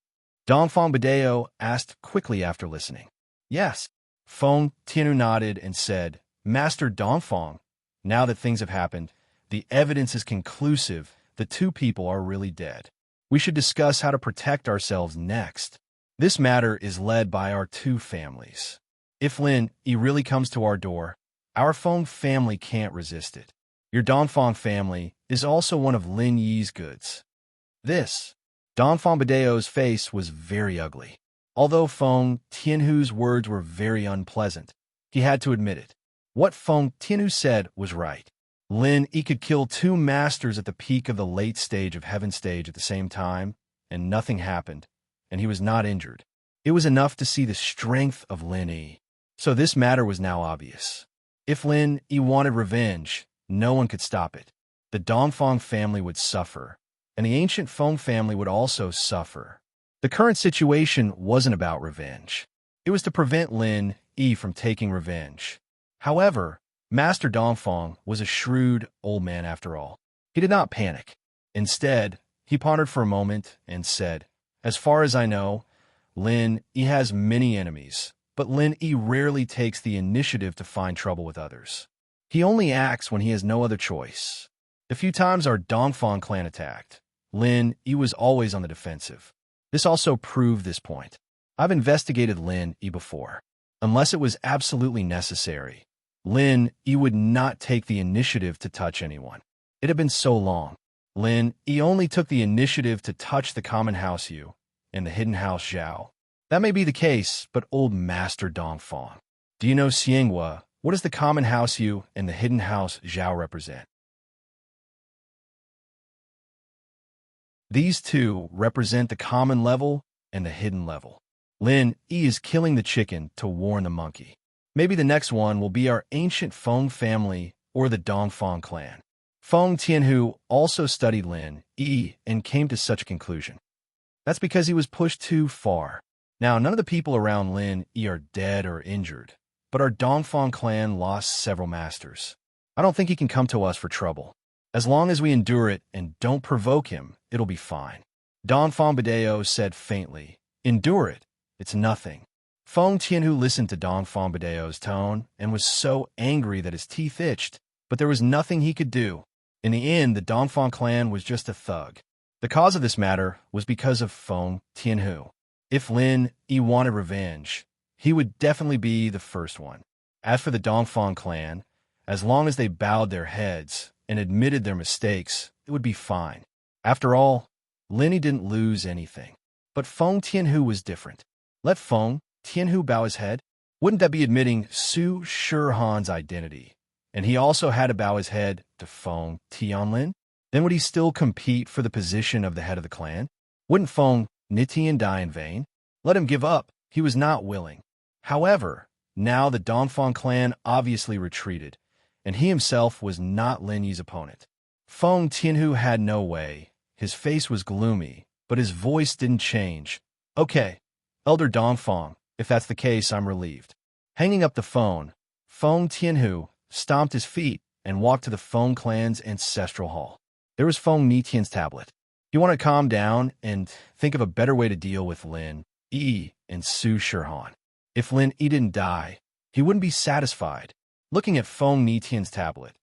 Dongfang Badeo asked quickly after listening. Yes. Feng Tianhu nodded and said, "Master Dongfang, now that things have happened, the evidence is conclusive. The two people are really dead. We should discuss how to protect ourselves next. This matter is led by our two families. If Lin Yi really comes to our door, our Feng family can't resist it. Your Dongfang family is also one of Lin Yi's goods." Dongfang Badeo's face was very ugly. Although Feng Tianhu's words were very unpleasant, he had to admit it. What Feng Tianhu said was right. Lin Yi could kill two masters at the peak of the late stage of heaven stage at the same time, and nothing happened, and he was not injured. It was enough to see the strength of Lin Yi. So this matter was now obvious. If Lin Yi wanted revenge, no one could stop it. The Dongfang family would suffer, and the ancient Feng family would also suffer. The current situation wasn't about revenge. It was to prevent Lin Yi from taking revenge. However, Master Dongfang was a shrewd old man after all. He did not panic. Instead, he pondered for a moment and said, "As far as I know, Lin Yi has many enemies, but Lin Yi rarely takes the initiative to find trouble with others. He only acts when he has no other choice. The few times our Dongfang clan attacked, Lin Yi was always on the defensive. This also proved this point. I've investigated Lin Yi before. Unless it was absolutely necessary, Lin Yi would not take the initiative to touch anyone. It had been so long. Lin Yi only took the initiative to touch the common house Yu and the hidden house Zhao. That may be the case, but old Master Dongfang, do you know Xianghua? What does the common house Yu and the hidden house Zhao represent?" These two represent the common level and the hidden level. Lin Yi is killing the chicken to warn the monkey. Maybe the next one will be our ancient Feng family or the Dongfang clan. Feng Tianhu also studied Lin Yi and came to such a conclusion. That's because he was pushed too far. Now, none of the people around Lin Yi are dead or injured, but our Dongfang clan lost several masters. I don't think he can come to us for trouble. As long as we endure it and don't provoke him, it'll be fine. Dongfang Badeo said faintly, "Endure it? It's nothing." Feng Tianhu listened to Dongfang Badeo's tone and was so angry that his teeth itched, but there was nothing he could do. In the end, the Dongfang clan was just a thug. The cause of this matter was because of Feng Tianhu. If Lin Yi wanted revenge, he would definitely be the first one. As for the Dongfang clan, as long as they bowed their heads and admitted their mistakes, it would be fine. After all, Lin Yi didn't lose anything. But Feng Tianhu was different. Let Feng Tianhu bow his head? Wouldn't that be admitting Su Shihan's identity? And he also had to bow his head to Feng Tianlin? Then would he still compete for the position of the head of the clan? Wouldn't Feng Nitian die in vain? Let him give up. He was not willing. However, now the Dongfang clan obviously retreated, and he himself was not Lin Yi's opponent. Feng Tianhu had no way. His face was gloomy, but his voice didn't change. "Okay, Elder Dongfang, if that's the case, I'm relieved." Hanging up the phone, Feng Tianhu stomped his feet and walked to the Feng clan's ancestral hall. There was Feng Nitian's tablet. He wanted to calm down and think of a better way to deal with Lin Yi, and Su Shirhan. If Lin Yi didn't die, he wouldn't be satisfied. Looking at Feng Nitian's tablet,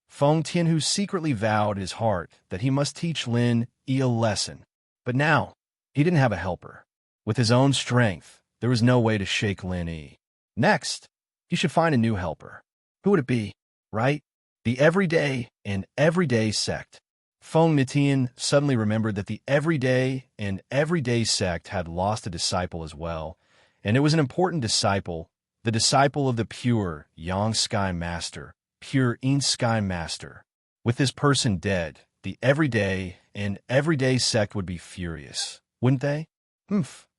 Feng Tianhu secretly vowed in his heart that he must teach Lin Yi a lesson. But now, he didn't have a helper. With his own strength, there was no way to shake Lin Yi. Next, he should find a new helper. Who would it be, right? The Everyday and Everyday sect. Feng Nitian suddenly remembered that the Everyday and Everyday sect had lost a disciple as well, and it was an important disciple, the disciple of the pure Yang Sky Master, pure Yin Sky Master. With this person dead, the Everyday and Everyday sect would be furious, wouldn't they?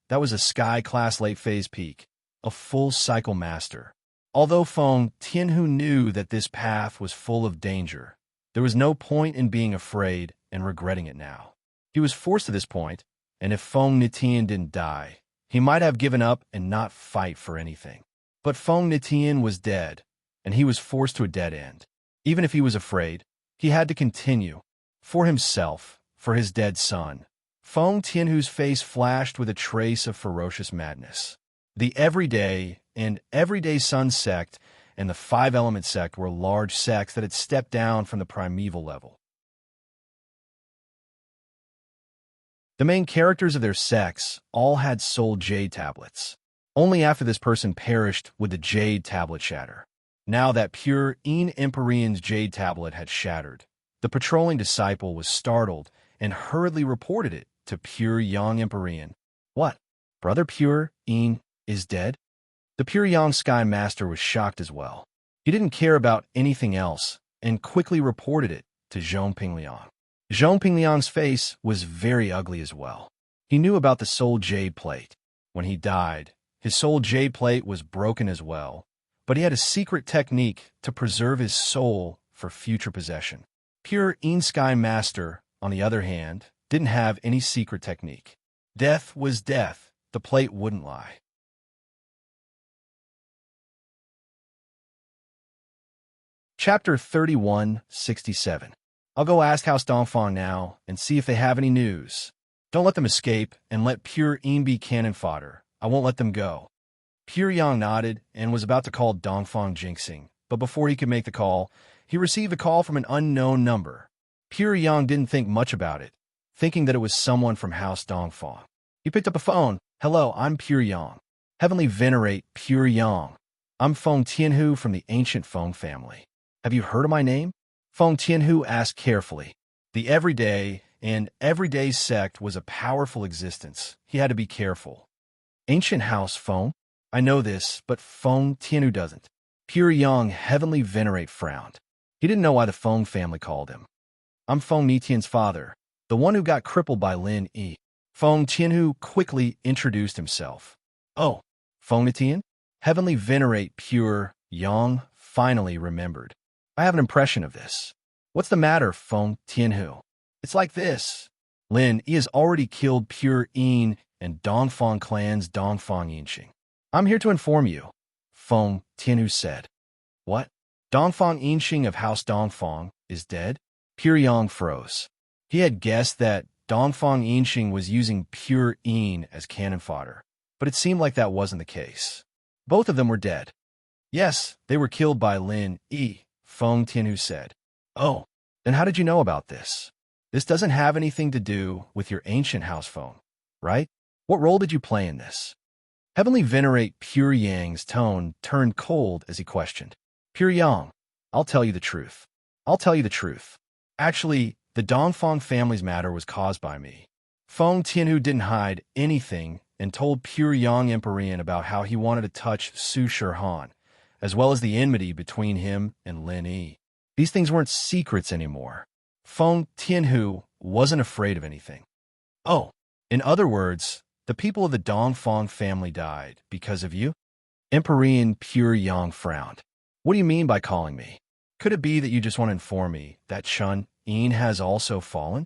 That was a Sky-class late-phase peak, a full-cycle master. Although Feng Tianhu knew that this path was full of danger, there was no point in being afraid and regretting it now. He was forced to this point, and if Feng Nitian didn't die, he might have given up and not fight for anything. But Feng Nitian was dead, and he was forced to a dead end. Even if he was afraid, he had to continue. For himself, for his dead son. Feng Tianhu's face flashed with a trace of ferocious madness. The Everyday and Everyday Sun sect and the Five Element sect were large sects that had stepped down from the primeval level. The main characters of their sects all had soul jade tablets. Only after this person perished would the jade tablet shatter. Now that pure Yin Empyrean's jade tablet had shattered, the patrolling disciple was startled and hurriedly reported it to pure Yang Empyrean. What? Brother Pure Yin is dead? The pure Yang Sky Master was shocked as well. He didn't care about anything else and quickly reported it to Zhong Pingliang. Zhong Pingliang's face was very ugly as well. He knew about the soul jade plate. When he died, his soul jade plate was broken as well, but he had a secret technique to preserve his soul for future possession. Pure Yin Sky Master, on the other hand, didn't have any secret technique. Death was death. The plate wouldn't lie. Chapter 3167. I'll go ask House Dongfang now and see if they have any news. Don't let them escape and let Pure Yin be cannon fodder. I won't let them go. Pure Yang nodded and was about to call Dongfang Jinxing, but before he could make the call, he received a call from an unknown number. Pure Yang didn't think much about it, thinking that it was someone from House Dongfang. He picked up a phone. Hello, I'm Pure Yang. Heavenly Venerate Pure Yang. I'm Feng Tianhu from the ancient Feng family. Have you heard of my name? Feng Tianhu asked carefully. The Everyday and Everyday sect was a powerful existence. He had to be careful. Ancient House Feng? I know this, but Feng Tianhu doesn't. Pure Yang Heavenly Venerate frowned. He didn't know why the Feng family called him. I'm Feng Nitian's father, the one who got crippled by Lin Yi. Feng Tianhu quickly introduced himself. Oh, Feng Nitian? Heavenly Venerate Pure Yang finally remembered. I have an impression of this. What's the matter, Feng Tianhu? It's like this. Lin Yi has already killed Pure Yin and Dongfang clan's Dongfang Yinxing. I'm here to inform you, Feng Tianhu said. What? Dongfang Yinxing of House Dongfang is dead? Pure Yang froze. He had guessed that Dongfang Yinxing was using Pure Yin as cannon fodder, but it seemed like that wasn't the case. Both of them were dead. Yes, they were killed by Lin Yi, Feng Tianhu said. Oh, then how did you know about this? This doesn't have anything to do with your ancient house phone, right? What role did you play in this? Heavenly Venerate Pure Yang's tone turned cold as he questioned. Pure Yang, I'll tell you the truth. I'll tell you the truth. Actually, the Dongfang family's matter was caused by me. Feng Tianhu didn't hide anything and told Pure Yang Empyrean about how he wanted to touch Su Shirhan, as well as the enmity between him and Lin Yi. These things weren't secrets anymore. Feng Tianhu wasn't afraid of anything. Oh, in other words, the people of the Dongfang family died because of you? Empyrean Pure Yang frowned. What do you mean by calling me? Could it be that you just want to inform me that Chun Yin has also fallen?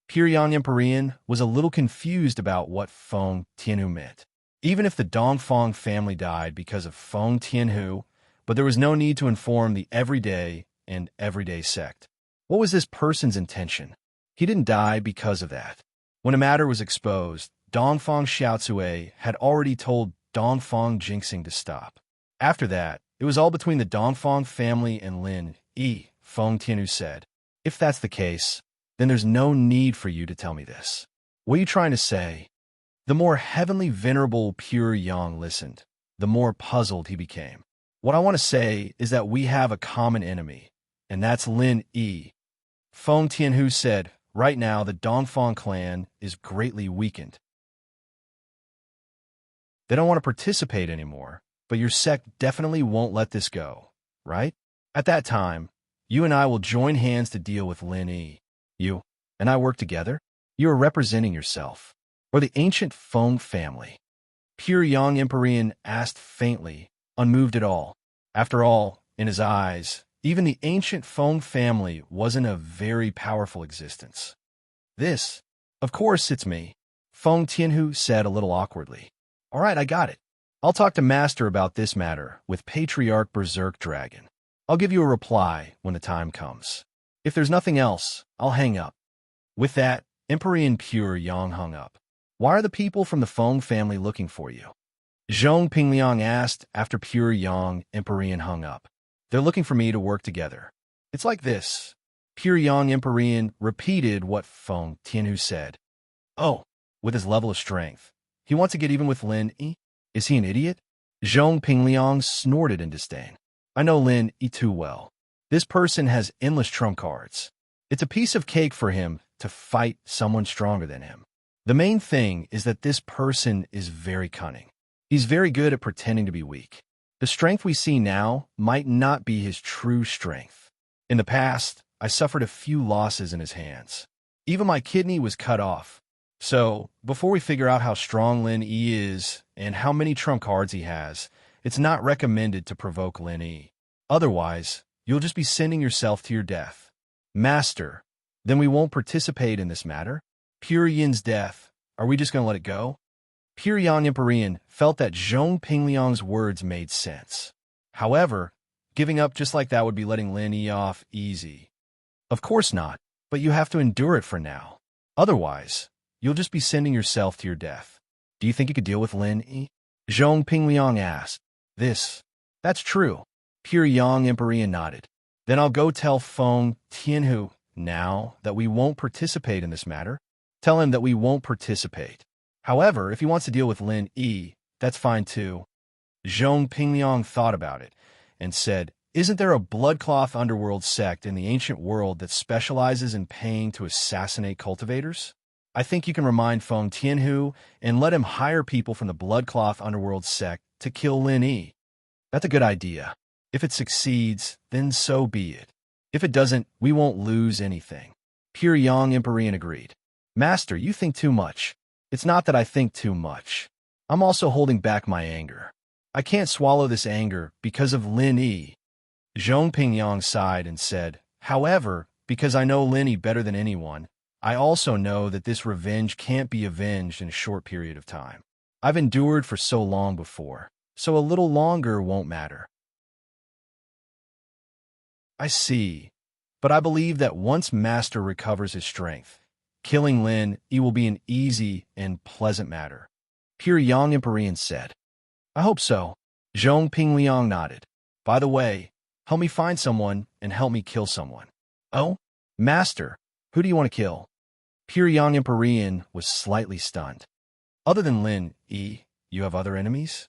Pure Yang Empyrean was a little confused about what Feng Tianhu meant. Even if the Dongfang family died because of Feng Tianhu, but there was no need to inform the Everyday and Everyday sect. What was this person's intention? He didn't die because of that. When a matter was exposed, Dongfang Xiaocui had already told Dongfang Jingxing to stop. After that, it was all between the Dongfang family and Lin Yi, Feng Tianhu said. If that's the case, then there's no need for you to tell me this. What are you trying to say? The more heavenly venerable Pure Yang listened, the more puzzled he became. What I want to say is that we have a common enemy, and that's Lin Yi. Feng Tianhu said, right now the Dongfang clan is greatly weakened. They don't want to participate anymore, but your sect definitely won't let this go, right? At that time, you and I will join hands to deal with Lin Yi. You and I work together? You are representing yourself, or the ancient Feng family. Pure Yang Empyrean asked faintly, unmoved at all. After all, in his eyes, even the ancient Feng family wasn't a very powerful existence. This, of course, it's me, Feng Tianhu said a little awkwardly. All right, I got it. I'll talk to Master about this matter with Patriarch Berserk Dragon. I'll give you a reply when the time comes. If there's nothing else, I'll hang up. With that, Empyrean Pure Yang hung up. Why are the people from the Feng family looking for you? Zhong Pingliang asked after Pure Yang Empyrean hung up. They're looking for me to work together. It's like this. Pure Yang Empyrean repeated what Feng Tianhu said. Oh, with his level of strength. He wants to get even with Lin Yi? Is he an idiot? Zhong Pingliang snorted in disdain. I know Lin Yi too well. This person has endless trump cards. It's a piece of cake for him to fight someone stronger than him. The main thing is that this person is very cunning. He's very good at pretending to be weak. The strength we see now might not be his true strength. In the past, I suffered a few losses in his hands. Even my kidney was cut off. So, before we figure out how strong Lin Yi is and how many trump cards he has, it's not recommended to provoke Lin Yi. Otherwise, you'll just be sending yourself to your death. Master, then we won't participate in this matter? Pure Yin's death, are we just going to let it go? Pure Yang Empyrean felt that Zhong Pingliang's words made sense. However, giving up just like that would be letting Lin Yi off easy. Of course not, but you have to endure it for now. Otherwise, you'll just be sending yourself to your death. Do you think you could deal with Lin Yi? Zhong Pingliang asked. That's true. Pure Yang Empyrean nodded. Then I'll go tell Feng Tianhu now that we won't participate in this matter. Tell him that we won't participate. However, if he wants to deal with Lin Yi, that's fine too. Zhong Pingliang thought about it and said, isn't there a bloodcloth underworld sect in the ancient world that specializes in paying to assassinate cultivators? I think you can remind Feng Tianhu and let him hire people from the bloodcloth underworld sect to kill Lin Yi. That's a good idea. If it succeeds, then so be it. If it doesn't, we won't lose anything. Pure Yang Empyrean agreed. Master, you think too much. It's not that I think too much. I'm also holding back my anger. I can't swallow this anger because of Lin Yi. Zhong Pingliang sighed and said, however, because I know Lin Yi better than anyone, I also know that this revenge can't be avenged in a short period of time. I've endured for so long before, so a little longer won't matter. I see, but I believe that once Master recovers his strength, killing Lin Yi will be an easy and pleasant matter. Pure Yang Empyrean said. I hope so. Zhong Pingliang nodded. By the way, help me find someone and help me kill someone. Oh? Master, who do you want to kill? Pure Yang Empyrean was slightly stunned. Other than Lin Yi, you have other enemies?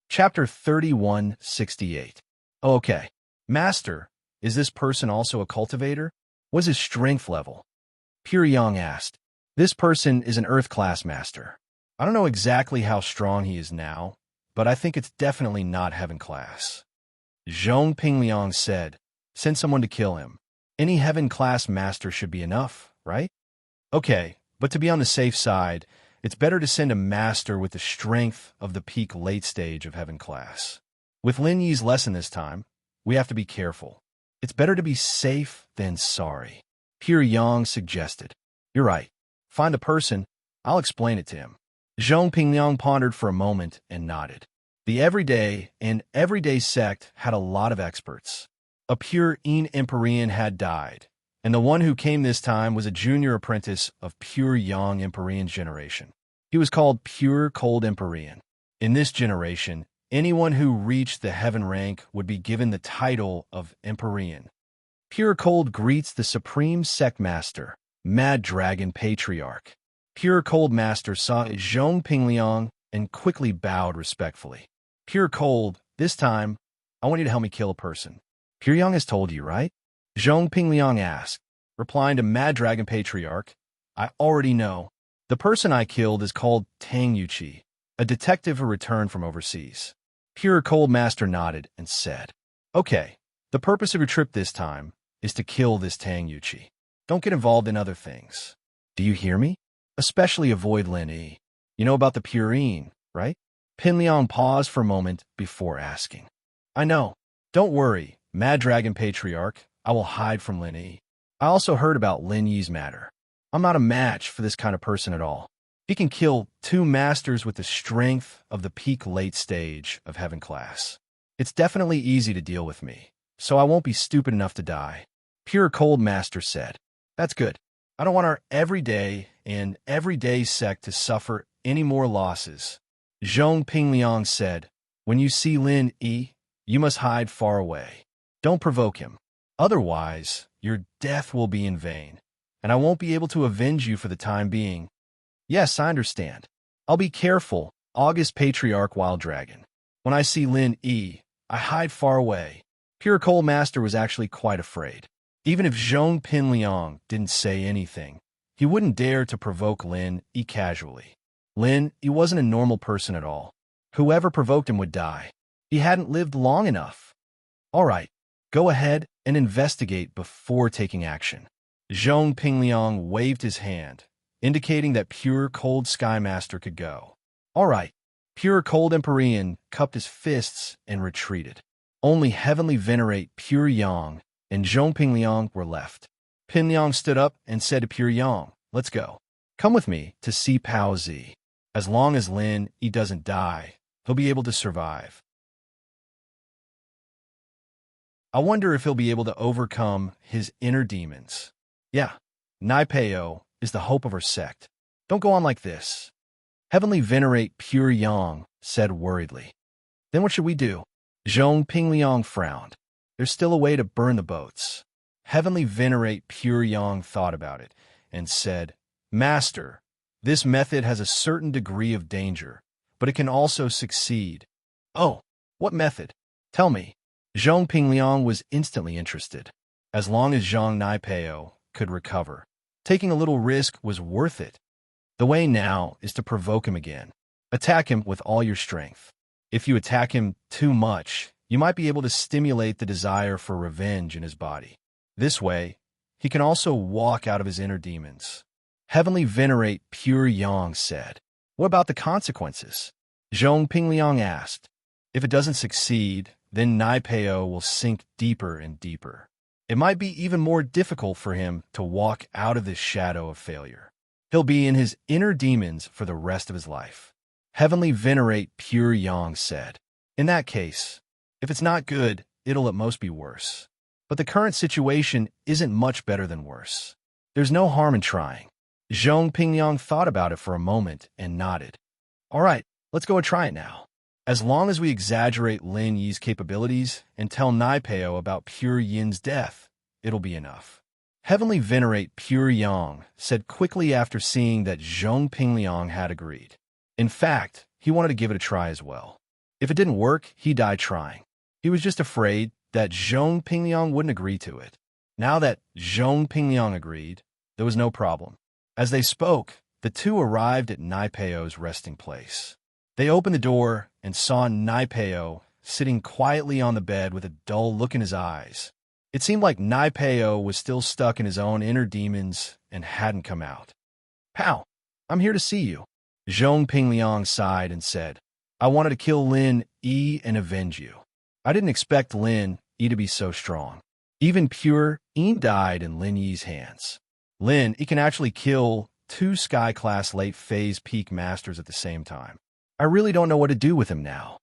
Chapter 3168. Oh, okay. Master, is this person also a cultivator? What's his strength level? Pure Yang asked. This person is an Earth class master. I don't know exactly how strong he is now, but I think it's definitely not Heaven class. Zhong Pingliang said, send someone to kill him. Any Heaven class master should be enough, right? Okay, but to be on the safe side, it's better to send a master with the strength of the peak late stage of Heaven class. With Lin Yi's lesson this time, we have to be careful. It's better to be safe than sorry. Pure Yang suggested. You're right. Find the person. I'll explain it to him. Zhong Pingliang pondered for a moment and nodded. The everyday sect had a lot of experts. A pure Yin Empyrean had died, And the one who came this time was a junior apprentice of pure young Empyrean's generation. He was called Pure Cold Empyrean. In this generation, anyone who reached the heaven rank would be given the title of Empyrean. Pure Cold greets the Supreme Sect Master, Mad Dragon Patriarch. Pure Cold Master saw Zhong Pingliang and quickly bowed respectfully. Pure Cold, this time, I want you to help me kill a person. Pure Yang has told you, right? Zhong Pingliang asked, replying to Mad Dragon Patriarch, I already know. The person I killed is called Tang Yuqi, a detective who returned from overseas. Pure Cold Master nodded and said, okay, the purpose of your trip this time is to kill this Tang Yuqi. Don't get involved in other things. Do you hear me? Especially avoid Lin Yi. You know about the Purine, right? Pin Liang paused for a moment before asking. I know. Don't worry, Mad Dragon Patriarch. I will hide from Lin Yi. I also heard about Lin Yi's matter. I'm not a match for this kind of person at all. He can kill 2 masters with the strength of the peak late stage of heaven class. It's definitely easy to deal with me, so I won't be stupid enough to die. Pure Cold Master said. That's good. I don't want our everyday sect to suffer any more losses. Zhong Pingliang said, when you see Lin Yi, you must hide far away. Don't provoke him. Otherwise, your death will be in vain, and I won't be able to avenge you for the time being. Yes, I understand. I'll be careful, August Patriarch Wild Dragon. When I see Lin Yi, I hide far away. Pure Cold Master was actually quite afraid. Even if Zhong Pingliang didn't say anything, he wouldn't dare to provoke Lin Yi casually. Lin Yi wasn't a normal person at all. Whoever provoked him would die. He hadn't lived long enough. All right, go ahead and investigate before taking action. Zhong Pingliang waved his hand, indicating that Pure Cold Sky Master could go. All right, Pure Cold Empyrean cupped his fists and retreated. Only Heavenly Venerate Pure Yang and Zhong Pingliang were left. Pingliang stood up and said to Pure Yang, let's go. Come with me to see Pao Zi. As long as Lin Yi doesn't die, he'll be able to survive. I wonder if he'll be able to overcome his inner demons. Yeah, Nai Peo is the hope of her sect. Don't go on like this. Heavenly Venerate Pure Yang said worriedly. Then what should we do? Zhong Pingliang frowned. There's still a way to burn the boats. Heavenly Venerate Pure Yang thought about it and said, Master, this method has a certain degree of danger, but it can also succeed. Oh, what method? Tell me. Zhong Pingliang was instantly interested. As long as Zhang Naipeo could recover, taking a little risk was worth it. The way now is to provoke him again. Attack him with all your strength. If you attack him too much, you might be able to stimulate the desire for revenge in his body. This way, he can also walk out of his inner demons. Heavenly Venerate Pure Yang said, what about the consequences? Zhong Pingliang asked. If it doesn't succeed, then Naipeo will sink deeper and deeper. It might be even more difficult for him to walk out of this shadow of failure. He'll be in his inner demons for the rest of his life. Heavenly Venerate Pure Yang said, in that case, if it's not good, it'll at most be worse. But the current situation isn't much better than worse. There's no harm in trying. Zhong Pingliang thought about it for a moment and nodded. All right, let's go and try it now. As long as we exaggerate Lin Yi's capabilities and tell Naipeo about Pure Yin's death, it'll be enough. Heavenly Venerate Pure Yang said quickly after seeing that Zhong Pingliang had agreed. In fact, he wanted to give it a try as well. If it didn't work, he died trying. He was just afraid that Zhong Pingliang wouldn't agree to it. Now that Zhong Pingliang agreed, there was no problem. As they spoke, the two arrived at Naipeo's resting place. They opened the door and saw Naipeo sitting quietly on the bed with a dull look in his eyes. It seemed like Naipeo was still stuck in his own inner demons and hadn't come out. Pao, I'm here to see you. Zhong Pingliang sighed and said, I wanted to kill Lin Yi and avenge you. I didn't expect Lin Yi to be so strong. Even Pure Yin died in Lin Yi's hands. Lin Yi can actually kill 2 Sky-class late-phase peak masters at the same time. I really don't know what to do with him now.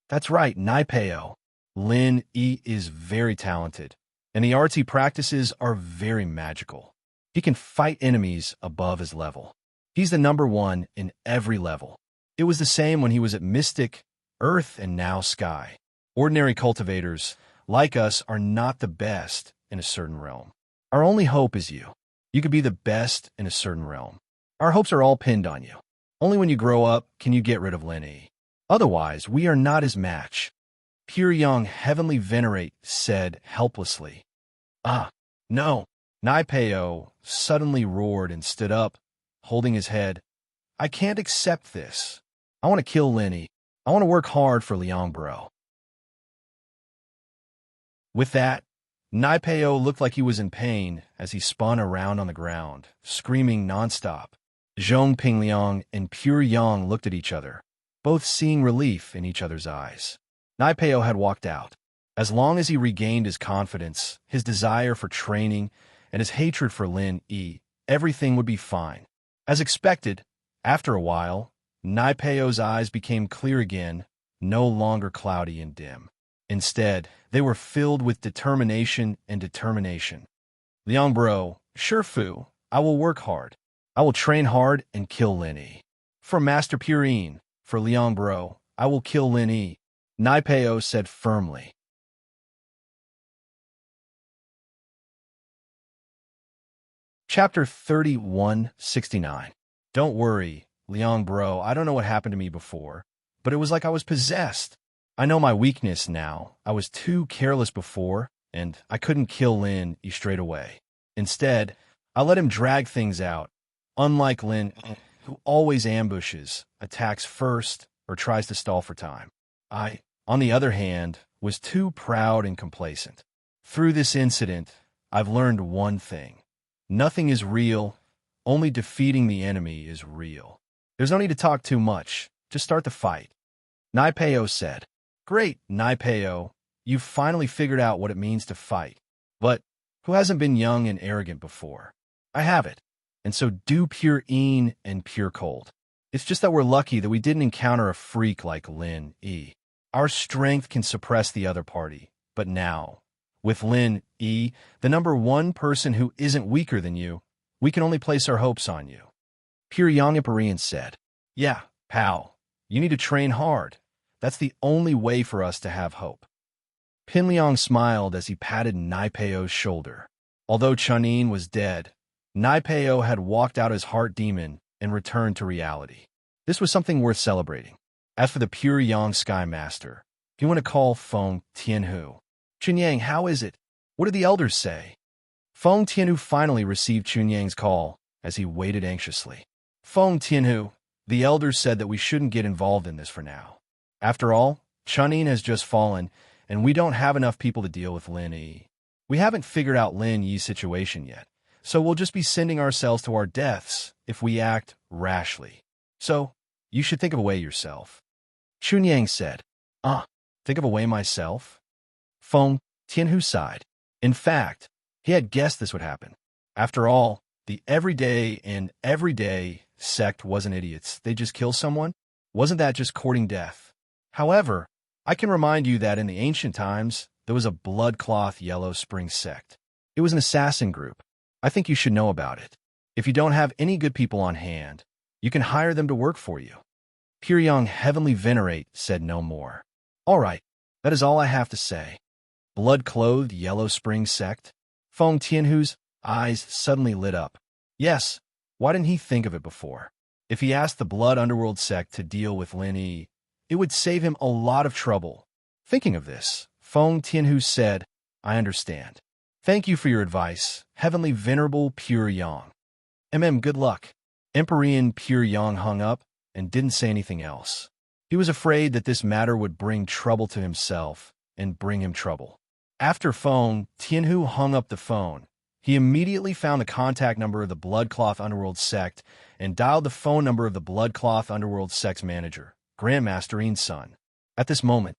That's right, Naipeo. Lin Yi is very talented, and the arts he practices are very magical. He can fight enemies above his level. He's the number one in every level. It was the same when he was at Mystic, Earth, and now Sky. Ordinary cultivators, like us, are not the best in a certain realm. Our only hope is you. You could be the best in a certain realm. Our hopes are all pinned on you. Only when you grow up can you get rid of Lin Yi. Otherwise, we are not his match. Pure Young Heavenly Venerate said helplessly. Ah, no. Naipeo suddenly roared and stood up, holding his head. I can't accept this. I want to kill Lin Yi. I want to work hard for Liang Bro. With that, Naipeo looked like he was in pain as he spun around on the ground, screaming nonstop. Zhong Pingliang and Pure Yang looked at each other, both seeing relief in each other's eyes. Naipeo had walked out. As long as he regained his confidence, his desire for training, and his hatred for Lin Yi, everything would be fine. As expected, after a while, Naipeo's eyes became clear again, no longer cloudy and dim. Instead, they were filled with determination and determination. Liang Bro, sure Fu, I will work hard. I will train hard and kill Lin Yi. For Master Purine, for Liang Bro, I will kill Lin Yi, Naipeo said firmly. Chapter 3169. Don't worry, Liang Bro, I don't know what happened to me before, but it was like I was possessed. I know my weakness now. I was too careless before, and I couldn't kill Lin Yi straight away. Instead, I let him drag things out, unlike Lin, who always ambushes, attacks first, or tries to stall for time. I, on the other hand, was too proud and complacent. Through this incident, I've learned one thing. Nothing is real, only defeating the enemy is real. There's no need to talk too much, just start the fight. Naipeo said. Great, Naipeo, you've finally figured out what it means to fight. But who hasn't been young and arrogant before? I have it, and so do Pure Een and Pure Cold. It's just that we're lucky that we didn't encounter a freak like Lin Yi. Our strength can suppress the other party, but now, with Lin Yi, the number one person who isn't weaker than you, we can only place our hopes on you. Pure Yang Imperian said, Yeah, pal, you need to train hard. That's the only way for us to have hope. Pinliang smiled as he patted Naipeo's shoulder. Although Chunin was dead, Naipeo had walked out his heart demon and returned to reality. This was something worth celebrating. As for the Pure Yang Sky Master, he went to call Feng Tianhu. Chunyang, how is it? What did the elders say? Feng Tianhu finally received Chunyang's call as he waited anxiously. Feng Tianhu, the elders said that we shouldn't get involved in this for now. After all, Chunin has just fallen, and we don't have enough people to deal with Lin Yi. We haven't figured out Lin Yi's situation yet, so we'll just be sending ourselves to our deaths if we act rashly. So, you should think of a way yourself. Chunyang said, think of a way myself? Feng Tianhu sighed. In fact, he had guessed this would happen. After all, the everyday sect wasn't idiots. They just kill someone? Wasn't that just courting death? However, I can remind you that in the ancient times, there was a blood-cloth Yellow Spring sect. It was an assassin group. I think you should know about it. If you don't have any good people on hand, you can hire them to work for you. Pure Young Heavenly Venerate said no more. All right, that is all I have to say. Blood-clothed Yellow Spring sect? Feng Tianhu's eyes suddenly lit up. Yes, why didn't he think of it before? If he asked the Blood Underworld sect to deal with Lin Yi, it would save him a lot of trouble. Thinking of this, Feng Tianhu said, I understand. Thank you for your advice, Heavenly Venerable Pure Yang. Good luck. Empyrean Pure Yang hung up and didn't say anything else. He was afraid that this matter would bring trouble to himself and bring him trouble. After Feng Tianhu hung up the phone, he immediately found the contact number of the Bloodcloth Underworld sect and dialed the phone number of the Bloodcloth Underworld sect's manager, Grandmaster Een's son. At this moment,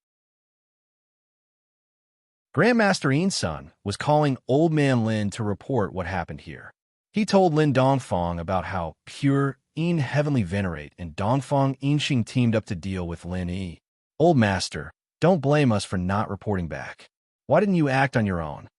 Grandmaster Een's son was calling Old Man Lin to report what happened here. He told Lin Dongfang about how Pure Een Heavenly Venerate and Dongfang Yinxing teamed up to deal with Lin Yi. Old Master, don't blame us for not reporting back. Why didn't you act on your own?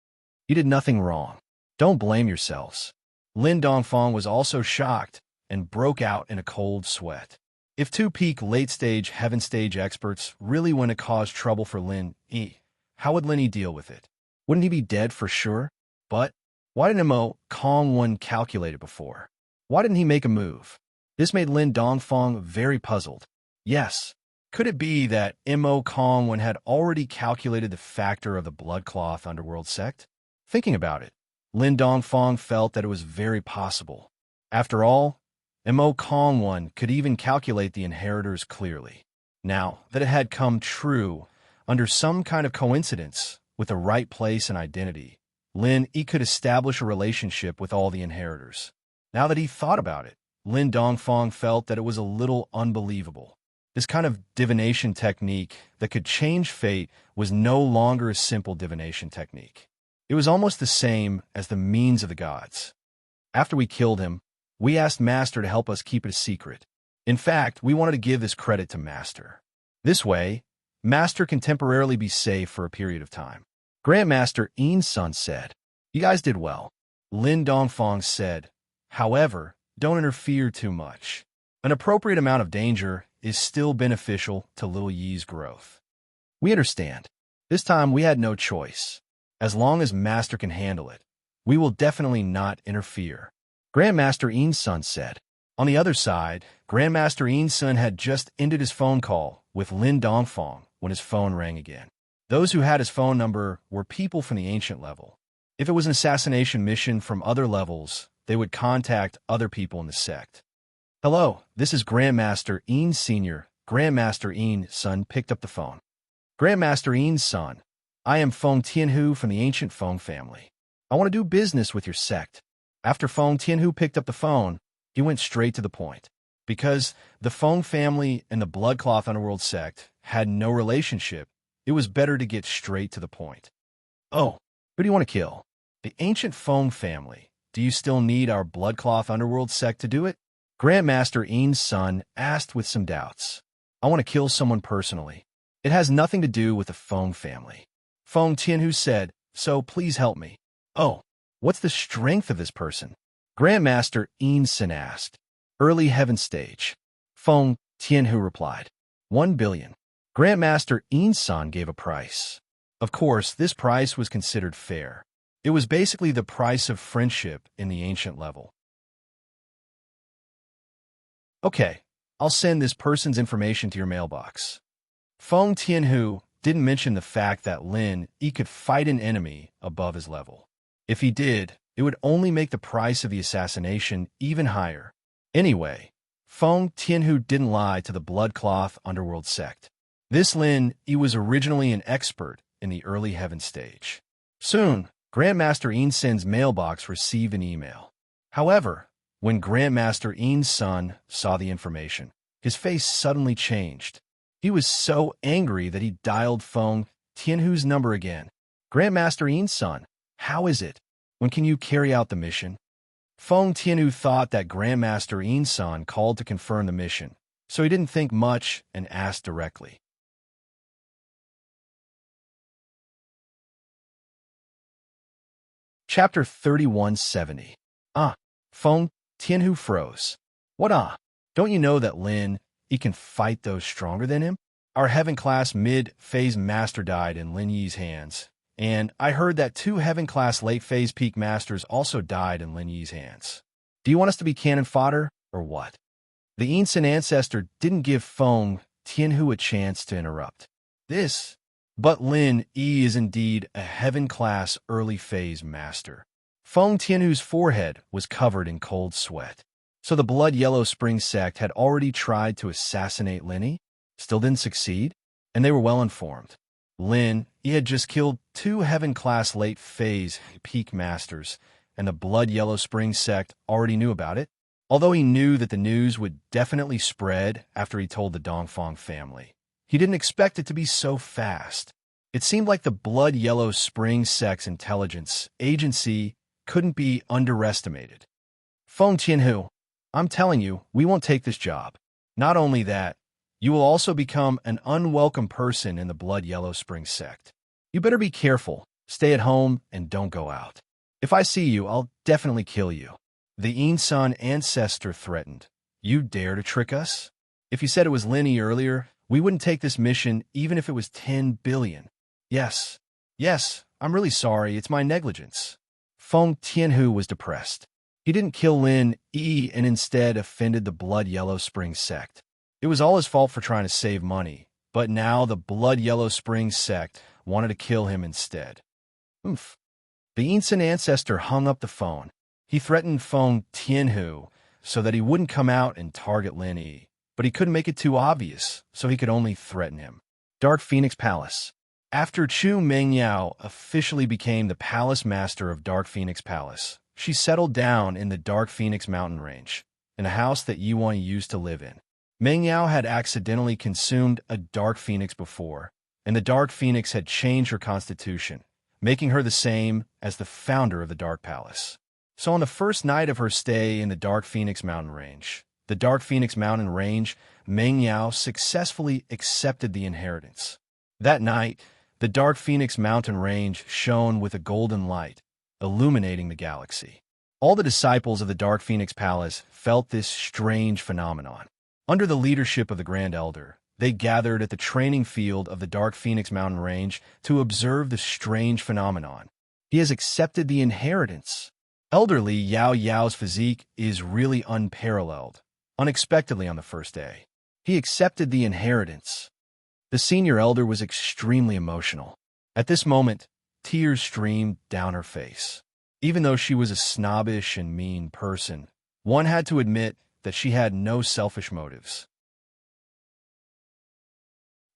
You did nothing wrong. Don't blame yourselves. Lin Dongfang was also shocked and broke out in a cold sweat. If two peak late-stage heaven stage experts really want to cause trouble for Lin Yi, how would Lin Yi deal with it? Wouldn't he be dead for sure? But why didn't Mo Kong Wen calculate it before? Why didn't he make a move? This made Lin Dongfang very puzzled. Yes, could it be that Mo Kong Wen had already calculated the factor of the bloodcloth underworld sect? Thinking about it, Lin Dongfang felt that it was very possible. After all, Mo Kong Wen could even calculate the inheritors clearly. Now that it had come true, under some kind of coincidence, with the right place and identity, Lin Yi could establish a relationship with all the inheritors. Now that he thought about it, Lin Dongfang felt that it was a little unbelievable. This kind of divination technique that could change fate was no longer a simple divination technique. It was almost the same as the means of the gods. After we killed him, we asked Master to help us keep it a secret. In fact, we wanted to give this credit to Master. This way, Master can temporarily be safe for a period of time. Grandmaster Yin's son said, "You guys did well." Lin Dongfang said, "However, don't interfere too much. An appropriate amount of danger is still beneficial to Lil Yi's growth." We understand. This time we had no choice. As long as Master can handle it, we will definitely not interfere. Grandmaster Yin's son said. On the other side, Grandmaster Yin's son had just ended his phone call with Lin Dongfang when his phone rang again. Those who had his phone number were people from the ancient level. If it was an assassination mission from other levels, they would contact other people in the sect. "Hello, this is Grandmaster Yin Sr. Grandmaster Yin's son picked up the phone. "Grandmaster Yin's son, I am Feng Tianhu from the ancient Feng family. I want to do business with your sect." After Feng Tianhu picked up the phone, he went straight to the point. Because the Feng family and the Bloodcloth Underworld sect had no relationship, it was better to get straight to the point. "Oh, who do you want to kill?" "The ancient Feng family. Do you still need our Bloodcloth Underworld sect to do it?" Grandmaster Yin's son asked with some doubts. "I want to kill someone personally. It has nothing to do with the Feng family." Feng Tianhu said, "So please help me." "Oh, what's the strength of this person?" Grandmaster Yin's son asked. "Early heaven stage." Feng Tianhu replied. 1 billion. Grandmaster Yin's son gave a price. Of course, this price was considered fair. It was basically the price of friendship in the ancient level. "Okay, I'll send this person's information to your mailbox." Feng Tianhu didn't mention the fact that Lin Yi could fight an enemy above his level. If he did, it would only make the price of the assassination even higher. Anyway, Feng Tianhu didn't lie to the Bloodcloth Underworld sect. This Lin Yi was originally an expert in the early heaven stage. Soon, Grandmaster Yin's son's mailbox received an email. However, when Grandmaster Yin's son saw the information, his face suddenly changed. He was so angry that he dialed Feng Tianhu's number again. "Grandmaster Yin's son, how is it? When can you carry out the mission?" Feng Tianhu thought that Grandmaster Yin's son called to confirm the mission, so he didn't think much and asked directly. Chapter 3170. Feng Tianhu froze. "What Don't you know that Lin Yi can fight those stronger than him? Our heaven-class mid-phase master died in Lin Yi's hands, and I heard that 2 heaven-class late-phase peak masters also died in Lin Yi's hands. Do you want us to be cannon fodder, or what?" The ancient ancestor didn't give Feng Tianhu a chance to interrupt. But Lin Yi is indeed a heaven-class early-phase master. Feng Tianhu's forehead was covered in cold sweat. So the Blood Yellow Spring sect had already tried to assassinate Lin Yi, still didn't succeed, and they were well informed. Lin Yi had just killed 2 heaven-class late-phase peak masters, and the Blood Yellow Spring sect already knew about it, although he knew that the news would definitely spread after he told the Dongfang family. He didn't expect it to be so fast. It seemed like the Blood Yellow Spring sect's intelligence agency couldn't be underestimated. "Feng Tianhu, I'm telling you, we won't take this job. Not only that, you will also become an unwelcome person in the Blood Yellow Spring sect. You better be careful, Stay at home and don't go out. If I see you, I'll definitely kill you. The Insan ancestor threatened. You dare to trick us? If you said it was Lenny earlier, we wouldn't take this mission even if it was 10 billion. Yes. Yes, I'm really sorry. It's my negligence. Feng Tianhu was depressed. He didn't kill Lin Yi and instead offended the Blood Yellow Spring sect. It was all his fault for trying to save money, but now the Blood Yellow Spring sect wanted to kill him instead. Oomph. The Insan ancestor hung up the phone. He threatened Feng Tianhu so that he wouldn't come out and target Lin Yi, but he couldn't make it too obvious, so he could only threaten him. Dark Phoenix Palace. After Chu Mengyao officially became the palace master of Dark Phoenix Palace, she settled down in the Dark Phoenix mountain range, in a house that Yuan used to live in. Mengyao had accidentally consumed a Dark Phoenix before, and the Dark Phoenix had changed her constitution, making her the same as the founder of the Dark Palace. So on the first night of her stay in the Dark Phoenix mountain range, Mengyao successfully accepted the inheritance. That night, the Dark Phoenix mountain range shone with a golden light, illuminating the galaxy. All the disciples of the Dark Phoenix Palace felt this strange phenomenon. Under the leadership of the Grand Elder, they gathered at the training field of the Dark Phoenix mountain range to observe the strange phenomenon. He has accepted the inheritance. Elderly Yao Yao's physique is really unparalleled, unexpectedly on the first day. He accepted the inheritance. The senior elder was extremely emotional. At this moment, tears streamed down her face. Even though she was a snobbish and mean person, one had to admit that she had no selfish motives.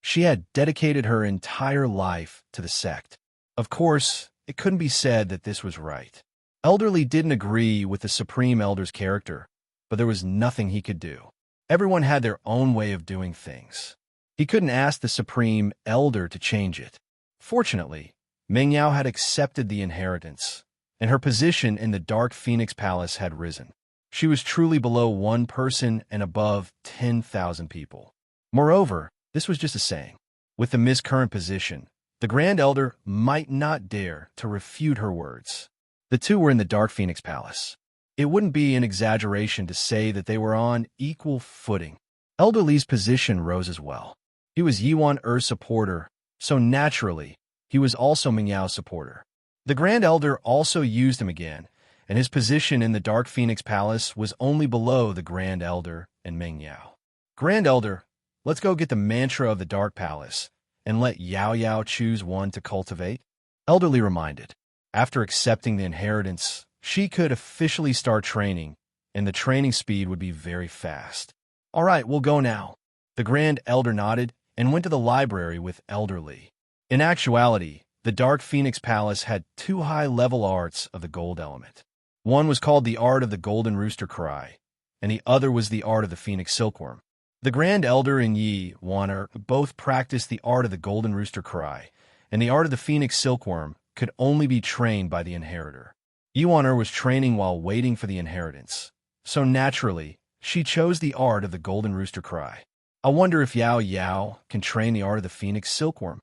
She had dedicated her entire life to the sect. Of course, it couldn't be said that this was right. Elderly didn't agree with the Supreme Elder's character, but there was nothing he could do. Everyone had their own way of doing things. He couldn't ask the Supreme Elder to change it. Fortunately, Mengyao had accepted the inheritance, and her position in the Dark Phoenix Palace had risen. She was truly below one person and above 10,000 people. Moreover, this was just a saying. With the miscurrent position, the Grand Elder might not dare to refute her words. The two were in the Dark Phoenix Palace. It wouldn't be an exaggeration to say that they were on equal footing. Elderly's position rose as well. He was Yuan Er's supporter, so naturally, he was also Mengyao's supporter. The Grand Elder also used him again, and his position in the Dark Phoenix Palace was only below the Grand Elder and Mengyao. Grand Elder, let's go get the mantra of the Dark Palace, and let Yao Yao choose one to cultivate. Elderly reminded. After accepting the inheritance, she could officially start training, and the training speed would be very fast. All right, we'll go now. The Grand Elder nodded and went to the library with Elderly. In actuality, the Dark Phoenix Palace had two high-level arts of the gold element. One was called the Art of the Golden Rooster Cry, and the other was the Art of the Phoenix Silkworm. The Grand Elder and Yi Waner both practiced the Art of the Golden Rooster Cry, and the Art of the Phoenix Silkworm could only be trained by the inheritor. Yuaner was training while waiting for the inheritance, so naturally, she chose the Art of the Golden Rooster Cry. I wonder if Yao Yao can train the Art of the Phoenix Silkworm.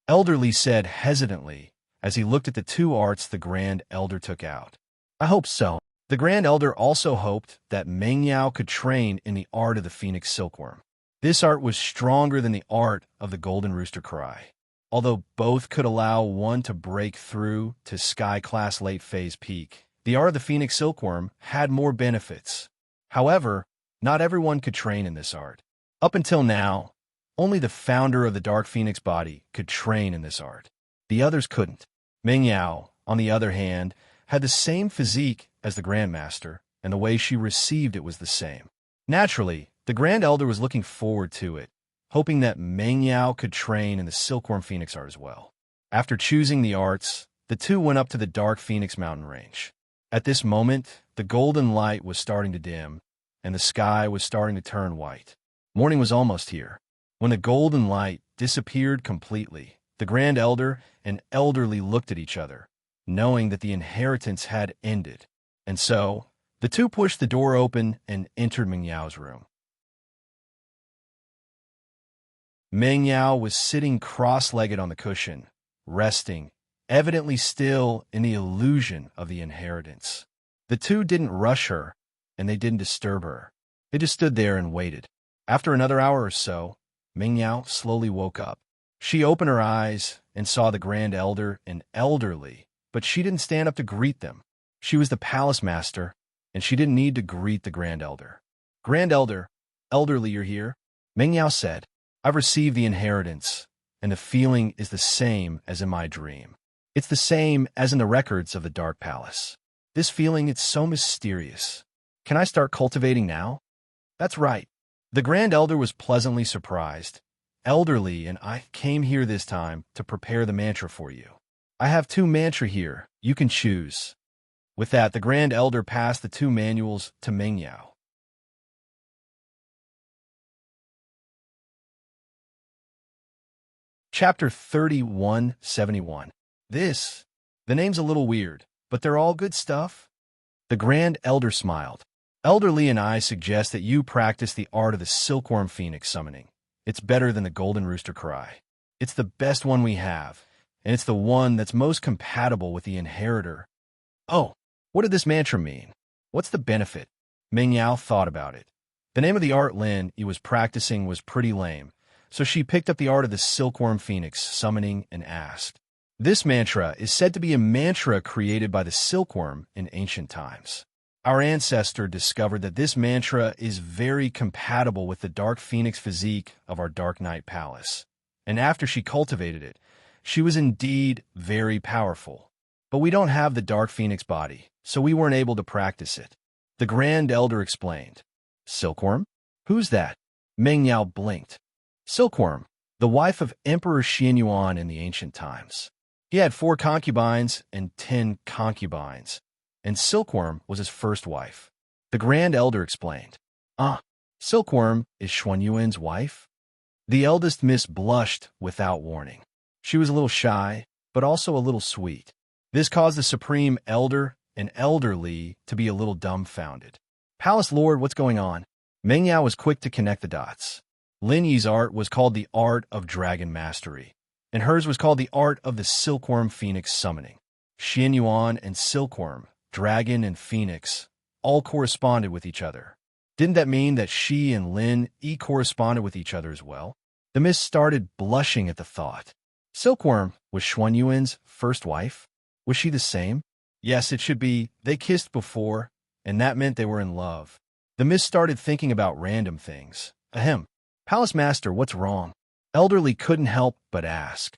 Elderly said hesitantly as he looked at the two arts the Grand Elder took out. I hope so. The Grand Elder also hoped that Mengyao could train in the Art of the Phoenix Silkworm. This art was stronger than the Art of the Golden Rooster Cry. Although both could allow one to break through to Sky-class late-phase peak, the Art of the Phoenix Silkworm had more benefits. However, not everyone could train in this art. Up until now, only the founder of the Dark Phoenix body could train in this art. The others couldn't. Mengyao, on the other hand, had the same physique as the Grandmaster, and the way she received it was the same. Naturally, the Grand Elder was looking forward to it, hoping that Mengyao could train in the Silkworm Phoenix art as well. After choosing the arts, the two went up to the Dark Phoenix mountain range. At this moment, the golden light was starting to dim, and the sky was starting to turn white. Morning was almost here. When the golden light disappeared completely, the Grand Elder and Elderly looked at each other, knowing that the inheritance had ended. And so, the two pushed the door open and entered Mengyao's room. Mengyao was sitting cross-legged on the cushion, resting, evidently still in the illusion of the inheritance. The two didn't rush her, and they didn't disturb her. They just stood there and waited. After another hour or so, Mingyao slowly woke up. She opened her eyes and saw the Grand Elder and Elderly, but she didn't stand up to greet them. She was the palace master, and she didn't need to greet the Grand Elder. Grand Elder, Elderly, you're here? Mingyao said, I've received the inheritance, and the feeling is the same as in my dream. It's the same as in the records of the Dark Palace. This feeling, it's so mysterious. Can I start cultivating now? That's right. The Grand Elder was pleasantly surprised. Elderly and I came here this time to prepare the mantra for you. I have 2 mantra here. You can choose. With that, the Grand Elder passed the 2 manuals to Mingyao. Chapter 3171. The name's a little weird, but they're all good stuff. The Grand Elder smiled. Elderly and I suggest that you practice the art of the Silkworm Phoenix summoning. It's better than the Golden Rooster Cry. It's the best one we have, and it's the one that's most compatible with the inheritor. Oh, what did this mantra mean? What's the benefit? Mingyao thought about it. The name of the art Lin Yi was practicing was pretty lame, so she picked up the art of the Silkworm Phoenix summoning and asked. This mantra is said to be a mantra created by the silkworm in ancient times. Our ancestor discovered that this mantra is very compatible with the dark phoenix physique of our Dark Knight Palace. And after she cultivated it, she was indeed very powerful. But we don't have the dark phoenix body, so we weren't able to practice it. The Grand Elder explained. Silkworm? Who's that? Mingyao blinked. Silkworm, the wife of Emperor Xianyuan in the ancient times. He had 4 concubines and 10 concubines, and Silkworm was his first wife. The Grand Elder explained. Silkworm is Xuanyuan's wife? The eldest miss blushed without warning. She was a little shy, but also a little sweet. This caused the Supreme Elder and Elderly to be a little dumbfounded. Palace Lord, what's going on? Mingyao was quick to connect the dots. Lin Yi's art was called the Art of Dragon Mastery, and hers was called the Art of the Silkworm Phoenix Summoning. Xianyuan and Silkworm, Dragon and Phoenix, all corresponded with each other. Didn't that mean that she and Lin Yi corresponded with each other as well? The miss started blushing at the thought. Silkworm was Xuanyuan's first wife? Was she the same? Yes, it should be. They kissed before, and that meant they were in love. The miss started thinking about random things. Ahem. Palace Master, what's wrong? Elderly couldn't help but ask.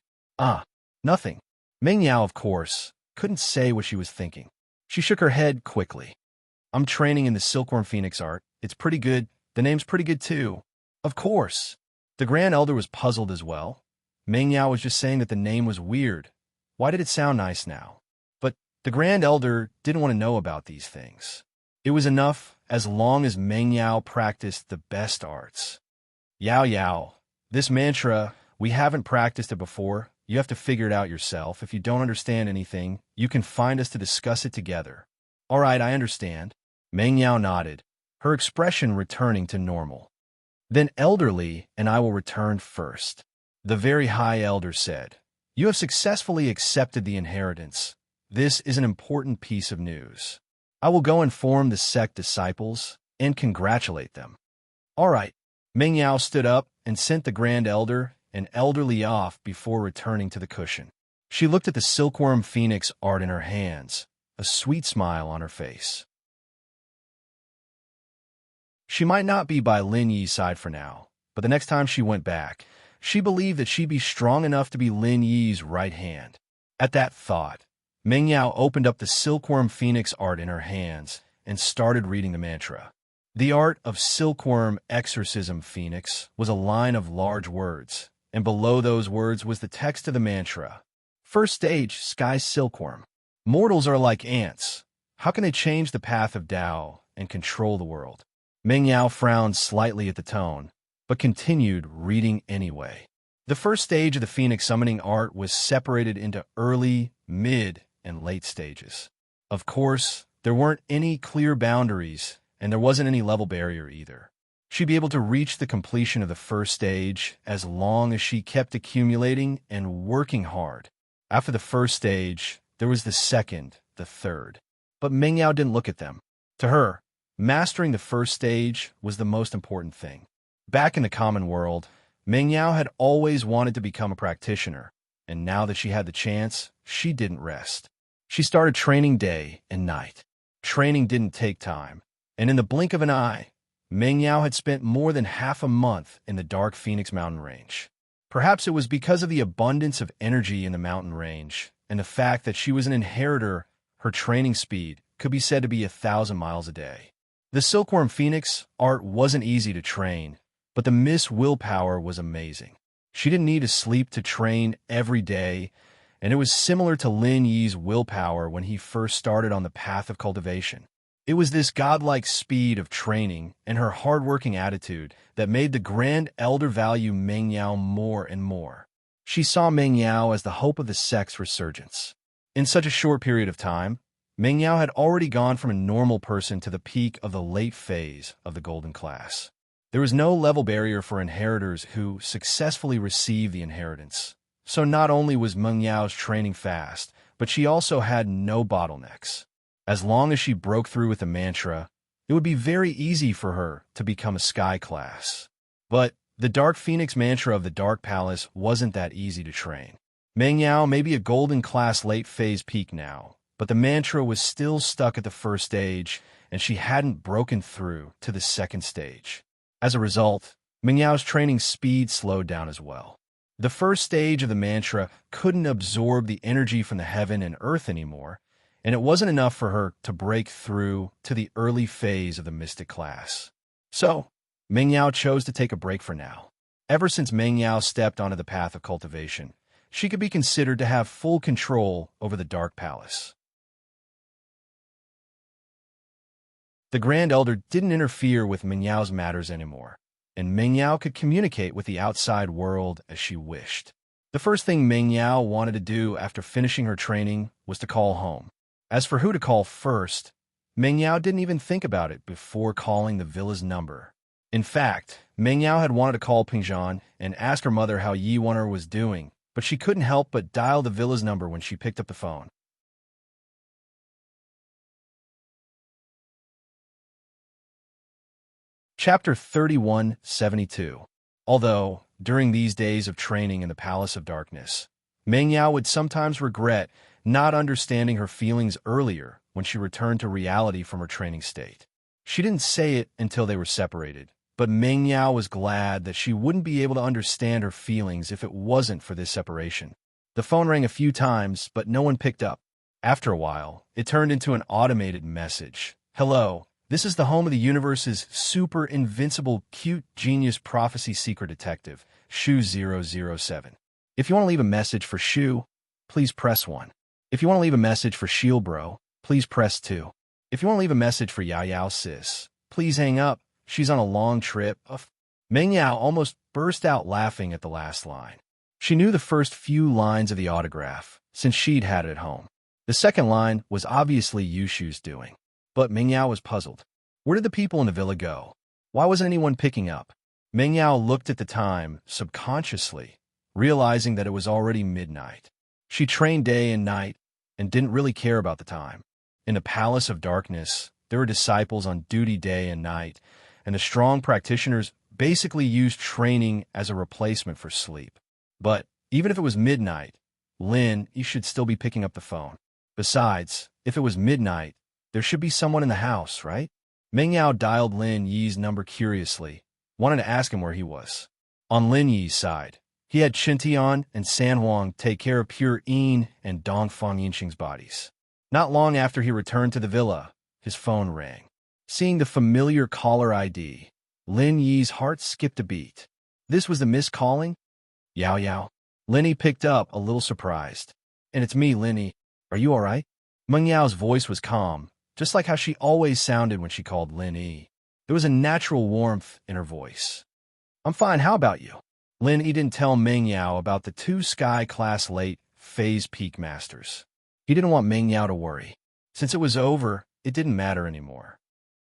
Nothing. Mingyao, of course, couldn't say what she was thinking. She shook her head quickly. I'm training in the Silkworm Phoenix art. It's pretty good. The name's pretty good too. Of course. The Grand Elder was puzzled as well. Mingyao was just saying that the name was weird. Why did it sound nice now? But the Grand Elder didn't want to know about these things. It was enough as long as Mingyao practiced the best arts. Yao. This mantra, we haven't practiced it before. You have to figure it out yourself. If you don't understand anything, you can find us to discuss it together. All right, I understand. Mingyao nodded, her expression returning to normal. Then Elderly and I will return first. The very high elder said, You have successfully accepted the inheritance. This is an important piece of news. I will go inform the sect disciples and congratulate them. All right. Mingyao stood up and sent the Grand Elder and Elderly off before returning to the cushion. She looked at the Silkworm Phoenix art in her hands, a sweet smile on her face. She might not be by Lin Yi's side for now, but the next time she went back, she believed that she'd be strong enough to be Lin Yi's right hand. At that thought, Mingyao opened up the Silkworm Phoenix art in her hands and started reading the mantra. The art of Silkworm Exorcism Phoenix was a line of large words, and below those words was the text of the mantra. First stage, Sky Silkworm. Mortals are like ants. How can they change the path of Tao and control the world? Mingyao frowned slightly at the tone, but continued reading anyway. The first stage of the Phoenix summoning art was separated into early, mid, and late stages. Of course, there weren't any clear boundaries, and there wasn't any level barrier either. She'd be able to reach the completion of the first stage as long as she kept accumulating and working hard. After the first stage, there was the second, the third. But Meng Yao didn't look at them. To her, mastering the first stage was the most important thing. Back in the common world, Meng Yao had always wanted to become a practitioner, and now that she had the chance, she didn't rest. She started training day and night. Training didn't take time, and in the blink of an eye, Meng Yao had spent more than half a month in the dark Phoenix mountain range. Perhaps it was because of the abundance of energy in the mountain range, and the fact that she was an inheritor, her training speed could be said to be 1,000 miles a day. The Silkworm Phoenix art wasn't easy to train, but the Miss Willpower was amazing. She didn't need to sleep to train every day, and it was similar to Lin Yi's willpower when he first started on the path of cultivation. It was this godlike speed of training and her hardworking attitude that made the Grand Elder value Meng Yao more and more. She saw Meng Yao as the hope of the sex resurgence. In such a short period of time, Meng Yao had already gone from a normal person to the peak of the late phase of the golden class. There was no level barrier for inheritors who successfully received the inheritance. So not only was Meng Yao's training fast, but she also had no bottlenecks. As long as she broke through with the mantra, it would be very easy for her to become a sky class. But the Dark Phoenix mantra of the Dark Palace wasn't that easy to train. Meng Yao may be a golden class late phase peak now, but the mantra was still stuck at the first stage, and she hadn't broken through to the second stage. As a result, Meng Yao's training speed slowed down as well. The first stage of the mantra couldn't absorb the energy from the heaven and earth anymore, and it wasn't enough for her to break through to the early phase of the mystic class. So, Meng Yao chose to take a break for now. Ever since Meng Yao stepped onto the path of cultivation, she could be considered to have full control over the Dark Palace. The Grand Elder didn't interfere with Meng Yao's matters anymore, and Meng Yao could communicate with the outside world as she wished. The first thing Meng Yao wanted to do after finishing her training was to call home. As for who to call first, Meng Yao didn't even think about it before calling the villa's number. In fact, Meng Yao had wanted to call Pingzhan and ask her mother how Yi Wen'er was doing, but she couldn't help but dial the villa's number when she picked up the phone. Chapter 3172. Although, during these days of training in the Palace of Darkness, Meng Yao would sometimes regret not understanding her feelings earlier when she returned to reality from her training state. She didn't say it until they were separated, but Meng Yao was glad that she wouldn't be able to understand her feelings if it wasn't for this separation. The phone rang a few times, but no one picked up. After a while, it turned into an automated message. "Hello. This is the home of the universe's super invincible cute genius prophecy secret detective, Shu 007. If you want to leave a message for Shu, please press 1. If you want to leave a message for Shield Bro, please press 2. If you want to leave a message for Yao Yao Sis, please hang up. She's on a long trip." Meng Yao almost burst out laughing at the last line. She knew the first few lines of the autograph, since she'd had it at home. The second line was obviously Yushu's doing. But Meng Yao was puzzled. Where did the people in the villa go? Why wasn't anyone picking up? Meng Yao looked at the time, subconsciously, realizing that it was already midnight. She trained day and night, and didn't really care about the time. In the Palace of Darkness, there were disciples on duty day and night, and the strong practitioners basically used training as a replacement for sleep. But even if it was midnight, Lin, you should still be picking up the phone. Besides, if it was midnight, there should be someone in the house, right? Meng Yao dialed Lin Yi's number curiously, wanted to ask him where he was. On Lin Yi's side, he had Qintian and San Huang take care of Pure Yin and Dongfang Yinxing's bodies. Not long after he returned to the villa, his phone rang. Seeing the familiar caller ID, Lin Yi's heart skipped a beat. This was the missed calling? Yao Yao. Lin Yi picked up, a little surprised. "And it's me, Lin Yi. Are you all right?" Meng Yao's voice was calm, just like how she always sounded when she called Lin Yi. There was a natural warmth in her voice. "I'm fine, how about you?" Lin Yi didn't tell Meng Yao about the 2 Sky Class late phase peak masters. He didn't want Meng Yao to worry. Since it was over, it didn't matter anymore.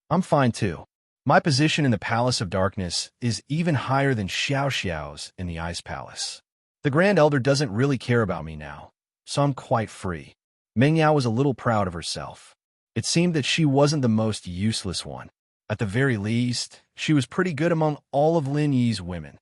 "I'm fine too. My position in the Palace of Darkness is even higher than Xiao Xiao's in the Ice Palace. The Grand Elder doesn't really care about me now. so I'm quite free. Meng Yao was a little proud of herself. It seemed that she wasn't the most useless one. At the very least, she was pretty good among all of Lin Yi's women.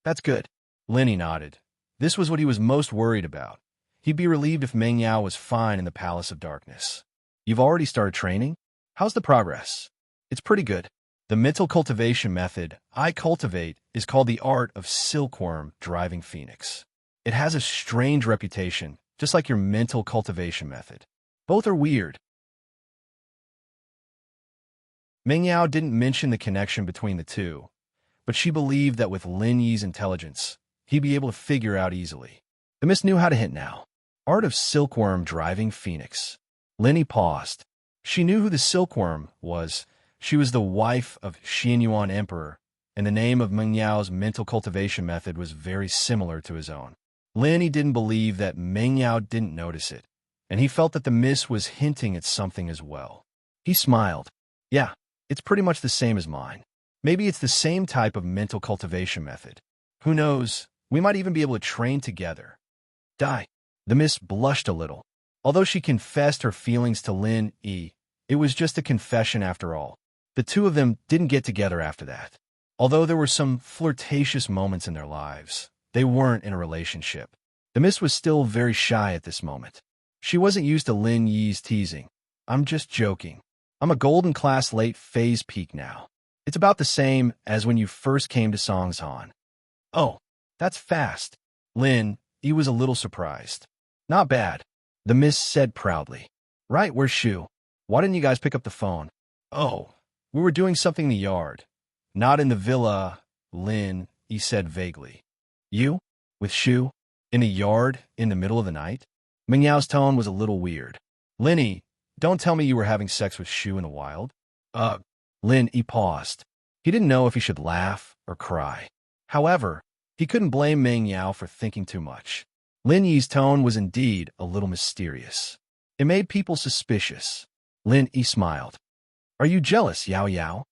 That's good. Lin Yi nodded. This was what he was most worried about. He'd be relieved if Meng Yao was fine in the Palace of Darkness. You've already started training? How's the progress? It's pretty good. The mental cultivation method I cultivate is called the art of silkworm driving phoenix. It has a strange reputation, just like your mental cultivation method. Both are weird. Meng Yao didn't mention the connection between the two, but she believed that with Lin Yi's intelligence, he'd be able to figure out easily. The miss knew how to hint now. Art of silkworm driving phoenix. Lin Yi paused. She knew who the silkworm was. She was the wife of Xianyuan Emperor, and the name of Meng Yao's mental cultivation method was very similar to his own. Lin Yi didn't believe that Meng Yao didn't notice it, and he felt that the miss was hinting at something as well. He smiled. Yeah, it's pretty much the same as mine. Maybe it's the same type of mental cultivation method. Who knows? We might even be able to train together. Die. The miss blushed a little. Although she confessed her feelings to Lin Yi, it was just a confession after all. The two of them didn't get together after that. Although there were some flirtatious moments in their lives, they weren't in a relationship. The miss was still very shy at this moment. She wasn't used to Lin Yi's teasing. I'm just joking. I'm a golden class late phase peak now. It's about the same as when you first came to Songshan. Oh, that's fast. Lin Yi was a little surprised. Not bad, the miss said proudly. Right, where's Shu? Why didn't you guys pick up the phone? Oh, we were doing something in the yard. Not in the villa, Lin Yi said vaguely. You? With Shu? In the yard, in the middle of the night? Meng Yao's tone was a little weird. Lin Yi, don't tell me you were having sex with Shu in the wild. Lin Yi paused. He didn't know if he should laugh or cry. However, he couldn't blame Meng Yao for thinking too much. Lin Yi's tone was indeed a little mysterious. It made people suspicious. Lin Yi smiled. Are you jealous, Yao Yao?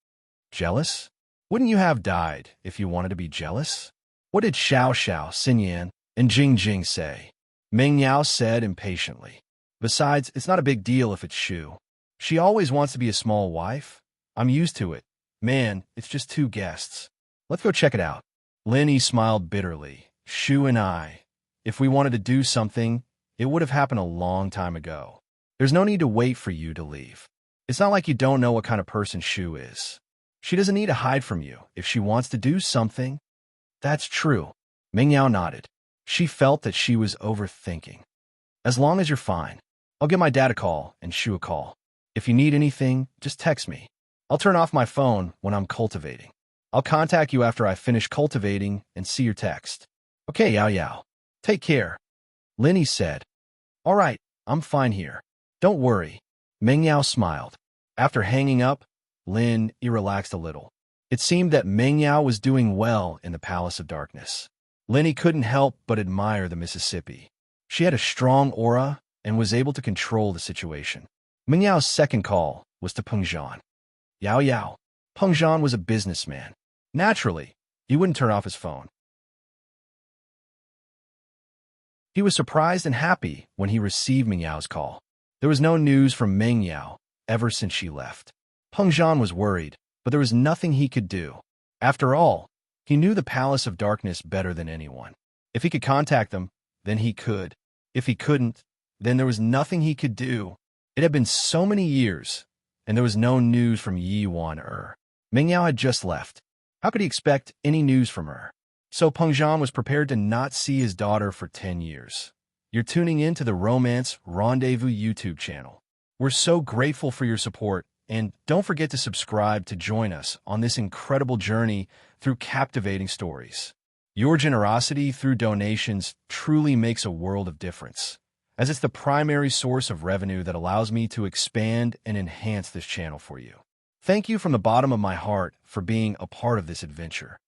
Jealous? Wouldn't you have died if you wanted to be jealous? What did Xiao Xiao, Xinyan, and Jing Jing say? Meng Yao said impatiently. Besides, it's not a big deal if it's Shu. She always wants to be a small wife. I'm used to it. Man, it's just two guests. Let's go check it out. Lin Yi smiled bitterly. Shu and I. If we wanted to do something, it would have happened a long time ago. There's no need to wait for you to leave. It's not like you don't know what kind of person Shu is. She doesn't need to hide from you if she wants to do something. That's true. Meng Yao nodded. She felt that she was overthinking. As long as you're fine, I'll give my dad a call and Shu a call. If you need anything, just text me. I'll turn off my phone when I'm cultivating. I'll contact you after I finish cultivating and see your text. Okay, Yao Yao. Take care. Lin Yi said. All right, I'm fine here. Don't worry. Meng Yao smiled. After hanging up, Lin Yi relaxed a little. It seemed that Meng Yao was doing well in the Palace of Darkness. Lin Yi couldn't help but admire the Mississippi. She had a strong aura and was able to control the situation. Meng Yao's second call was to Peng Zhan. Yao Yao. Peng Zhan was a businessman. Naturally, he wouldn't turn off his phone. He was surprised and happy when he received Meng Yao's call. There was no news from Meng Yao ever since she left. Peng Zhan was worried, but there was nothing he could do. After all, he knew the Palace of Darkness better than anyone. If he could contact them, then he could. If he couldn't, then there was nothing he could do. It had been so many years, and there was no news from Yi Wan-er. Meng Yao had just left. How could he expect any news from her? So Peng Zhan was prepared to not see his daughter for 10 years. You're tuning in to the Romance Rendezvous YouTube channel. We're so grateful for your support, and don't forget to subscribe to join us on this incredible journey through captivating stories. Your generosity through donations truly makes a world of difference, as it's the primary source of revenue that allows me to expand and enhance this channel for you. Thank you from the bottom of my heart for being a part of this adventure.